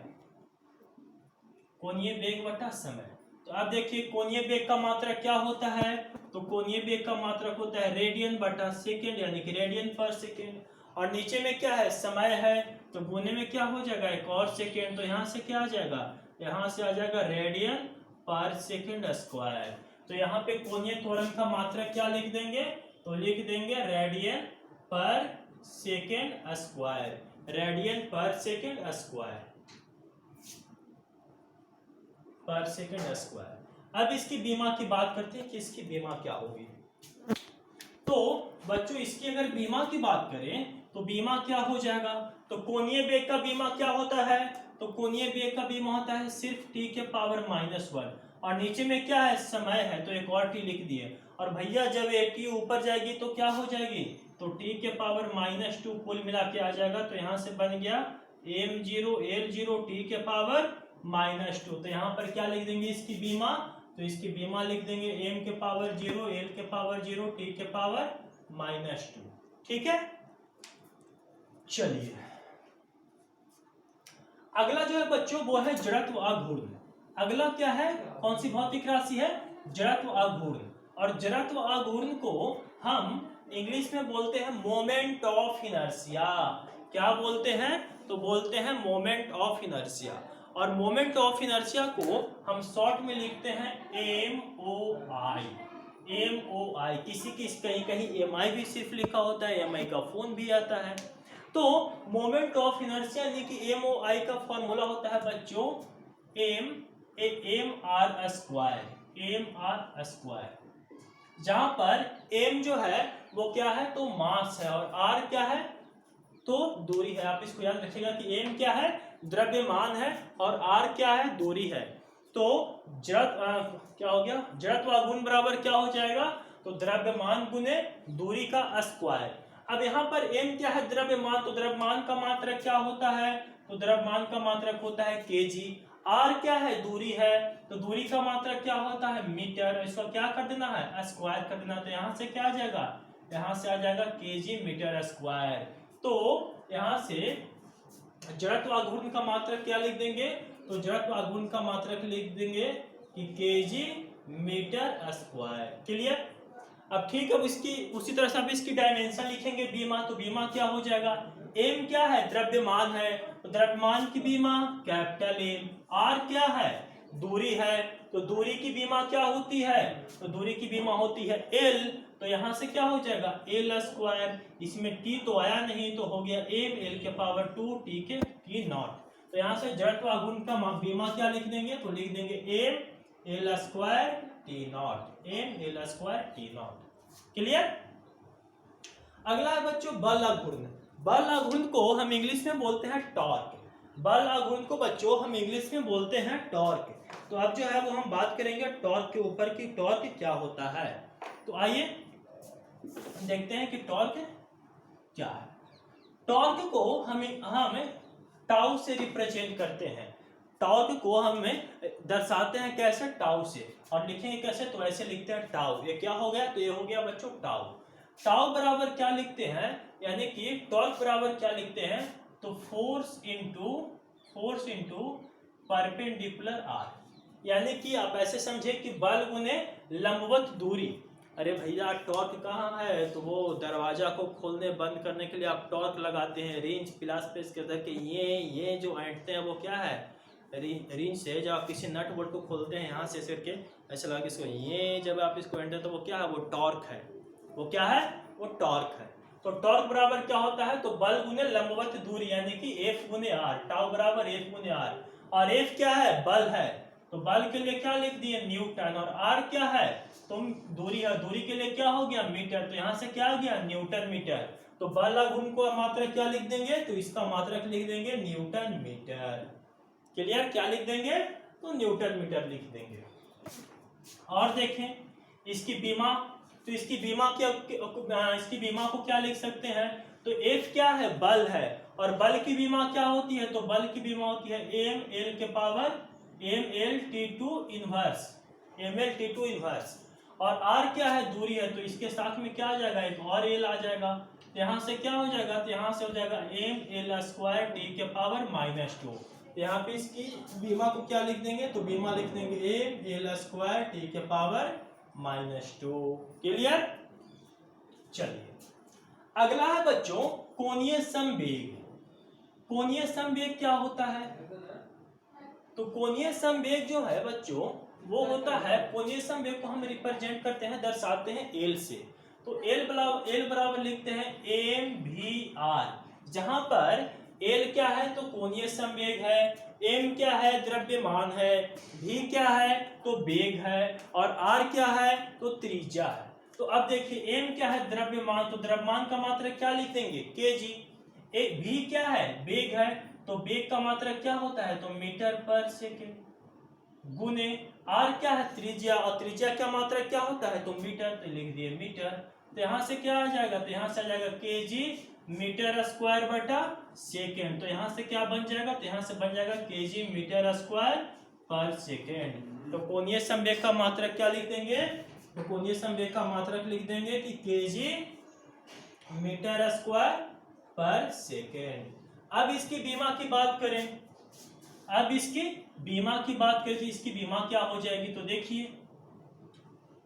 कोणीय वेग बटा समय। तो अब देखिए कोणीय वेग का मात्रक क्या होता है, तो कोणीय वेग का मात्रक होता है रेडियन बटा सेकेंड यानी कि रेडियन पर सेकेंड। और नीचे में क्या है, समय है, तो गुने में क्या हो जाएगा, एक और सेकेंड। तो यहाँ से क्या आ जाएगा, यहाँ से आ जाएगा रेडियन पर सेकेंड स्क्वायर। तो यहाँ पे कोणीय त्वरण का मात्रक क्या लिख देंगे, तो लिख देंगे रेडियन पर सेकेंड स्क्वायर, रेडियन पर सेकेंड स्क्वायर, पर सेकेंड स्क्वायर। अब इसकी बीमा की बात करते हैं कि इसकी बीमा क्या होगी। तो बच्चों इसकी अगर बीमा की बात करें तो बीमा क्या हो जाएगा, तो कोणीय वेग का बीमा क्या होता है, तो कोणीय वेग का बीमा होता है सिर्फ टी के पावर -1 और नीचे में क्या है, समय है, तो एक और टी लिख दिए। और भैया जब ये टी ऊपर जाएगी तो क्या हो जाएगी, तो टी के पावर -2 कुल मिला के आ जाएगा। तो यहाँ से बन गया m0 l0 टी के पावर -2। तो यहाँ पर क्या लिख देंगे इसकी बीमा, तो इसकी बीमा लिख देंगे m के पावर 0 l के पावर 0 टी के पावर -2। ठीक है, चलिए अगला जो है बच्चों वो है जड़त्व आघूर्ण। अगला क्या है, कौन सी भौतिक राशि है, जड़त्व आघूर्ण। और जड़त्व आघूर्ण को हम इंग्लिश में बोलते हैं मोमेंट ऑफ इनर्शिया। क्या बोलते हैं, तो बोलते हैं मोमेंट ऑफ इनर्शिया। और मोमेंट ऑफ इनर्शिया को हम शॉर्ट में लिखते हैं MOI। MOI किसी कहीं कहीं MI भी सिर्फ लिखा होता है, MI का फोन भी आता है। तो मोमेंट ऑफ इनर्शिया यानी कि MOI का फॉर्मूला होता है बच्चों mr स्क्वायर, जहां पर m जो है वो क्या है, तो मास है, और r क्या है, तो दूरी है। आप इसको याद रखिएगा कि m क्या है, द्रव्यमान है, और r क्या है, दूरी है। तो क्या हो गया, जड़त्व आघूर्ण बराबर क्या हो जाएगा, तो द्रव्यमान गुने दूरी का स्क्वायर। अब यहाँ पर m क्या है, द्रव्यमान, तो द्रव्यमान का मात्रक क्या होता है, तो द्रव्यमान का मात्रक होता है kg। r क्या है, दूरी है, तो दूरी का मात्रक क्या होता है, मीटर। इसको क्या कर देना है, स्क्वायर कर देना। तो यहाँ से क्या आ जाएगा, यहाँ से आ जाएगा kg मीटर स्क्वायर। तो यहाँ से जड़त्व आघूर्ण का मात्रक क्या लिख देंगे, तो जड़त्व आघूर्ण का मात्रक लिख देंगे कि kg मीटर स्क्वायर। क्लियर। अब ठीक है, इसकी उसी तरह से आप इसकी डायमेंशन लिखेंगे बीमा। तो बीमा क्या हो जाएगा, m क्या है, द्रव्यमान है, तो द्रव्यमान की बीमा कैपिटल M। r क्या है, दूरी है, तो दूरी की बीमा क्या होती है, तो दूरी की बीमा होती है L। तो यहाँ से क्या हो जाएगा L स्क्वायर, इसमें t तो आया नहीं, तो हो गया m l के पावर 2 t के t नॉट। तो यहाँ से जड़त्व आघूर्ण का बीमा क्या लिख देंगे, तो लिख देंगे m l square t not, m l square t not. Clear. अगला है बच्चों बल आघूर्ण। बल आघूर्ण को हम इंग्लिश में बोलते हैं टॉर्क। बल आघूर्ण को बच्चों हम इंग्लिश में बोलते हैं टॉर्क। तो अब जो है वो हम बात करेंगे टॉर्क के ऊपर कि टॉर्क क्या होता है। तो आइए देखते हैं कि टॉर्क क्या है। टॉर्क को हम टाउ से रिप्रेजेंट करते हैं। टॉर्क को हमें दर्शाते हैं कैसे, टाउ से, और लिखेंगे कैसे, तो ऐसे लिखते हैं टाउ। ये क्या हो गया, तो ये हो गया बच्चों टाउ। टाउ बराबर क्या लिखते हैं, यानी कि टॉर्क बराबर क्या लिखते हैं, तो फोर्स इनटू परपेंडिकुलर आर। यानी कि आप ऐसे समझे कि बल गुने लंबवत दूरी। अरे भैया टॉर्क कहाँ है, तो वो दरवाजा को खोलने बंद करने के लिए आप टॉर्क लगाते हैं, रेंज प्लस प्रेस करके ये जो ऐंठते हैं वो क्या है, रेंज से जब आप किसी नट बोल्ट को खोलते हैं यहाँ से करके ऐसा लगा इसको, ये जब आप इसको एंटर, तो वो क्या है, वो टॉर्क है। वो क्या है, वो टॉर्क है। तो टॉर्क बराबर क्या होता है, तो बल गुने लंबवत दूरी, यानी कि F गुने आर। टाउ बराबर F गुने आर, और F क्या है, बल है, तो बल के लिए क्या लिख दिए, न्यूटन, और आर क्या है, तो दूरी है, दूरी के लिए क्या हो गया, मीटर, तो यहाँ से क्या आ गया, न्यूटन मीटर। तो बल गुण को मात्रक क्या लिख देंगे, तो इसका मात्रक लिख देंगे न्यूटन मीटर। क्लियर, क्या लिख देंगे, तो न्यूटन मीटर लिख देंगे। और देखें इसकी बीमा, तो इसकी बीमा को क्या लिख सकते हैं, तो F क्या है, बल है, और बल की बीमा क्या होती है, तो बल की बीमा होती है ml के power ml/t2 inverse, ml/t2 inverse. और r क्या है, दूरी है, तो इसके साथ में क्या आ जाएगा, एक और l आ जाएगा, तो यहाँ से क्या हो जाएगा, तो यहाँ से हो जाएगा ml² t के पावर -2। यहाँ पे इसकी बीमा को क्या लिख देंगे, तो बीमा लिख देंगे ml² t के पावर -2। क्लियर। चलिए अगला है बच्चों कोणीय संवेग। कोणीय संवेग क्या होता है, तो कोणीय संवेग जो है बच्चों वो होता है, कोणीय संवेग को हम रिप्रेजेंट करते हैं, दर्शाते हैं एल से। तो एल बराबर लिखते हैं mvr, जहां पर एल क्या है, तो कोणीय संवेग है, एम क्या है, द्रव्यमान है, भी क्या है, तो वेग है, और आर क्या है, तो त्रिज्या है। तो अब देखिए एम क्या है, द्रव्यमान, तो द्रव्यमान का मात्रक क्या लिख देंगे, केजी। भी क्या है, वेग है, तो वेग का मात्रक क्या होता है, तो मीटर पर सेकेंड, गुने आर क्या है, त्रिज्या, और त्रिज्या का मात्रक क्या होता है, तो मीटर, तो लिख दिए मीटर। तो यहाँ से क्या आ जाएगा, तो यहाँ से आ जाएगा केजी मीटर स्क्वायर बटा सेकेंड। तो यहाँ से क्या बन जाएगा, तो यहाँ से बन जाएगा केजी मीटर स्क्वायर पर सेकेंड। तो कोणीय संवेग का मात्रक क्या लिख देंगे, तो कोणीय संवेग का मात्रक लिख देंगे कि केजी मीटर स्क्वायर पर सेकेंड। अब इसकी बीमा की बात करें, इसकी बीमा क्या हो जाएगी, तो देखिए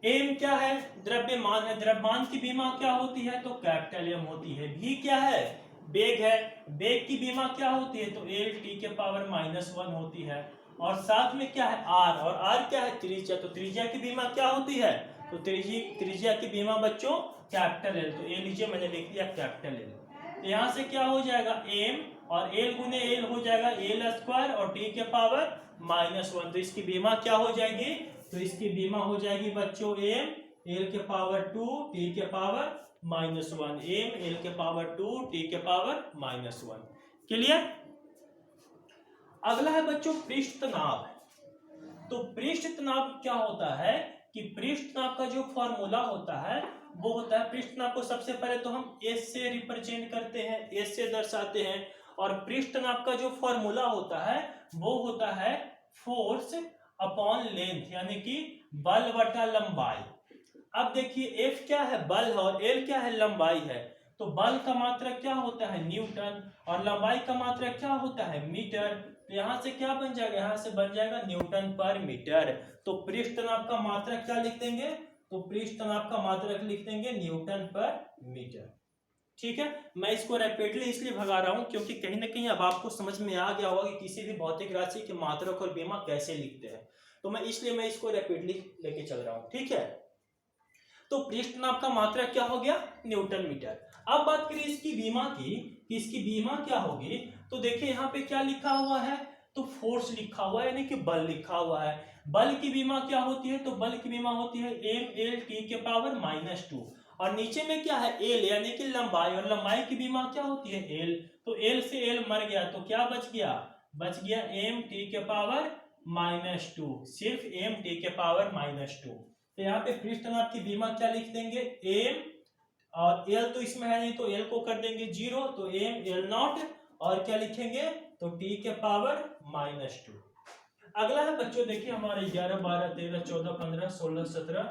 एम क्या है, द्रव्यमान है, द्रव्यमान की बीमा क्या होती है, तो कैपिटल एम होती है। भी क्या है, वेग है, वेग की बीमा क्या होती है, तो एल टी के पावर -1 होती है, और साथ में क्या है आर, और आर क्या है, त्रिज्या, तो त्रिज्या की बीमा क्या होती है, तो त्रिज्या की बीमा बच्चों कैपिटल एल, तो ए लीजिए मैंने लिख दिया कैपिटल एल। यहाँ से क्या हो जाएगा, एम और एल गुने एल हो जाएगा एल स्क्वायर, और टी के पावर -1, तो इसकी बीमा क्या हो जाएगी, तो इसकी बीमा हो जाएगी बच्चों एम एल के पावर 2 टी के पावर -1, एम एल के पावर 2 टी के पावर -1। क्लियर। अगला है बच्चों पृष्ठ तनाव। तो पृष्ठ तनाव क्या होता है, कि पृष्ठ तनाव का जो फॉर्मूला होता है वो होता है, पृष्ठ तनाव को सबसे पहले तो हम एस से रिप्रेजेंट करते हैं, एस से दर्शाते हैं, और पृष्ठ तनाव का जो फॉर्मूला होता है वो होता है फोर्स अपॉन लेंथ, यानी कि बल बटा लंबाई। अब देखिए F क्या है, बल है, और L क्या है, लंबाई है। तो बल का मात्रक क्या होता है, न्यूटन, और लंबाई का मात्रक क्या होता है, मीटर। तो यहाँ से क्या बन जाएगा, यहाँ से बन जाएगा न्यूटन पर मीटर। तो पृष्ठ तनाव का मात्रक क्या लिख देंगे, तो पृष्ठ तनाव का मात्रक लिख देंगे न्यूटन पर मीटर। ठीक है, मैं इसको रैपिडली इसलिए भगा रहा हूं क्योंकि कहीं ना कहीं अब आपको समझ में आ गया होगा कि किसी भी भौतिक राशि के मात्रक और बीमा कैसे लिखते हैं, तो मैं इसको रैपिडली लेके चल रहा हूं। ठीक है, तो पृष्ठ तनाव का मात्रक क्या हो गया, न्यूटन मीटर। अब बात करिए इसकी बीमा की, कि इसकी बीमा क्या होगी, तो देखिए यहाँ पे क्या लिखा हुआ है, तो फोर्स लिखा हुआ है, यानी कि बल लिखा हुआ है। बल की बीमा क्या होती है, तो बल की बीमा होती है एम एल टी के पावर -2, और नीचे में क्या है, एल, यानी कि लंबाई, और लंबाई की बीमा क्या होती है, एल। तो एल से एल मर गया, तो क्या बच गया, एम टी के पावर -2, सिर्फ m t के पावर -2। तो यहाँ पे पृष्ठ तनाव की बीमा क्या लिख देंगे, m, और l तो इसमें है नहीं तो l को कर देंगे 0, तो m l नॉट, और क्या लिखेंगे तो t के पावर -2। अगला है बच्चों देखिए हमारे 11, 12, 13, 14, 15, 16, 17,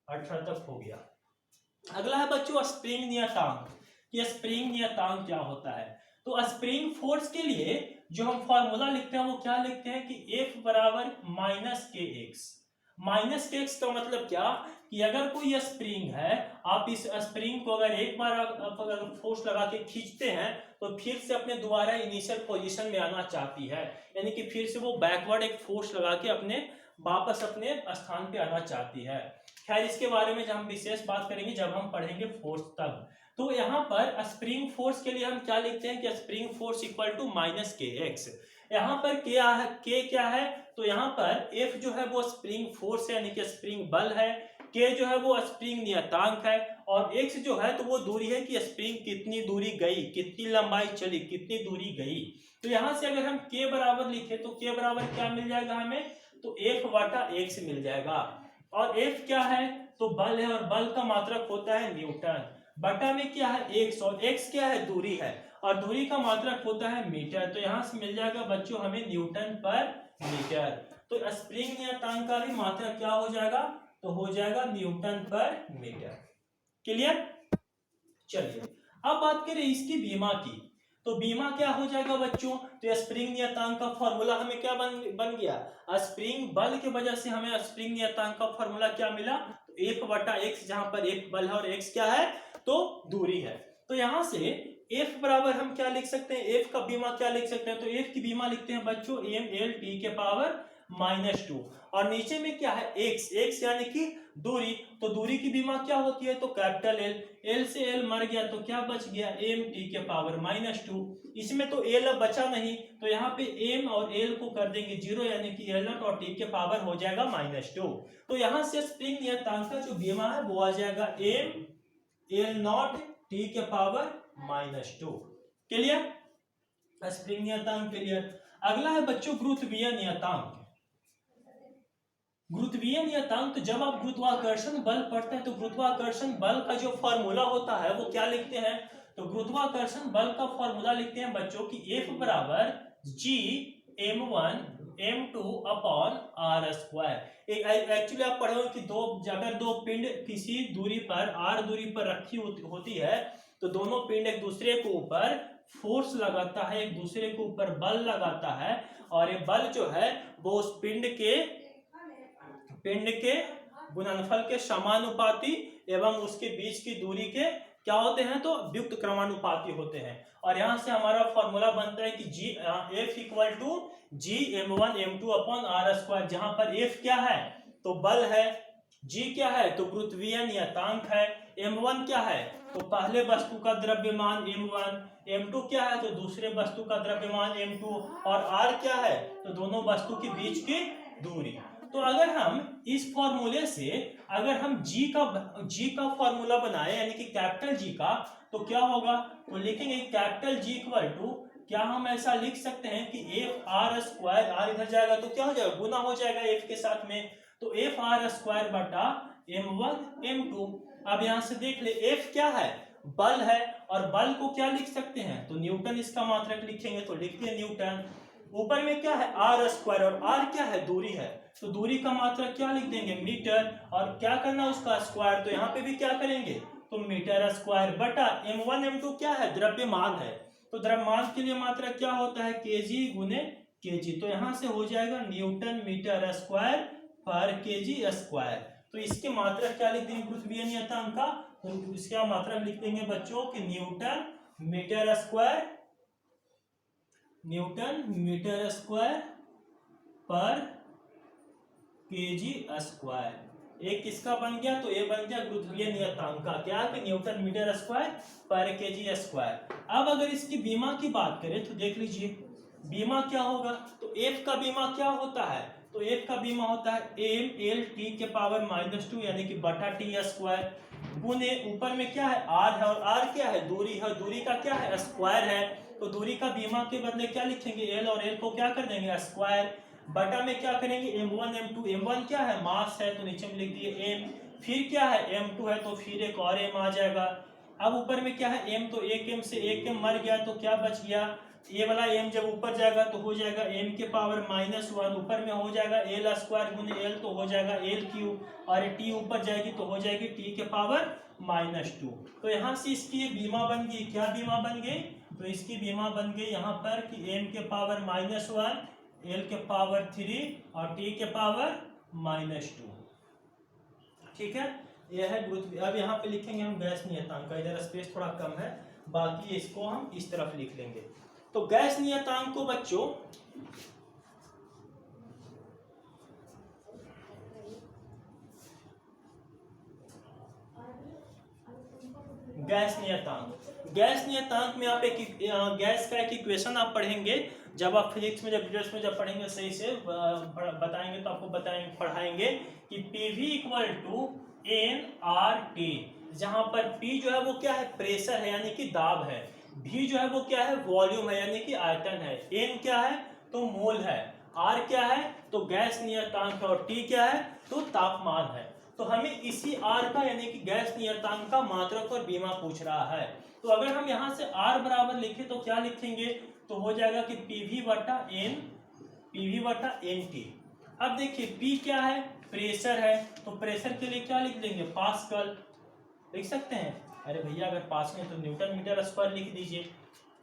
18 तक हो गया। अगला है बच्चों स्प्रिंग नियतांक। कि स्प्रिंग नियतांक क्या होता है, तो स्प्रिंग फोर्स के लिए जो हम फॉर्मूला लिखते हैं वो क्या लिखते हैं कि F बराबर -kx। -kx का मतलब क्या कि अगर कोई स्प्रिंग है, आप इस स्प्रिंग को अगर एक बार आप अगर फोर्स लगा के खींचते हैं तो फिर से अपने दोबारा इनिशियल पोजीशन में आना चाहती है, यानी कि फिर से वो बैकवर्ड एक फोर्स लगा के अपने वापस अपने स्थान पे आना चाहती है। खैर इसके बारे में जब हम विशेष बात करेंगे जब हम पढ़ेंगे फोर्स तब। तो यहाँ पर स्प्रिंग फोर्स के लिए हम क्या लिखते हैं कि spring force equal to -kx। यहाँ पर क्या है, k क्या है, तो यहाँ पर F जो है वो स्प्रिंग फोर्स है यानी कि स्प्रिंग बल है, k जो है वो स्प्रिंग नियतांक है, और x जो है तो वो दूरी है कि स्प्रिंग कितनी दूरी गई, कितनी लंबाई चली, कितनी दूरी गई। तो यहाँ से अगर हम k बराबर लिखे तो k बराबर क्या मिल जाएगा हमें, तो F बटा x मिल जाएगा। और F क्या है, तो बल है, और बल का मात्रक होता है न्यूटन, बटा में क्या है x, और x क्या है दूरी है, और दूरी का मात्रक होता है मीटर। तो यहाँ से मिल जाएगा बच्चों हमें न्यूटन पर मीटर। तो स्प्रिंग नियतांक का भी मात्रक क्या हो जाएगा, तो हो जाएगा न्यूटन पर मीटर। क्लियर। चलिए अब बात करें इसकी बीमा की, तो बीमा क्या हो जाएगा बच्चों, तो स्प्रिंग नियतांक का फॉर्मूला हमें क्या बन गया, स्प्रिंग बल की वजह से हमें स्प्रिंग नियतांक का फॉर्मूला क्या मिला, तो F बटा x, जहां पर F बल है और x क्या है तो दूरी है। तो यहां से F बराबर हम क्या लिख सकते हैं, F का बीमा क्या लिख सकते हैं, तो F की बीमा लिखते हैं बच्चों m l t के पावर -2, और नीचे में क्या है x, x यानी कि दूरी, तो दूरी की बीमा क्या होती है, तो कैपिटल L, L से L मर गया तो क्या बच गया m t के पावर -2। इसमें तो L अब बचा नहीं, तो यहाँ पे m और L को कर देंगे 0, यानी कि L0 और t के पावर हो जाएगा -2। तो यहाँ से स्प्रिंग नियतांक का जो बीमा है वो आ जाएगा m L0 t के पावर -2। क्लियर, स्प्रिंग नियतांक क्लियर। अगला है बच्चों गुरुत्वीय नियतांक। गुरुत्वीय नियतांक, तो जब आप गुरुत्वाकर्षण बल पढ़ते हैं तो गुरुत्वाकर्षण बल का जो फॉर्मूला होता है वो क्या लिखते हैं, तो गुरुत्वाकर्षण बल का फॉर्मूला लिखते हैं बच्चों की F बराबर G m1 m2 upon r square. Actually आप पढ़े हो कि अगर दो पिंड किसी दूरी पर r दूरी पर रखी होती है तो दोनों पिंड एक दूसरे के ऊपर फोर्स लगाता है, एक दूसरे के ऊपर बल लगाता है, और ये बल जो है वो उस पिंड के गुणनफल के समानुपाती एवं उसके बीच की दूरी के क्या होते हैं, तो व्युक्त क्रमानुपाती होते हैं। और यहाँ से हमारा फॉर्मूला बनता है कि F equal to G m1 m2 upon r square, जहां पर F क्या है तो बल है, G क्या है तो गुरुत्वीय नियतांक है, m1 क्या है तो पहले वस्तु का द्रव्यमान m1, m2 क्या है तो दूसरे वस्तु का द्रव्यमान m2, और r क्या है तो दोनों वस्तु के बीच की दूरी। तो अगर हम इस फॉर्मूले से अगर हम G का फॉर्मूला बनाए यानी कि कैपिटल G का, तो क्या होगा, तो लिखेंगे कैपिटल G इक्वल टू, क्या हम ऐसा लिख सकते हैं कि F r स्क्वायर, r इधर जाएगा तो क्या हो जाएगा गुना हो जाएगा F के साथ में, तो F r स्क्वायर बटा m1 m2। अब यहां से देख ले F क्या है बल है, और बल को क्या लिख सकते हैं तो न्यूटन इसका मात्रक लिखेंगे, तो लिखते हैं न्यूटन। ऊपर में क्या है r स्क्वायर, और r क्या है दूरी है, तो दूरी का मात्रक क्या लिख देंगे मीटर, और क्या करना उसका स्क्वायर, तो यहाँ पे भी क्या करेंगे तो मीटर स्क्वायर बटा m1 m2 क्या है द्रव्यमान है, तो द्रव्यमान के लिए मात्रक क्या होता है kg गुने kg, तो यहाँ से हो जाएगा न्यूटन मीटर स्क्वायर पर kg स्क्वायर। तो इसके मात्रक क्या लिख देंगे गुरुत्वीय नियतांक का, तो इसका मात्रक लिख देंगे बच्चों कि न्यूटन मीटर स्क्वायर पर केजी स्क्वायर। एक किसका बन गया, तो ये बन गया गुरुत्वीय नियतांक का, क्या कि न्यूटन मीटर स्क्वायर पर केजी स्क्वायर। अब अगर इसकी बीमा की बात करें तो देख लीजिए बीमा क्या होगा, तो F का बीमा क्या होता है, तो F का बीमा होता है m l t के पावर -2 यानी कि बटा t स्क्वायर, गुने ऊपर में क्या है r है, और r क्या है दूरी है, दूरी का क्या है स्क्वायर है, तो दूरी का बीमा के बदले क्या लिखेंगे l, और l को क्या कर देंगे स्क्वायर। बटा में क्या करेंगे m1 m2, m1 क्या है मास है तो नीचे में लिख दिए m, फिर क्या है m2 है तो फिर एक और m आ जाएगा। अब ऊपर में क्या है m, तो एक m से एक m मर गया तो क्या बच गया, ये वाला m जब ऊपर जाएगा तो हो जाएगा m के पावर -1, ऊपर में हो जाएगा l स्क्वायर गुने l तो हो जाएगा l क्यूब, और t ऊपर जाएगी तो हो जाएगी t के पावर -2। तो यहाँ से इसकी ये बीमा बन गई, क्या बीमा बन गई, तो इसकी बीमा बन गई यहाँ पर कि m के पावर -1, l के पावर 3 और t के पावर -2। ठीक है, यह है गुरुत्व। अब यहाँ पे लिखेंगे हम गैस नियतांक का, इधर स्पेस थोड़ा कम है, बाकी इसको हम इस तरफ लिख लेंगे। तो गैस नियतांक को बच्चों गैस नियतांक में आप एक गैस का एक इक्वेशन आप पढ़ेंगे, जब आप फिजिक्स में जब डिटेल्स में जब पढ़ेंगे सही से बताएंगे तो आपको पढ़ाएंगे कि PV = nRT, जहां पर P जो है वो क्या है प्रेशर है यानी कि दाब है, V जो है वो क्या है वॉल्यूम है यानी कि आयतन है, N क्या है तो मोल है, R क्या है तो गैस नियतांक है, और T क्या है तो तापमान है। तो हमें इसी R का यानी कि गैस नियतांक का मात्रक और बीमा पूछ रहा है। तो अगर हम यहाँ से R बराबर लिखे तो क्या लिखेंगे, तो हो जाएगा कि PV/NT। अब देखिए P क्या है प्रेशर है, तो प्रेशर के लिए क्या लिख देंगे पास्कल, लिख सकते हैं। अरे भैया अगर पास्कल है तो न्यूटन मीटर स्क्वायर लिख दीजिए।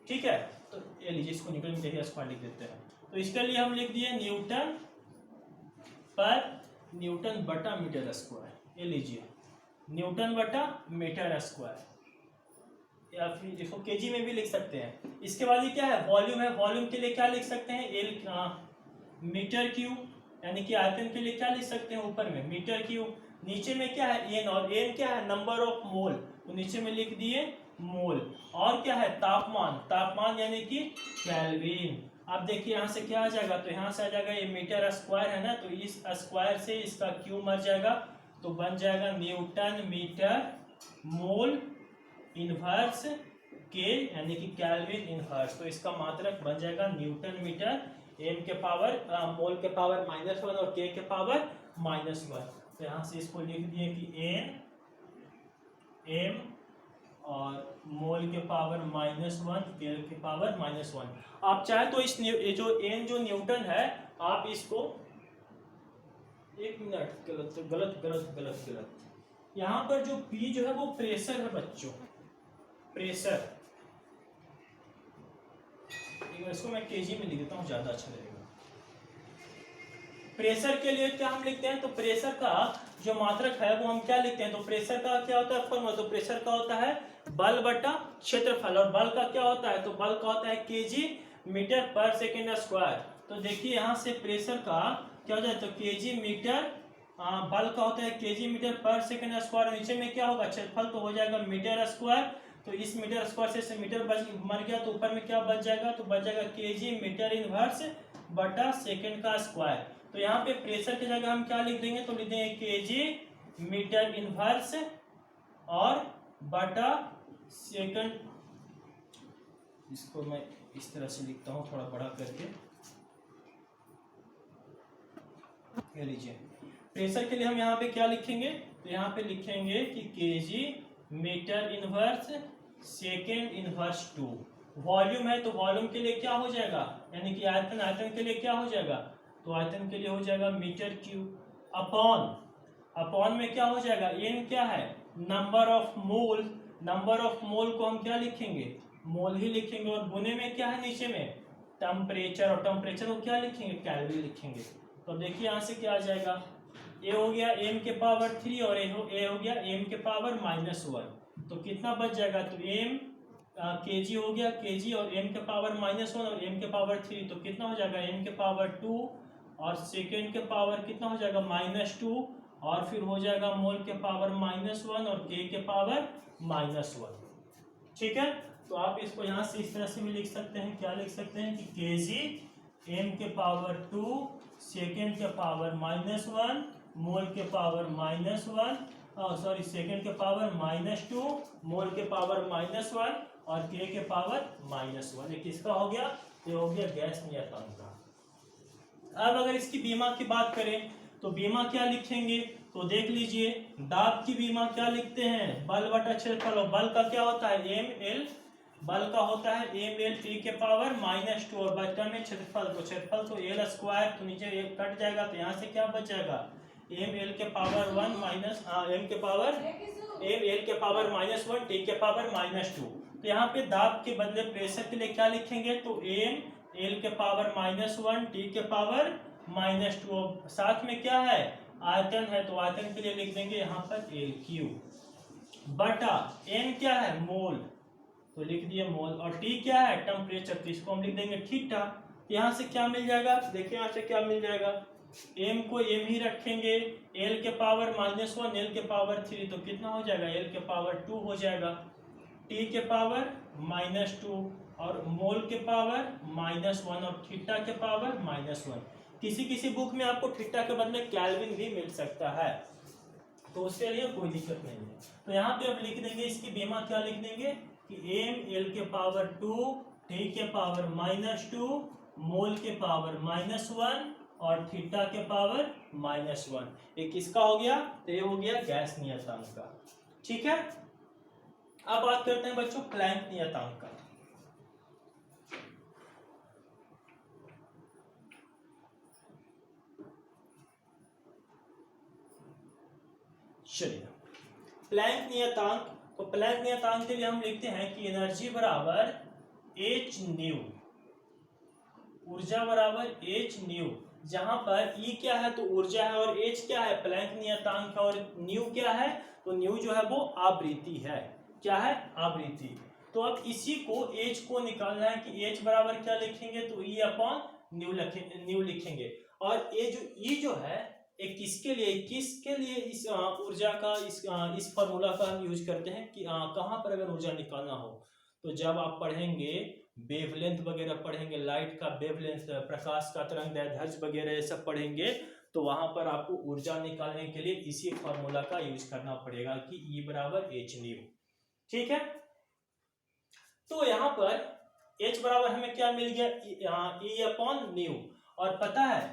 ठीक है, तो ये लीजिए इसको न्यूटन मीटर स्क्वायर लिख देते हैं। तो इसके लिए हम लिख दिए न्यूटन बटा मीटर स्क्वायर, ये लीजिए न्यूटन बटा मीटर स्क्वायर, या फिर इसको केजी में भी लिख सकते हैं। इसके बाद ये क्या है वॉल्यूम है, वॉल्यूम के लिए क्या लिख सकते हैं एल मीटर क्यूब, यानी कि आयतन के लिए क्या लिख सकते हैं ऊपर में मीटर क्यूब, नीचे में क्या है एन, और एन क्या है नंबर ऑफ मोल, तो नीचे में लिख दिए मोल, और क्या है तापमान यानी कि केल्विन। अब देखिए यहाँ से क्या आ जाएगा, तो यहाँ से आ जाएगा ये मीटर स्क्वायर है ना, तो इस स्क्वायर से इसका क्यूब मर जाएगा तो बन जाएगा न्यूटन मीटर मोल इनवर्स के यानी कि केल्विन इनवर्स। तो इसका मात्रक बन जाएगा न्यूटन मीटर, m के पावर मोल के पावर -1 और k के पावर -1। तो यहाँ से इसको लिख दिए कि m और मोल के पावर -1 k के पावर -1। आप चाहे तो इस जो n जो न्यूटन है आप इसको एक मिनट गलत यहाँ पर जो p जो है वो प्रेशर है बच्चों, प्रेशर, इसको मैं केजी में लिख देता हूँ ज्यादा अच्छा लगेगा। प्रेशर के लिए क्या हम लिखते हैं, तो प्रेशर का जो मात्रक है वो हम क्या लिखते हैं, तो प्रेशर का क्या होता है फॉर्मूला, तो प्रेशर का होता है बल बटा क्षेत्रफल, और बल का क्या होता है, तो बल का होता है केजी मीटर पर सेकेंड स्क्वायर। तो देखिए यहाँ से प्रेशर का क्या हो जाए, तो केजी मीटर, बल का होता है केजी मीटर पर सेकेंड स्क्वायर, नीचे में क्या होगा क्षेत्रफल तो हो जाएगा मीटर स्क्वायर, तो इस मीटर स्क्वायर से मीटर मर गया तो ऊपर में क्या बच जाएगा, तो बच जाएगा केजी मीटर इनवर्स बटा सेकेंड का स्क्वायर। तो यहाँ पे प्रेशर की जगह हम क्या लिख देंगे, तो लिख देंगे केजी मीटर इनवर्स और बटा सेकंड, इसको मैं इस तरह से लिखता हूँ थोड़ा बड़ा करके, ये लीजिए प्रेशर के लिए हम यहाँ पे क्या लिखेंगे, तो यहाँ पे लिखेंगे कि KG metre inverse second inverse 2। Volume है तो वॉल्यूम के लिए क्या हो जाएगा, यानी कि आयतन के लिए क्या हो जाएगा, तो आयतन के लिए हो जाएगा मीटर क्यूब, अपॉन में क्या हो जाएगा एन क्या है number of mole, number of mole को हम क्या लिखेंगे मोल ही लिखेंगे, और गुने में क्या है नीचे में टेम्परेचर, और टेम्परेचर को क्या लिखेंगे केल्विन लिखेंगे। तो देखिए यहाँ से क्या आ जाएगा, ए हो गया m के पावर 3 और ए हो गया m के पावर -1, तो कितना बच जाएगा, तो m केजी हो गया केजी, और m के पावर -1 और m के पावर 3, तो कितना हो जाएगा m के पावर 2 और सेकेंड के पावर कितना हो जाएगा -2, और फिर हो जाएगा मोल के पावर -1 और k के पावर -1। ठीक है, तो आप इसको यहाँ से इस तरह से भी लिख सकते हैं, क्या लिख सकते हैं कि केजी m के पावर 2 सेकेंड के पावर -1 मोल के पावर -1 सेकेंड के पावर -2 मोल के पावर -1 और k के पावर -1। ये किसका हो गया, ये हो गया गैस नियतांक का। अब अगर इसकी बीमा की बात करें तो बीमा क्या लिखेंगे, तो देख लीजिए दाब की बीमा क्या लिखते हैं, बल बटा क्षेत्रफल, और बल का क्या होता है एम एल, बल का होता है एम एल टी के पावर -2, और बचा में क्षेत्रफल, तो क्षेत्रफल तो एल स्क्वायर, तो नीचे एक कट जाएगा तो यहाँ से क्या बच जाएगा एम एल के पावर 1 माइनस एम के पावर एम एल के पावर -1 टी के पावर -2। तो यहाँ पे दाब के बदले प्रेशर के लिए क्या लिखेंगे, तो एम एल के पावर -1 टी के पावर -2, साथ में क्या है आयतन है, तो आयतन के लिए लिख देंगे यहाँ पर एल क्यू, बटा एन क्या है मोल, तो लिख दिए मोल, और टी क्या है टेम्परेचर, तो इसको हम लिख देंगे थीटा। यहाँ से क्या मिल जाएगा, देखिए यहाँ से क्या मिल जाएगा, एम को एम ही रखेंगे, एल के पावर -1 एल के पावर 3, तो कितना हो जाएगा एल के पावर 2 हो जाएगा, टी के पावर -2 और मोल के पावर -1 और थीटा के पावर -1। किसी किसी बुक में आपको थीटा के बदले केल्विन भी मिल सकता है, तो उसके लिए कोई दिक्कत नहीं है। तो यहाँ पे अब लिख देंगे इसकी बीमा क्या लिख देंगे कि एम एल के पावर 2 टी के पावर -2 मोल के पावर -1 और थीटा के पावर -1। ये किसका हो गया, तो ये हो गया गैस नियतांक का। ठीक है, अब बात करते हैं बच्चों प्लैंक नियतांक का। चलिए प्लैंक नियतांक, तो प्लैंक नियतांक के लिए हम लिखते हैं कि एनर्जी बराबर एच न्यू, ऊर्जा बराबर एच न्यू, जहां पर ई क्या है तो ऊर्जा है और एच क्या है प्लैंक नियतांक है, और न्यू क्या है तो न्यू जो है वो आवृत्ति है, क्या है आवृत्ति। तो अब इसी को एच को निकालना है कि एच बराबर क्या लिखेंगे, तो ई अपॉन न्यू लिखेंगे, और ये जो ई जो है एक किसके लिए इस ऊर्जा का इस फॉर्मूला का हम यूज करते हैं कि कहाँ पर अगर ऊर्जा निकालना हो, तो जब आप पढ़ेंगे वेवलेंथ वगैरह पढ़ेंगे, लाइट का वेवलेंथ, प्रकाश का तरंग दैर्ध्य वगैरह ये सब पढ़ेंगे, तो वहां पर आपको ऊर्जा निकालने के लिए इसी फॉर्मूला का यूज करना पड़ेगा कि E बराबर एच न्यू। ठीक है, तो यहाँ पर H बराबर हमें क्या मिल गया E अपॉन न्यू, और पता है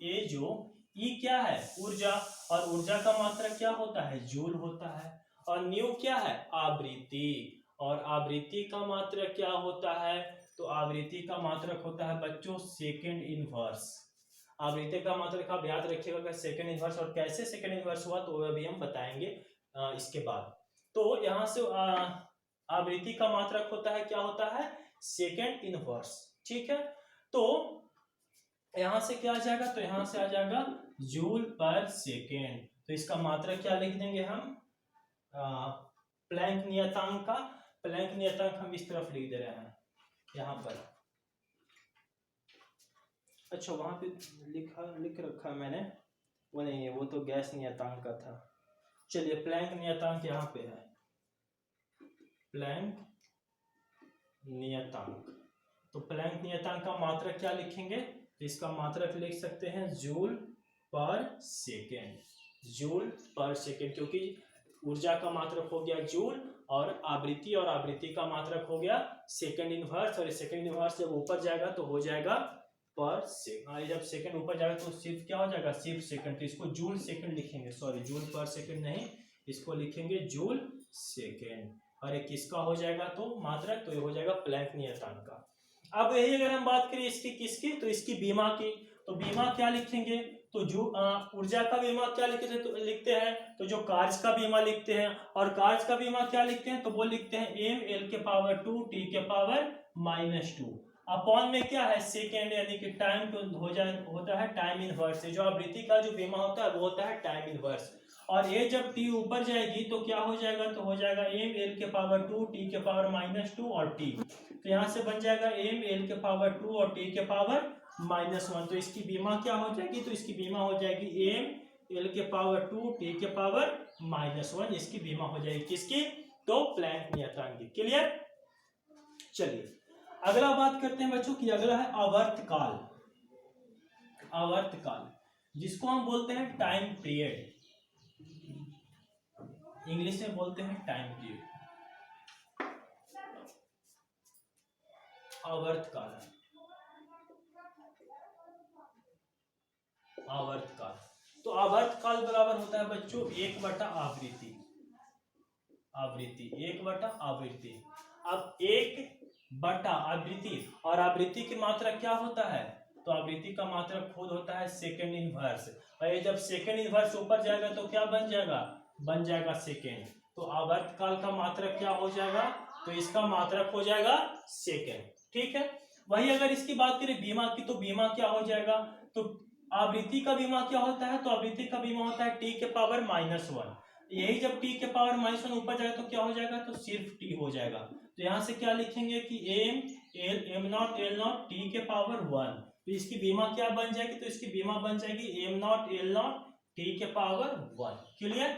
ये जो E क्या है ऊर्जा, और ऊर्जा का मात्रक क्या होता है जूल होता है, और न्यू क्या है आवृत्ति, और आवृत्ति का मात्रक क्या होता है, तो आवृत्ति का मात्रक होता है बच्चों सेकंड इनवर्स। आवृत्ति का मात्रक आप याद रखिएगा सेकंड इनवर्स, और कैसे सेकंड इनवर्स हुआ तो अभी हम बताएंगे इसके बाद। तो यहाँ से आवृत्ति का मात्रक होता है क्या होता है सेकंड इनवर्स। ठीक है, तो यहाँ से क्या आ जाएगा, तो यहाँ से आ जाएगा जूल पर सेकेंड, तो इसका मात्रक क्या लिख देंगे हम प्लैंक नियतांक का, प्लैंक नियतांक हम इस तरफ लिख दे रहे हैं यहाँ पर। अच्छा वहां पे लिख रखा मैंने, वो नहीं है, वो तो गैस नियतांक का था। चलिए प्लैंक नियतांक यहाँ पे है, प्लैंक नियतांक, तो प्लैंक नियतांक का मात्रक क्या लिखेंगे, तो इसका मात्रक लिख सकते हैं जूल पर सेकेंड, जूल पर सेकेंड, क्योंकि ऊर्जा का मात्रक हो गया जूल और आवृत्ति का मात्रक हो गया सेकंड इनवर्स, और सेकंड इनवर्स जब ऊपर जाएगा तो हो जाएगा पर सेकंड, जब सेकंड ऊपर जाएगा तो सिर्फ क्या हो जाएगा सिर्फ सेकंड, तो इसको जूल सेकंड लिखेंगे, सॉरी जूल पर सेकंड नहीं, इसको लिखेंगे जूल सेकंड, और एक किसका हो जाएगा तो मात्रक, तो ये हो जाएगा प्लैंक नियतांक का। अब यही अगर हम बात करें इसकी किसकी, तो इसकी बीमा की, तो बीमा क्या लिखेंगे, तो जो ऊर्जा का बीमा क्या लिखते हैं तो जो कार्य का बीमा लिखते हैं, और कार्य का बीमा क्या लिखते हैं तो वो लिखते हैं एम एल के पावर 2 टी के पावर -2 अपॉन में क्या है सेकेंड, यानी कि टाइम तो होता है टाइम इनवर्स, जो आवृत्ति का जो बीमा होता है वो होता है टाइम इनवर्स, और ये जब टी ऊपर जाएगी तो क्या हो जाएगा, तो हो जाएगा एम एल के पावर 2 टी के पावर -2 और टी, तो यहाँ से बन जाएगा एम एल के पावर 2 और टी के पावर -1, तो इसकी बीमा क्या हो जाएगी, तो इसकी बीमा हो जाएगी एम एल के पावर 2 टी के पावर -1, इसकी बीमा हो जाएगी किसकी, तो प्लैंक नियतांक की। क्लियर। चलिए अगला बात करते हैं बच्चों की, अगला है आवर्तकाल, आवर्तकाल जिसको हम बोलते हैं टाइम पीरियड, इंग्लिश में बोलते हैं टाइम पीरियड, आवर्तकाल। आवर्तकाल। तो आवर्तकाल बराबर होता है बच्चों 1/आवृत्ति। आवृत्ति 1/आवृत्ति। अब 1/आवृत्ति, और आवृत्ति की मात्रा क्या होता है? तो आवृत्ति का मात्रा खुद होता है सेकेंड इनवर्स, और ये जब सेकेंड इनवर्स ऊपर जाएगा तो क्या बन जाएगा? बन जाएगा सेकेंड। तो आवर्तकाल का मात्रक क्या हो जाएगा? तो इसका मात्रक हो जाएगा सेकेंड। ठीक है। वही अगर इसकी बात करें बीमा की, तो बीमा क्या हो जाएगा? तो आवृत्ति का बीमा क्या होता है? तो आवृत्ति का बीमा होता है टी के पावर -1। यही जब टी के पावर -1 ऊपर जाएगा तो क्या हो जाएगा? तो सिर्फ टी हो जाएगा। तो यहाँ से क्या लिखेंगे कि m0 L0 टी के पावर 1। तो इसकी बीमा क्या बन जाएगी? तो इसकी बीमा बन जाएगी m0 L0 टी के पावर 1। क्लियर?